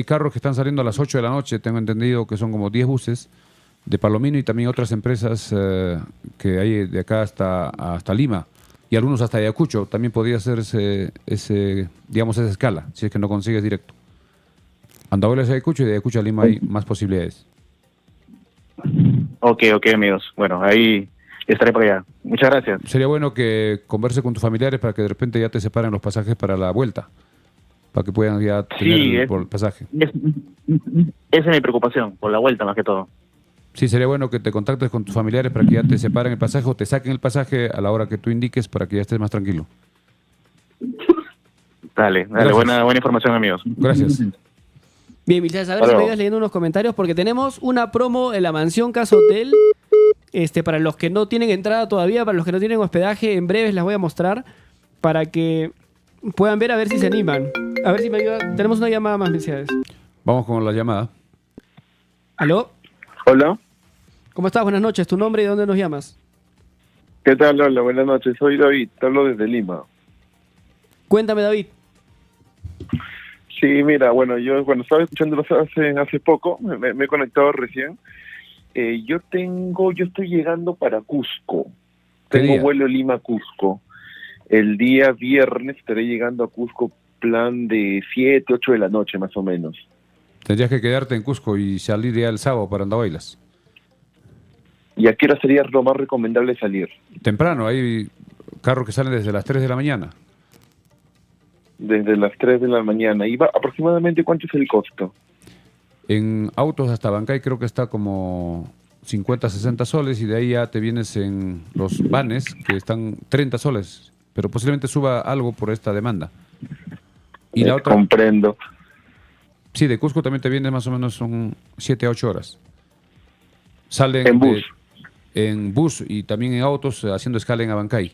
carros que están saliendo a las 8 de la noche, tengo entendido que son como 10 buses de Palomino y también otras empresas que hay de acá hasta Lima y algunos hasta Ayacucho. También podría ser esa escala, si es que no consigues directo. Andahuaylas a Ayacucho y de Ayacucho a Lima hay más posibilidades. Ok, amigos. Bueno, ahí estaré por allá. Muchas gracias. Sería bueno que converse con tus familiares para que de repente ya te separen los pasajes para la vuelta, para que puedan ya tener por el pasaje. Esa es mi preocupación, por la vuelta más que todo. Sí, sería bueno que te contactes con tus familiares para que ya te separen el pasaje o te saquen el pasaje a la hora que tú indiques para que ya estés más tranquilo. Dale, buena información, amigos. Gracias. Bien, Michelle, a ver si me ayudas leyendo unos comentarios porque tenemos una promo en la Mansión Casa Hotel. Para los que no tienen entrada todavía, para los que no tienen hospedaje, en breves las voy a mostrar para que puedan ver a ver si se animan. A ver si me ayuda. Tenemos una llamada más, Mercedes. Vamos con la llamada. ¿Aló? Hola. ¿Cómo estás? Buenas noches. ¿Tu nombre y de dónde nos llamas? ¿Qué tal? Hola, buenas noches. Soy David, te hablo desde Lima. Cuéntame, David. Sí, mira, yo estaba escuchando hace poco, me he conectado recién. Yo estoy llegando para Cusco. ¿Qué Tengo día? vuelo Lima-Cusco. El día viernes estaré llegando a Cusco, plan de 7, 8 de la noche más o menos. Tendrías que quedarte en Cusco y salir ya el sábado para Andahuaylas. ¿Y a qué hora sería lo más recomendable salir? Temprano, hay carros que salen desde las 3 de la mañana. Desde las 3 de la mañana. ¿Y aproximadamente cuánto es el costo? En autos hasta Bancay creo que está como 50, 60 soles y de ahí ya te vienes en los vanes que están 30 soles, pero posiblemente suba algo por esta demanda. Y la otra... Comprendo. Sí, de Cusco también te vienes más o menos son 7 a 8 horas. Salen ¿En bus? En bus y también en autos haciendo escala en Abancay,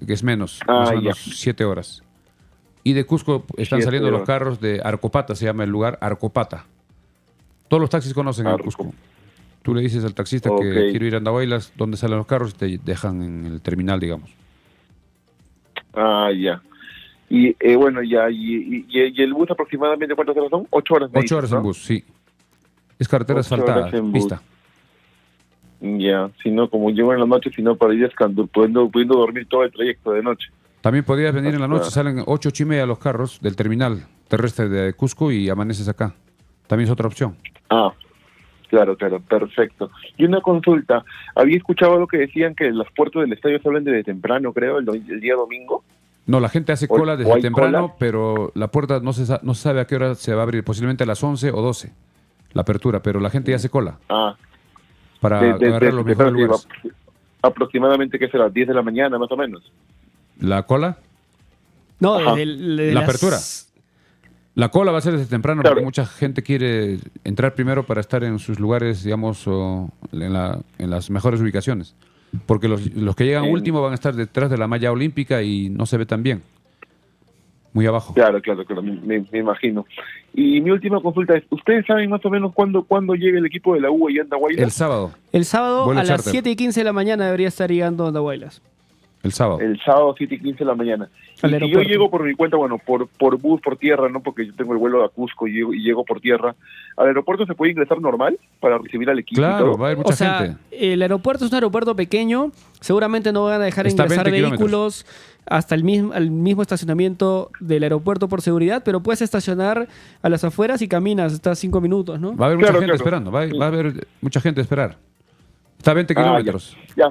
que es menos, más o menos 7 horas. Y de Cusco están 7 saliendo los horas. carros de Arcopata, se llama el lugar Arcopata. Todos los taxis conocen en Cusco. Tú le dices al taxista que quiero ir a Andahuaylas, dónde salen los carros y te dejan en el terminal, digamos. Ya. Y ¿y el bus aproximadamente cuántas horas son? 8 horas. 8 horas en bus, sí. Es carretera 8 asfaltada, horas en bus. pista. Ya, si no, como llego en la noche, sino para ir descansando, pudiendo dormir todo el trayecto de noche. También podrías venir en la noche, Ah. salen 8, 8 y media los carros del terminal terrestre de Cusco y amaneces acá. También es otra opción. Claro, perfecto. Y una consulta, había escuchado lo que decían que las puertas del estadio se abren desde temprano, creo, el día domingo. No, la gente hace ¿O- cola o desde hay temprano, cola? pero la puerta no se sabe a qué hora se va a abrir, posiblemente a las 11 o 12, la apertura, pero la gente ya hace cola para agarrar los mejores lugares. Aproximadamente, ¿qué será? 10 de la mañana, más o menos. ¿La cola? No, Ajá. desde La las- apertura. La cola va a ser desde temprano porque mucha gente quiere entrar primero para estar en sus lugares, digamos, en las mejores ubicaciones. Porque los que llegan último van a estar detrás de la malla olímpica y no se ve tan bien. Muy abajo. Claro, me imagino. Y mi última consulta es, ¿ustedes saben más o menos cuándo llega el equipo de la U y Andahuaylas? El sábado. El sábado Vuelo a las charter. 7:15 de la mañana debería estar llegando a Andahuaylas. El sábado. El sábado 7:15 de la mañana. Al Y yo aeropuerto. llego por mi cuenta, bueno, por bus, por tierra, ¿no? Porque yo tengo el vuelo a Cusco y llego por tierra. ¿Al aeropuerto se puede ingresar normal para recibir al equipo? y Claro, todo? va a haber mucha O sea, gente. el aeropuerto es un aeropuerto pequeño. Seguramente no van a dejar Está a ingresar 20 vehículos hasta el mismo estacionamiento del aeropuerto por seguridad, pero puedes estacionar a las afueras y caminas hasta 5 minutos, ¿no? Va a haber mucha Claro, gente claro. esperando. Va a haber mucha gente a esperar. Está a 20 kilómetros. Ya,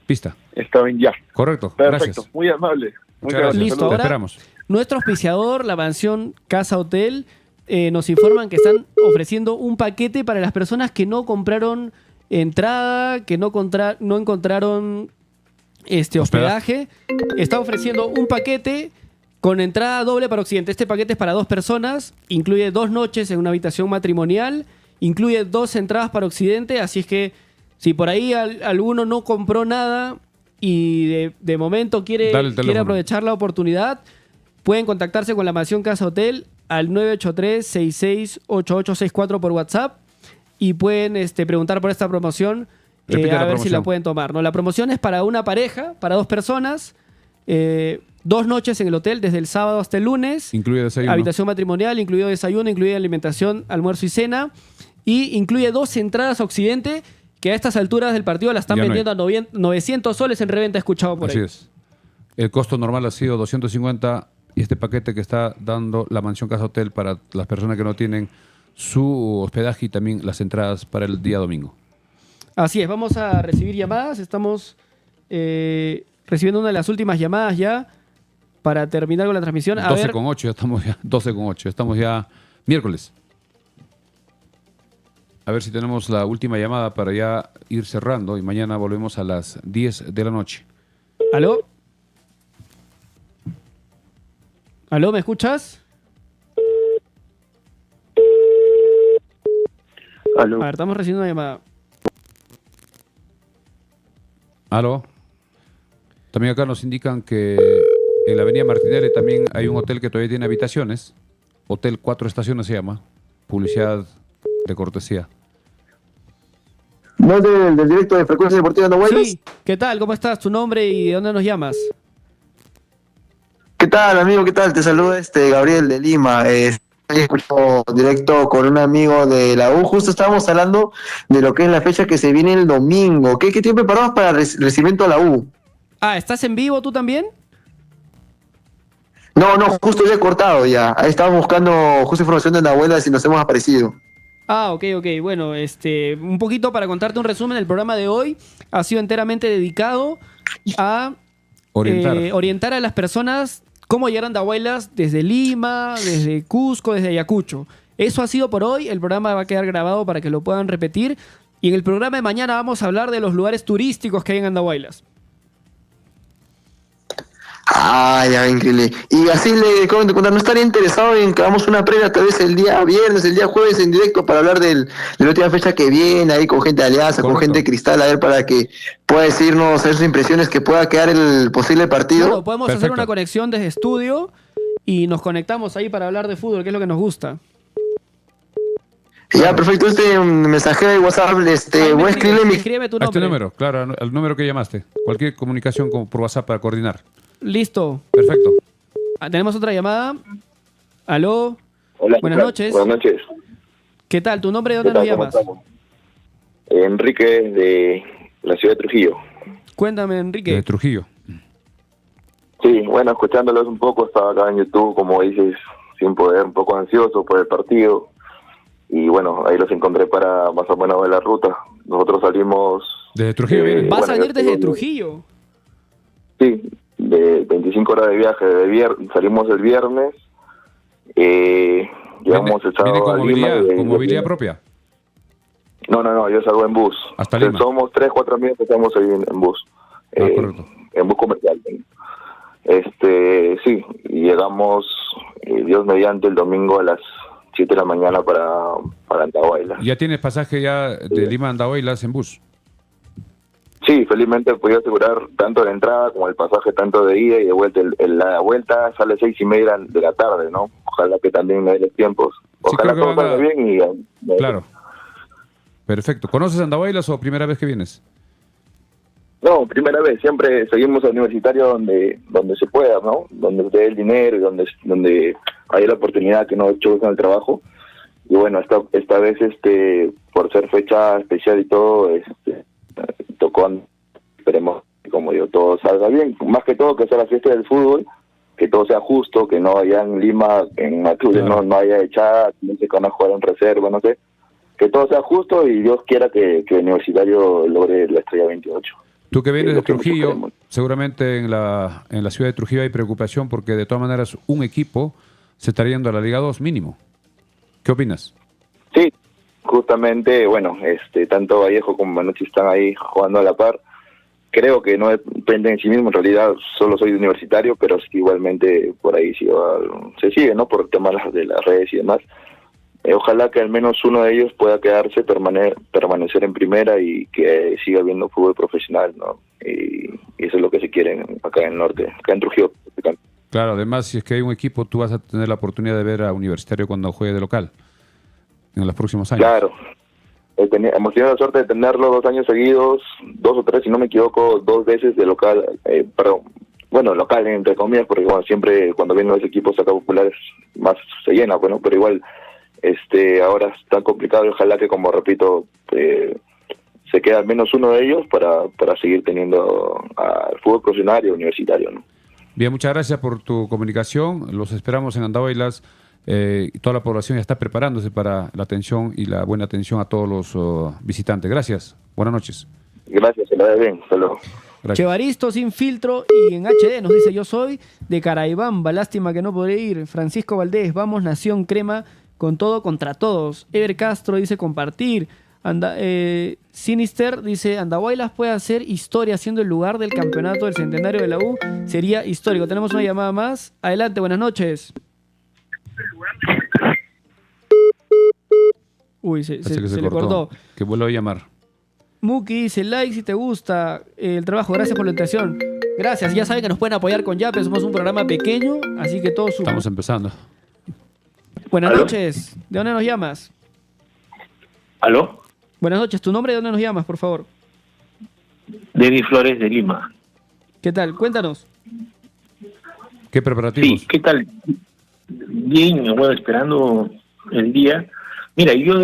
Pista. está bien, ya. Correcto. Perfecto, Gracias. muy amable. Muchas gracias. Listo, Te ahora esperamos. nuestro auspiciador, la mansión Casa Hotel, nos informan que están ofreciendo un paquete para las personas que no compraron entrada, que no encontraron hospedaje. Está ofreciendo un paquete con entrada doble para Occidente. Este paquete es para 2 personas, incluye 2 noches en una habitación matrimonial, incluye 2 entradas para Occidente, así es que si por ahí alguno no compró nada y de momento Dale el quiere teléfono. aprovechar la oportunidad, pueden contactarse con la mansión Casa Hotel al 983-668864 por WhatsApp y pueden preguntar por esta promoción, Repite la a ver si la promoción. pueden tomar, ¿no? La promoción es para una pareja, para 2 personas, 2 noches en el hotel desde el sábado hasta el lunes. Incluye desayuno. Habitación matrimonial, incluido desayuno, incluye alimentación, almuerzo y cena. Y incluye 2 entradas a Occidente, que a estas alturas del partido la están Ya no hay. vendiendo a 900 soles en reventa, he escuchado por Así ahí. es. El costo normal ha sido 250 y este paquete que está dando la mansión Casa Hotel para las personas que no tienen su hospedaje y también las entradas para el día domingo. Así es, vamos a recibir llamadas. Estamos recibiendo una de las últimas llamadas ya para terminar con la transmisión. A 12 ver, con 8, ya estamos ya 12 con 8, estamos ya miércoles. A ver si tenemos la última llamada para ya ir cerrando y mañana volvemos a las 10 de la noche. ¿aló? ¿Aló, me escuchas? Aló. A ver, estamos recibiendo una llamada. Aló. También acá nos indican que en la avenida Martinelli también hay un hotel que todavía tiene habitaciones. Hotel 4 Estaciones se llama. Publicidad de cortesía. ¿No es del directo de Frecuencia Deportiva de Andahuaylas? Sí, ¿qué tal? ¿Cómo estás? ¿Tu nombre y de dónde nos llamas? ¿Qué tal, amigo? ¿Qué tal? Te saluda Gabriel de Lima. Estoy escuchando directo con un amigo de la U. Justo estábamos hablando de lo que es la fecha que se viene el domingo. ¿Qué tiempo preparamos para el recibimiento a la U? Ah, ¿estás en vivo tú también? No, justo ya he cortado ya. Ahí estábamos buscando justo información de Andahuaylas y nos hemos aparecido. Ah, ok. Bueno, un poquito para contarte un resumen. El programa de hoy ha sido enteramente dedicado a orientar a las personas cómo llegar a Andahuaylas desde Lima, desde Cusco, desde Ayacucho. Eso ha sido por hoy. El programa va a quedar grabado para que lo puedan repetir. Y en el programa de mañana vamos a hablar de los lugares turísticos que hay en Andahuaylas. Ah, ya, increíble. Y así le comento, no estaría interesado en que hagamos una previa tal vez el día viernes, el día jueves en directo para hablar de la última fecha que viene, ahí con gente de Alianza, con gente de Cristal, a ver, para que pueda decirnos esas impresiones que pueda quedar el posible partido. Bueno, podemos hacer una conexión desde estudio y nos conectamos ahí para hablar de fútbol, que es lo que nos gusta. Ya, perfecto. Mensaje de WhatsApp, voy a escribirle Escríbeme tu A este nombre. número, claro, al número que llamaste. Cualquier comunicación por WhatsApp para coordinar. Listo. Perfecto. Tenemos otra llamada. Aló. Hola, Buenas ¿qué tal? noches. Buenas noches. ¿Qué tal? ¿Tu nombre y dónde ¿Qué nos tal? ¿Cómo llamas? estamos? Enrique de la ciudad de Trujillo. Cuéntame, Enrique. De Trujillo. Sí, bueno, escuchándolos un poco, estaba acá en YouTube, como dices, sin poder, un poco ansioso por el partido. Y bueno, ahí los encontré para más o menos ver la ruta. Nosotros salimos... ¿Desde Trujillo vienen? ¿Vas bueno, a venir yo desde estuve- Trujillo? Sí, de 25 horas de viaje. Salimos el viernes, llegamos el sábado ¿Viene con a Lima. movilidad, con movilidad propia? No, yo salgo en bus. Hasta Lima. Somos 3-4 amigos que estamos ahí en bus. Correcto. En bus comercial. Sí, y llegamos, Dios mediante, el domingo a las 7 de la mañana para Andahuaylas. ¿Ya tienes pasaje ya de Lima a Andahuaylas en bus? Sí, felizmente he podido asegurar tanto la entrada como el pasaje, tanto de ida y de vuelta. La vuelta sale a 6:30 de la tarde, ¿no? Ojalá que también me dé los tiempos. Ojalá creo que todo van a- salga bien y... Claro. Perfecto. ¿Conoces Andahuaylas o primera vez que vienes? No, primera vez. Siempre seguimos al Universitario donde se pueda, ¿no? Donde se dé el dinero y donde hay la oportunidad que no choquen el trabajo. Y bueno, esta vez, por ser fecha especial y todo, tocó. Esperemos que, como digo, todo salga bien. Más que todo que sea la fiesta del fútbol, que todo sea justo, que no haya en Lima, en Matute, no haya echada, no se van a jugar en reserva, no sé. Que todo sea justo y Dios quiera que el Universitario logre la estrella 28. Tú que vienes de Trujillo, seguramente en la ciudad de Trujillo hay preocupación porque de todas maneras un equipo se está yendo a la Liga 2 mínimo. ¿Qué opinas? Sí, justamente, bueno, tanto Vallejo como Manucci están ahí jugando a la par. Creo que no depende en sí mismo, en realidad solo soy universitario, pero sí, igualmente por ahí se sigue, ¿no? Por temas de las redes y demás. Ojalá que al menos uno de ellos pueda quedarse, permanecer en primera y que siga viendo fútbol profesional, ¿no? Y eso es lo que se quiere acá en el norte, acá en Trujillo. Claro, además, si es que hay un equipo, tú vas a tener la oportunidad de ver a Universitario cuando juegue de local en los próximos años. Claro. Hemos tenido la suerte de tenerlo 2 años seguidos, 2 o 3, si no me equivoco, 2 veces de local, local entre comillas, porque bueno, siempre cuando vienen los equipos acá populares más se llena, bueno, pero igual ahora es tan complicado y ojalá que, como repito, se quede al menos uno de ellos para seguir teniendo al fútbol profesional y universitario, ¿no? Bien, muchas gracias por tu comunicación. Los esperamos en Andahuaylas. Toda la población ya está preparándose para la atención y la buena atención a todos los visitantes. Gracias. Buenas noches. Gracias, se la ve bien. Hasta luego. Chevaristo sin filtro y en HD nos dice: yo soy de Caraibamba, lástima que no podré ir. Francisco Valdés, vamos Nación Crema con todo contra todos. Ever Castro dice compartir. Sinister dice: Andahuaylas puede hacer historia siendo el lugar del campeonato del centenario de la U. Sería histórico. Tenemos una llamada más. Adelante, buenas noches. Uy, se le cortó. Que vuelva a llamar. Muki dice: like si te gusta el trabajo, gracias por la invitación. Gracias, ya saben que nos pueden apoyar con Yape, somos un programa pequeño, así que todos estamos empezando. Buenas noches, ¿de dónde nos llamas? ¿Aló? Buenas noches, ¿tu nombre de dónde nos llamas, por favor? Denis Flores de Lima. ¿Qué tal? Cuéntanos. ¿Qué preparativos? Sí, ¿qué tal? Bien, bueno, esperando el día. Mira, yo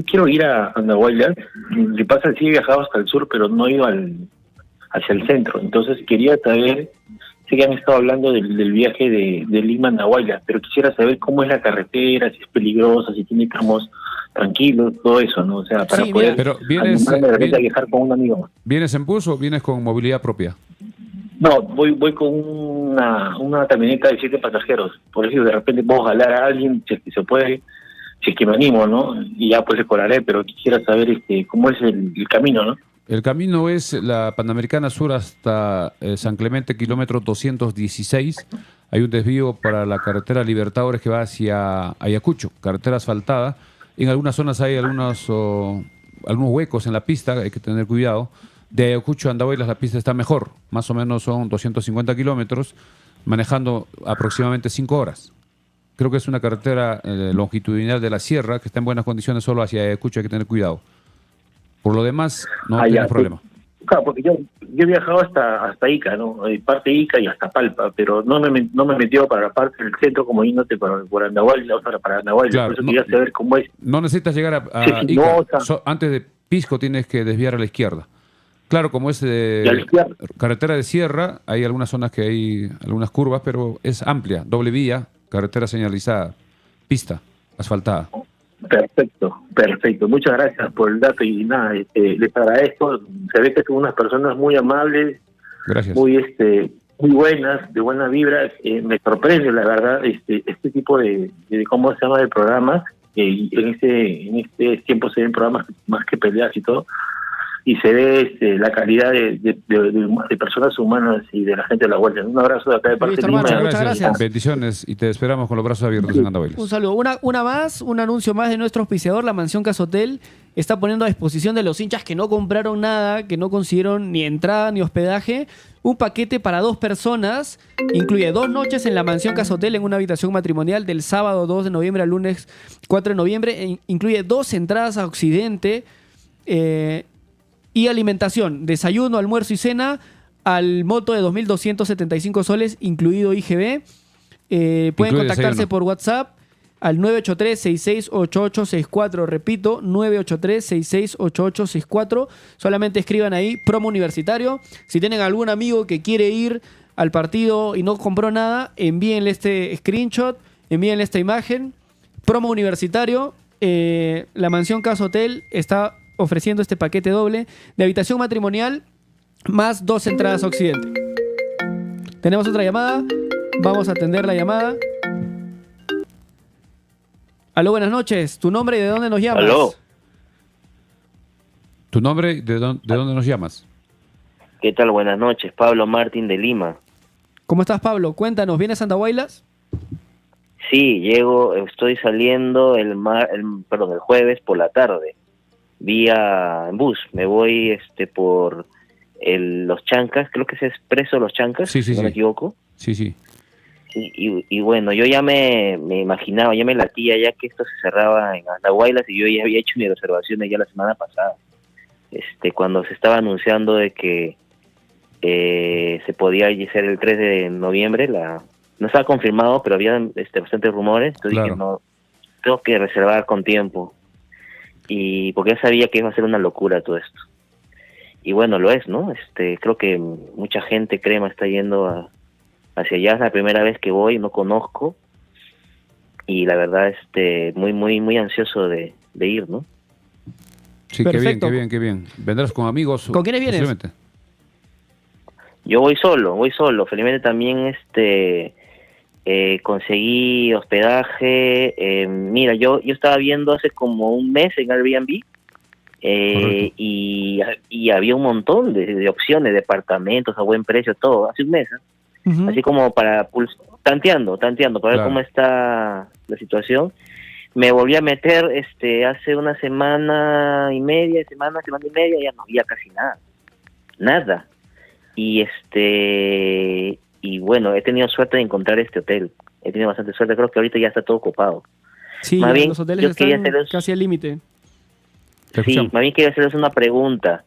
quiero ir a Andahuaylas. Le pasa, sí he viajado hasta el sur, pero no he ido hacia el centro. Entonces quería saber, sé que han estado hablando del viaje de Lima a Andahuaylas, pero quisiera saber cómo es la carretera, si es peligrosa, si tiene tramos tranquilos, todo eso, ¿no? O sea, para poder pero viajar con un amigo. ¿Vienes en bus o vienes con movilidad propia? No, voy con una camioneta de 7 pasajeros. Por eso de repente puedo jalar a alguien, si es que se puede, si es que me animo, ¿no? Y ya pues le colaré, pero quisiera saber cómo es el camino, ¿no? El camino es la Panamericana Sur hasta San Clemente, kilómetro 216. Hay un desvío para la carretera Libertadores que va hacia Ayacucho, carretera asfaltada. En algunas zonas hay algunos huecos en la pista, hay que tener cuidado. De Ayacucho a Andahuaylas la pista está mejor, más o menos son 250 kilómetros, manejando aproximadamente 5 horas. Creo que es una carretera longitudinal de la sierra que está en buenas condiciones, solo hacia Ayacucho hay que tener cuidado. Por lo demás, no tenemos problema. Claro, porque yo he viajado hasta Ica, ¿no? Parte de Ica y hasta Palpa, pero no me he metido para la parte del centro como yéndote por Andahuaylas, para Andahuaylas. Claro, por eso quería saber cómo es. No necesitas llegar a Ica. No, antes de Pisco tienes que desviar a la izquierda. Claro, como es carretera de sierra, hay algunas zonas que hay algunas curvas, pero es amplia, doble vía, carretera señalizada, pista, asfaltada. Perfecto. Muchas gracias por el dato y nada, les agradezco. Se ve que son unas personas muy amables, gracias, muy buenas, de buena vibra. Me sorprende, la verdad, este tipo de cómo se llama el programa. En este tiempo se ven programas más que peleas y todo. Y se ve la calidad de personas humanas y de la gente de la vuelta. Un abrazo de acá de parte de Lima. Muchas gracias. Bendiciones y te esperamos con los brazos abiertos en Andahuaylas. Un saludo. Un anuncio más de nuestro auspiciador, la Mansión Casa Hotel. Está poniendo a disposición de los hinchas que no compraron nada, que no consiguieron ni entrada ni hospedaje, un paquete para 2 personas. Incluye 2 noches en la Mansión Casa Hotel en una habitación matrimonial del sábado 2 de noviembre al lunes 4 de noviembre. Incluye 2 entradas a Occidente. Y alimentación, desayuno, almuerzo y cena al monto de 2.275 soles, incluido IGB. Pueden contactarse desayuno por WhatsApp al 983-668864. Repito, 983-668864. Solamente escriban ahí, promo universitario. Si tienen algún amigo que quiere ir al partido y no compró nada, envíenle este screenshot, envíenle esta imagen. Promo universitario. La Mansión Casa Hotel está ofreciendo este paquete doble de habitación matrimonial más 2 entradas a Occidente. Tenemos otra llamada. Vamos a atender la llamada. Aló, buenas noches. ¿Tu nombre y de dónde nos llamas? Aló. ¿Tu nombre y de dónde nos llamas? ¿Qué tal? Buenas noches. Pablo Martín de Lima. ¿Cómo estás, Pablo? Cuéntanos, ¿vienes a Andahuaylas? Sí, llego, estoy saliendo el jueves por la tarde, en bus. Me voy por Los Chancas, creo que es Expreso Los Chancas, Sí, si no me equivoco. Sí. Y bueno, yo ya me imaginaba, ya me latía ya que esto se cerraba en Andahuaylas y yo ya había hecho mis reservaciones ya la semana pasada. Cuando se estaba anunciando de que se podía ser el 3 de noviembre, no estaba confirmado, pero había bastantes rumores, entonces dije, no, tengo que reservar con tiempo, y porque ya sabía que iba a ser una locura todo esto. Y bueno, lo es, ¿no? Creo que mucha gente, crema, está yendo hacia allá. Es la primera vez que voy, no conozco, y la verdad, muy, muy, muy ansioso de ir, ¿no? Sí, Perfecto. qué bien. ¿Vendrás con amigos? ¿Con quiénes vienes? Posiblemente. Yo voy solo. Felizmente también conseguí hospedaje. Mira, yo estaba viendo hace como un mes en Airbnb, y había un montón de opciones, departamentos a buen precio, todo, hace un mes, ¿eh? Así como para tanteando, para ver cómo está la situación. Me volví a meter hace una semana y media, ya no había casi nada. Y bueno, he tenido suerte de encontrar este hotel. He tenido bastante suerte, creo que ahorita ya está todo copado. Sí, Más bien, los hoteles yo quería están casi al límite. Sí, más bien quería hacerles una pregunta.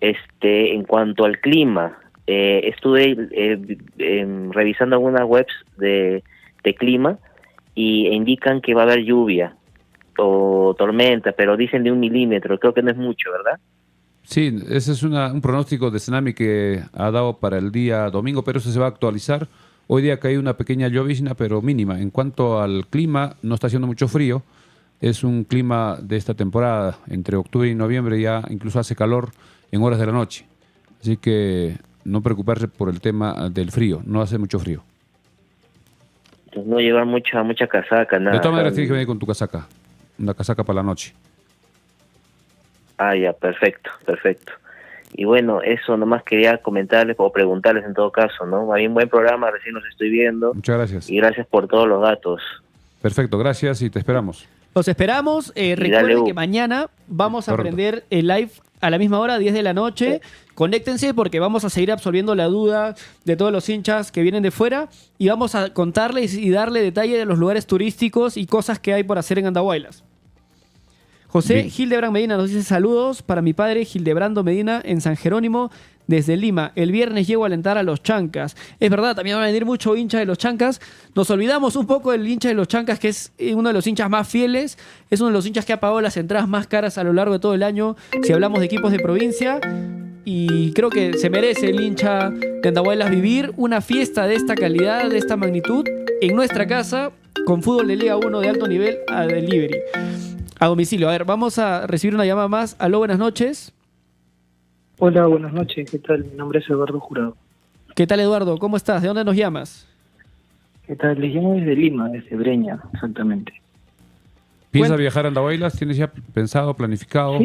En cuanto al clima, estuve revisando algunas webs de clima y indican que va a haber lluvia o tormenta, pero dicen de 1 milímetro. Creo que no es mucho, ¿verdad? Sí, ese es un pronóstico de Tsunami que ha dado para el día domingo, pero eso se va a actualizar. Hoy día cae una pequeña llovizna, pero mínima. En cuanto al clima, no está haciendo mucho frío. Es un clima de esta temporada. Entre octubre y noviembre ya incluso hace calor en horas de la noche. Así que no preocuparse por el tema del frío. No hace mucho frío. Entonces no llevar mucha casaca, nada. De todas maneras tienes que venir con tu casaca. Una casaca para la noche. Ah, ya, perfecto. Y bueno, eso nomás quería comentarles o preguntarles en todo caso, ¿no? Hay un buen programa, recién los estoy viendo. Muchas gracias. Y gracias por todos los datos. Perfecto, gracias y te esperamos. Los esperamos. Recuerden que mañana vamos a aprender el live a la misma hora, 10 de la noche. Conéctense porque vamos a seguir absorbiendo la duda de todos los hinchas que vienen de fuera y vamos a contarles y darle detalle de los lugares turísticos y cosas que hay por hacer en Andahuaylas. José Hildebrand Medina nos dice saludos para mi padre Hildebrando Medina en San Jerónimo desde Lima. El viernes llego a alentar a los Chancas. Es verdad, también van a venir muchos hinchas de los Chancas. Nos olvidamos un poco del hincha de los Chancas, que es uno de los hinchas más fieles. Es uno de los hinchas que ha pagado las entradas más caras a lo largo de todo el año, si hablamos de equipos de provincia. Y creo que se merece el hincha de Andahuaylas vivir una fiesta de esta calidad, de esta magnitud, en nuestra casa, con fútbol de Liga 1 de alto nivel a delivery. A domicilio. A ver, vamos a recibir una llamada más. Aló, buenas noches. Hola, buenas noches. ¿Qué tal? Mi nombre es Eduardo Jurado. ¿Qué tal, Eduardo? ¿Cómo estás? ¿De dónde nos llamas? ¿Qué tal? Les llamo desde Lima, desde Breña, exactamente. ¿Piensas viajar a Andahuaylas? ¿Tienes ya pensado, planificado?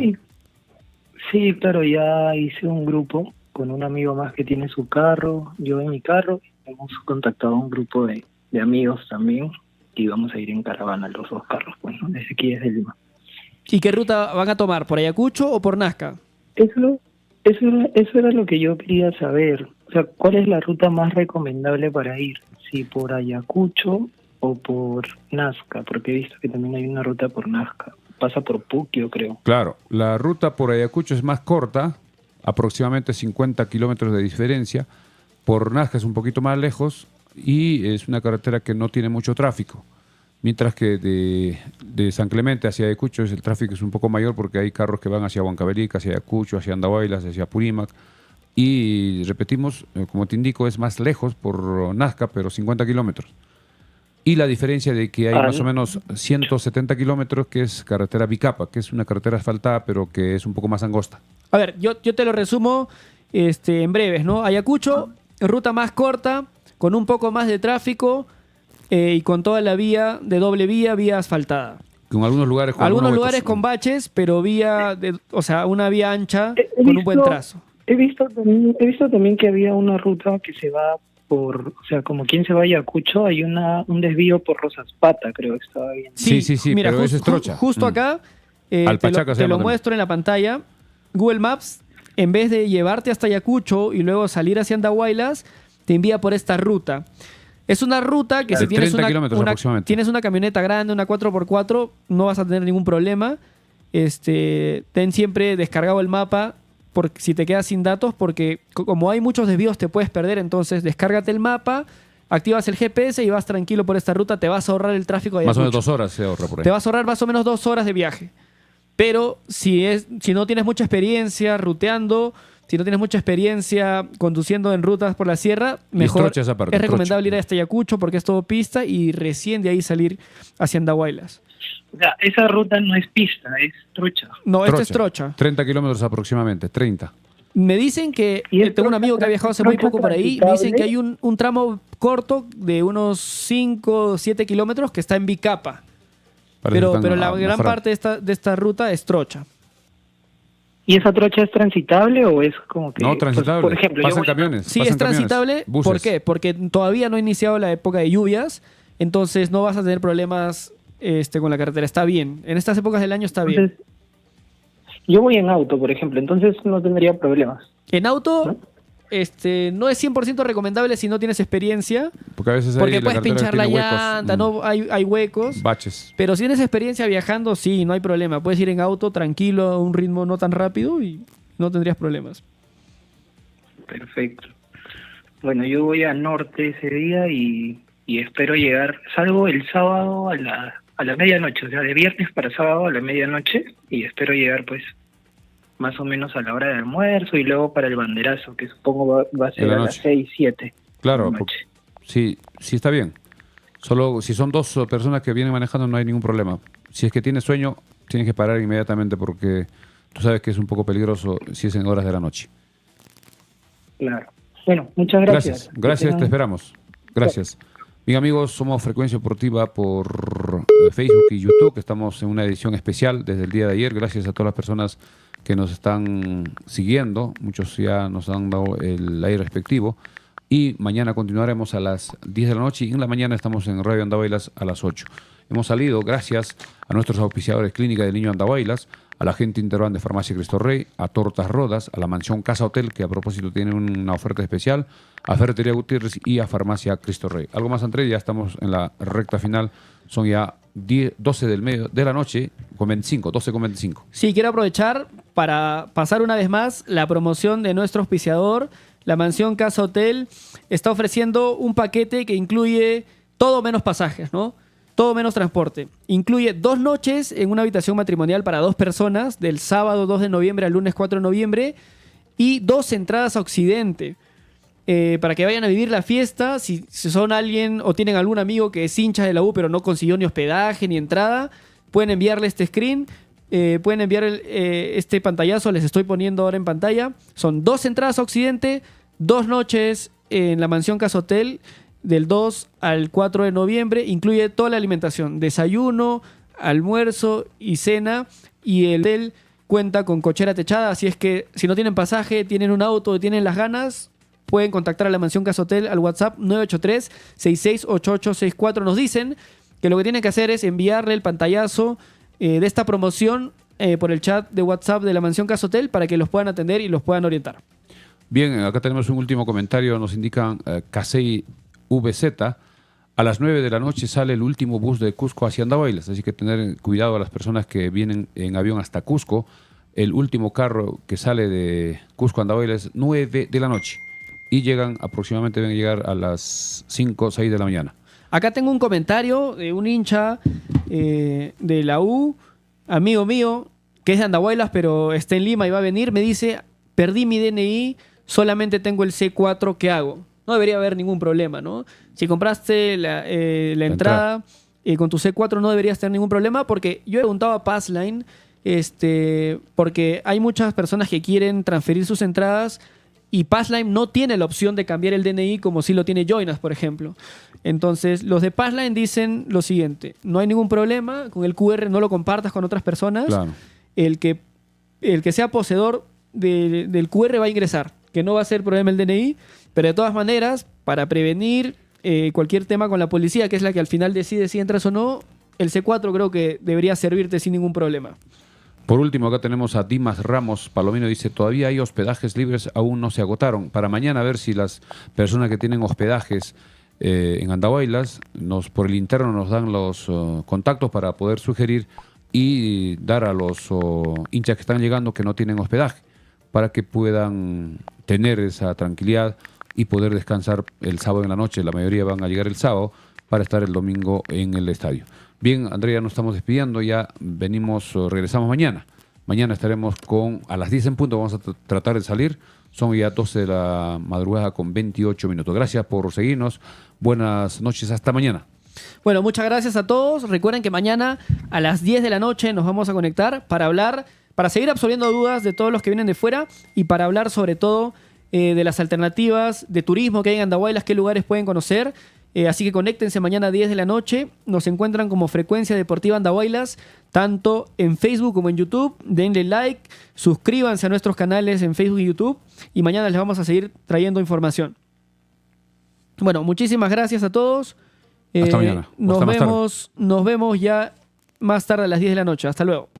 Sí, claro, ya hice un grupo con un amigo más que tiene su carro, yo en mi carro. Hemos contactado a un grupo de amigos también y vamos a ir en caravana los dos carros, pues, ¿no? Desde aquí, desde Lima. ¿Y qué ruta van a tomar? ¿Por Ayacucho o por Nazca? Eso era lo que yo quería saber. O sea, ¿cuál es la ruta más recomendable para ir? ¿Si por Ayacucho o por Nazca? Porque he visto que también hay una ruta por Nazca. Pasa por Puquio, creo. Claro, la ruta por Ayacucho es más corta, aproximadamente 50 kilómetros de diferencia. Por Nazca es un poquito más lejos y es una carretera que no tiene mucho tráfico. Mientras que de San Clemente hacia Ayacucho el tráfico es un poco mayor porque hay carros que van hacia Huancavelica, hacia Ayacucho, hacia Andahuaylas, hacia Purímac. Y repetimos, como te indico, es más lejos por Nazca, pero 50 kilómetros. Y la diferencia de que hay más o menos 170 kilómetros, que es carretera Bicapa, que es una carretera asfaltada, pero que es un poco más angosta. A ver, yo te lo resumo en breves, ¿no? Ayacucho, ruta más corta, con un poco más de tráfico y con toda la vía de doble vía asfaltada. Con algunos lugares con algunos lugares con baches, pero una vía ancha con un buen trazo. He visto también que había una ruta que se va por, o sea, como quien se va a Ayacucho, hay un desvío por Rosaspata, creo que estaba bien. Sí, mira, pero eso es trocha. Justo acá, te lo muestro en la pantalla. Google Maps, en vez de llevarte hasta Ayacucho y luego salir hacia Andahuaylas, te envía por esta ruta. Es una ruta que si tienes tienes una camioneta grande, una 4x4, no vas a tener ningún problema. Ten siempre descargado el mapa si te quedas sin datos, porque como hay muchos desvíos te puedes perder. Entonces descárgate el mapa, activas el GPS y vas tranquilo por esta ruta. Te vas a ahorrar el tráfico de Ayacucho. Más o menos 2 horas se ahorra por ahí. Te vas a ahorrar más o menos 2 horas de viaje. Pero si no tienes mucha experiencia ruteando, si no tienes mucha experiencia conduciendo en rutas por la sierra, mejor es recomendable ir hasta Ayacucho porque es todo pista y recién de ahí salir hacia Andahuaylas. O sea, esa ruta no es pista, es trocha. No, esta es trocha. 30 kilómetros aproximadamente, 30. Me dicen que, tengo un amigo que ha viajado hace muy poco por ahí, me dicen que hay un tramo corto de unos 5 o 7 kilómetros que está en Bicapa. Pero la gran parte de esta ruta es trocha. ¿Y esa trocha es transitable o es como que...? No, transitable. Por ejemplo, pasan camiones. Sí, pasan es transitable. Camiones, ¿Por qué? Porque todavía no ha iniciado la época de lluvias, entonces no vas a tener problemas con la carretera. Está bien. En estas épocas del año está bien. Yo voy en auto, por ejemplo, entonces no tendría problemas. En auto... ¿no? No es 100% recomendable si no tienes experiencia. Porque a veces puedes pinchar la llanta, no hay huecos. Baches. Pero si tienes experiencia viajando, sí, no hay problema. Puedes ir en auto tranquilo, a un ritmo no tan rápido y no tendrías problemas. Perfecto. Bueno, yo voy a norte ese día y espero llegar. Salgo el sábado a la medianoche, o sea, de viernes para sábado a la medianoche, y espero llegar pues más o menos a la hora de almuerzo y luego para el banderazo, que supongo va a ser a las 6, 7. Claro, sí está bien. Solo si son 2 personas que vienen manejando no hay ningún problema. Si es que tienes sueño, tienes que parar inmediatamente porque tú sabes que es un poco peligroso si es en horas de la noche. Claro. Bueno, muchas gracias. Gracias, te esperamos. Gracias. Bien, amigos, somos Frecuencia Deportiva por Facebook y YouTube. Estamos en una edición especial desde el día de ayer. Gracias a todas las personas que nos están siguiendo. Muchos ya nos han dado el aire respectivo. Y mañana continuaremos a las 10 de la noche. Y en la mañana estamos en Radio Andahuaylas a las 8. Hemos salido gracias a nuestros auspiciadores Clínica del Niño Andahuaylas, a la gente Interban de Farmacia Cristo Rey, a Tortas Rodas, a la Mansión Casa Hotel, que a propósito tiene una oferta especial, a Ferretería Gutiérrez y a Farmacia Cristo Rey. ¿Algo más, Andrés? Ya estamos en la recta final. Son ya 12 de la noche, con 25, 12 con 25. Sí, quiero aprovechar para pasar una vez más la promoción de nuestro auspiciador. La Mansión Casa Hotel está ofreciendo un paquete que incluye todo menos pasajes, ¿no? Todo menos transporte. Incluye 2 noches en una habitación matrimonial para 2 personas, del sábado 2 de noviembre al lunes 4 de noviembre, y 2 entradas a Occidente. Para que vayan a vivir la fiesta, si son alguien o tienen algún amigo que es hincha de la U pero no consiguió ni hospedaje ni entrada, pueden enviarle este screen, pueden enviar este pantallazo, les estoy poniendo ahora en pantalla. Son 2 entradas a Occidente, 2 noches en la Mansión Casa Hotel, del 2 al 4 de noviembre, incluye toda la alimentación, desayuno, almuerzo y cena, y el hotel cuenta con cochera techada, así es que si no tienen pasaje, tienen un auto o tienen las ganas, pueden contactar a la Mansión Casa Hotel al WhatsApp 983-668864. Nos dicen que lo que tienen que hacer es enviarle el pantallazo de esta promoción por el chat de WhatsApp de la Mansión Casa Hotel para que los puedan atender y los puedan orientar. Bien, acá tenemos un último comentario. Nos indican Casey VZ. A las 9 de la noche sale el último bus de Cusco hacia Andahuaylas, así que tener cuidado a las personas que vienen en avión hasta Cusco. El último carro que sale de Cusco a Andahuaylas es 9 de la noche y llegan aproximadamente, deben llegar a las 5 o 6 de la mañana. Acá tengo un comentario de un hincha de la U, amigo mío, que es de Andahuaylas, pero está en Lima y va a venir. Me dice, perdí mi DNI, solamente tengo el C4, ¿qué hago? No debería haber ningún problema, ¿no? Si compraste la entrada con tu C4 no deberías tener ningún problema, porque yo he preguntado a Passline, porque hay muchas personas que quieren transferir sus entradas y Passline no tiene la opción de cambiar el DNI como si lo tiene Joinas, por ejemplo. Entonces, los de Passline dicen lo siguiente: no hay ningún problema, con el QR no lo compartas con otras personas. Claro. El que sea poseedor del QR va a ingresar, que no va a ser problema el DNI, pero de todas maneras, para prevenir cualquier tema con la policía, que es la que al final decide si entras o no, el C4 creo que debería servirte sin ningún problema. Por último, acá tenemos a Dimas Ramos Palomino, dice, todavía hay hospedajes libres, aún no se agotaron. Para mañana a ver si las personas que tienen hospedajes en Andahuaylas, por el interno nos dan los contactos para poder sugerir y dar a los hinchas que están llegando que no tienen hospedaje, para que puedan tener esa tranquilidad y poder descansar el sábado en la noche. La mayoría van a llegar el sábado para estar el domingo en el estadio. Bien, Andrea, nos estamos despidiendo, ya regresamos mañana. Mañana estaremos a las 10 en punto, vamos a tratar de salir. Son ya 12 de la madrugada con 28 minutos. Gracias por seguirnos. Buenas noches, hasta mañana. Bueno, muchas gracias a todos. Recuerden que mañana a las 10 de la noche nos vamos a conectar para seguir absolviendo dudas de todos los que vienen de fuera y para hablar sobre todo de las alternativas de turismo que hay en Andahuaylas, qué lugares pueden conocer. Así que conéctense mañana a 10 de la noche. Nos encuentran como Frecuencia Deportiva Andahuaylas, tanto en Facebook como en YouTube. Denle like, suscríbanse a nuestros canales en Facebook y YouTube. Y mañana les vamos a seguir trayendo información. Bueno, muchísimas gracias a todos. Hasta mañana. Nos vemos ya más tarde a las 10 de la noche. Hasta luego.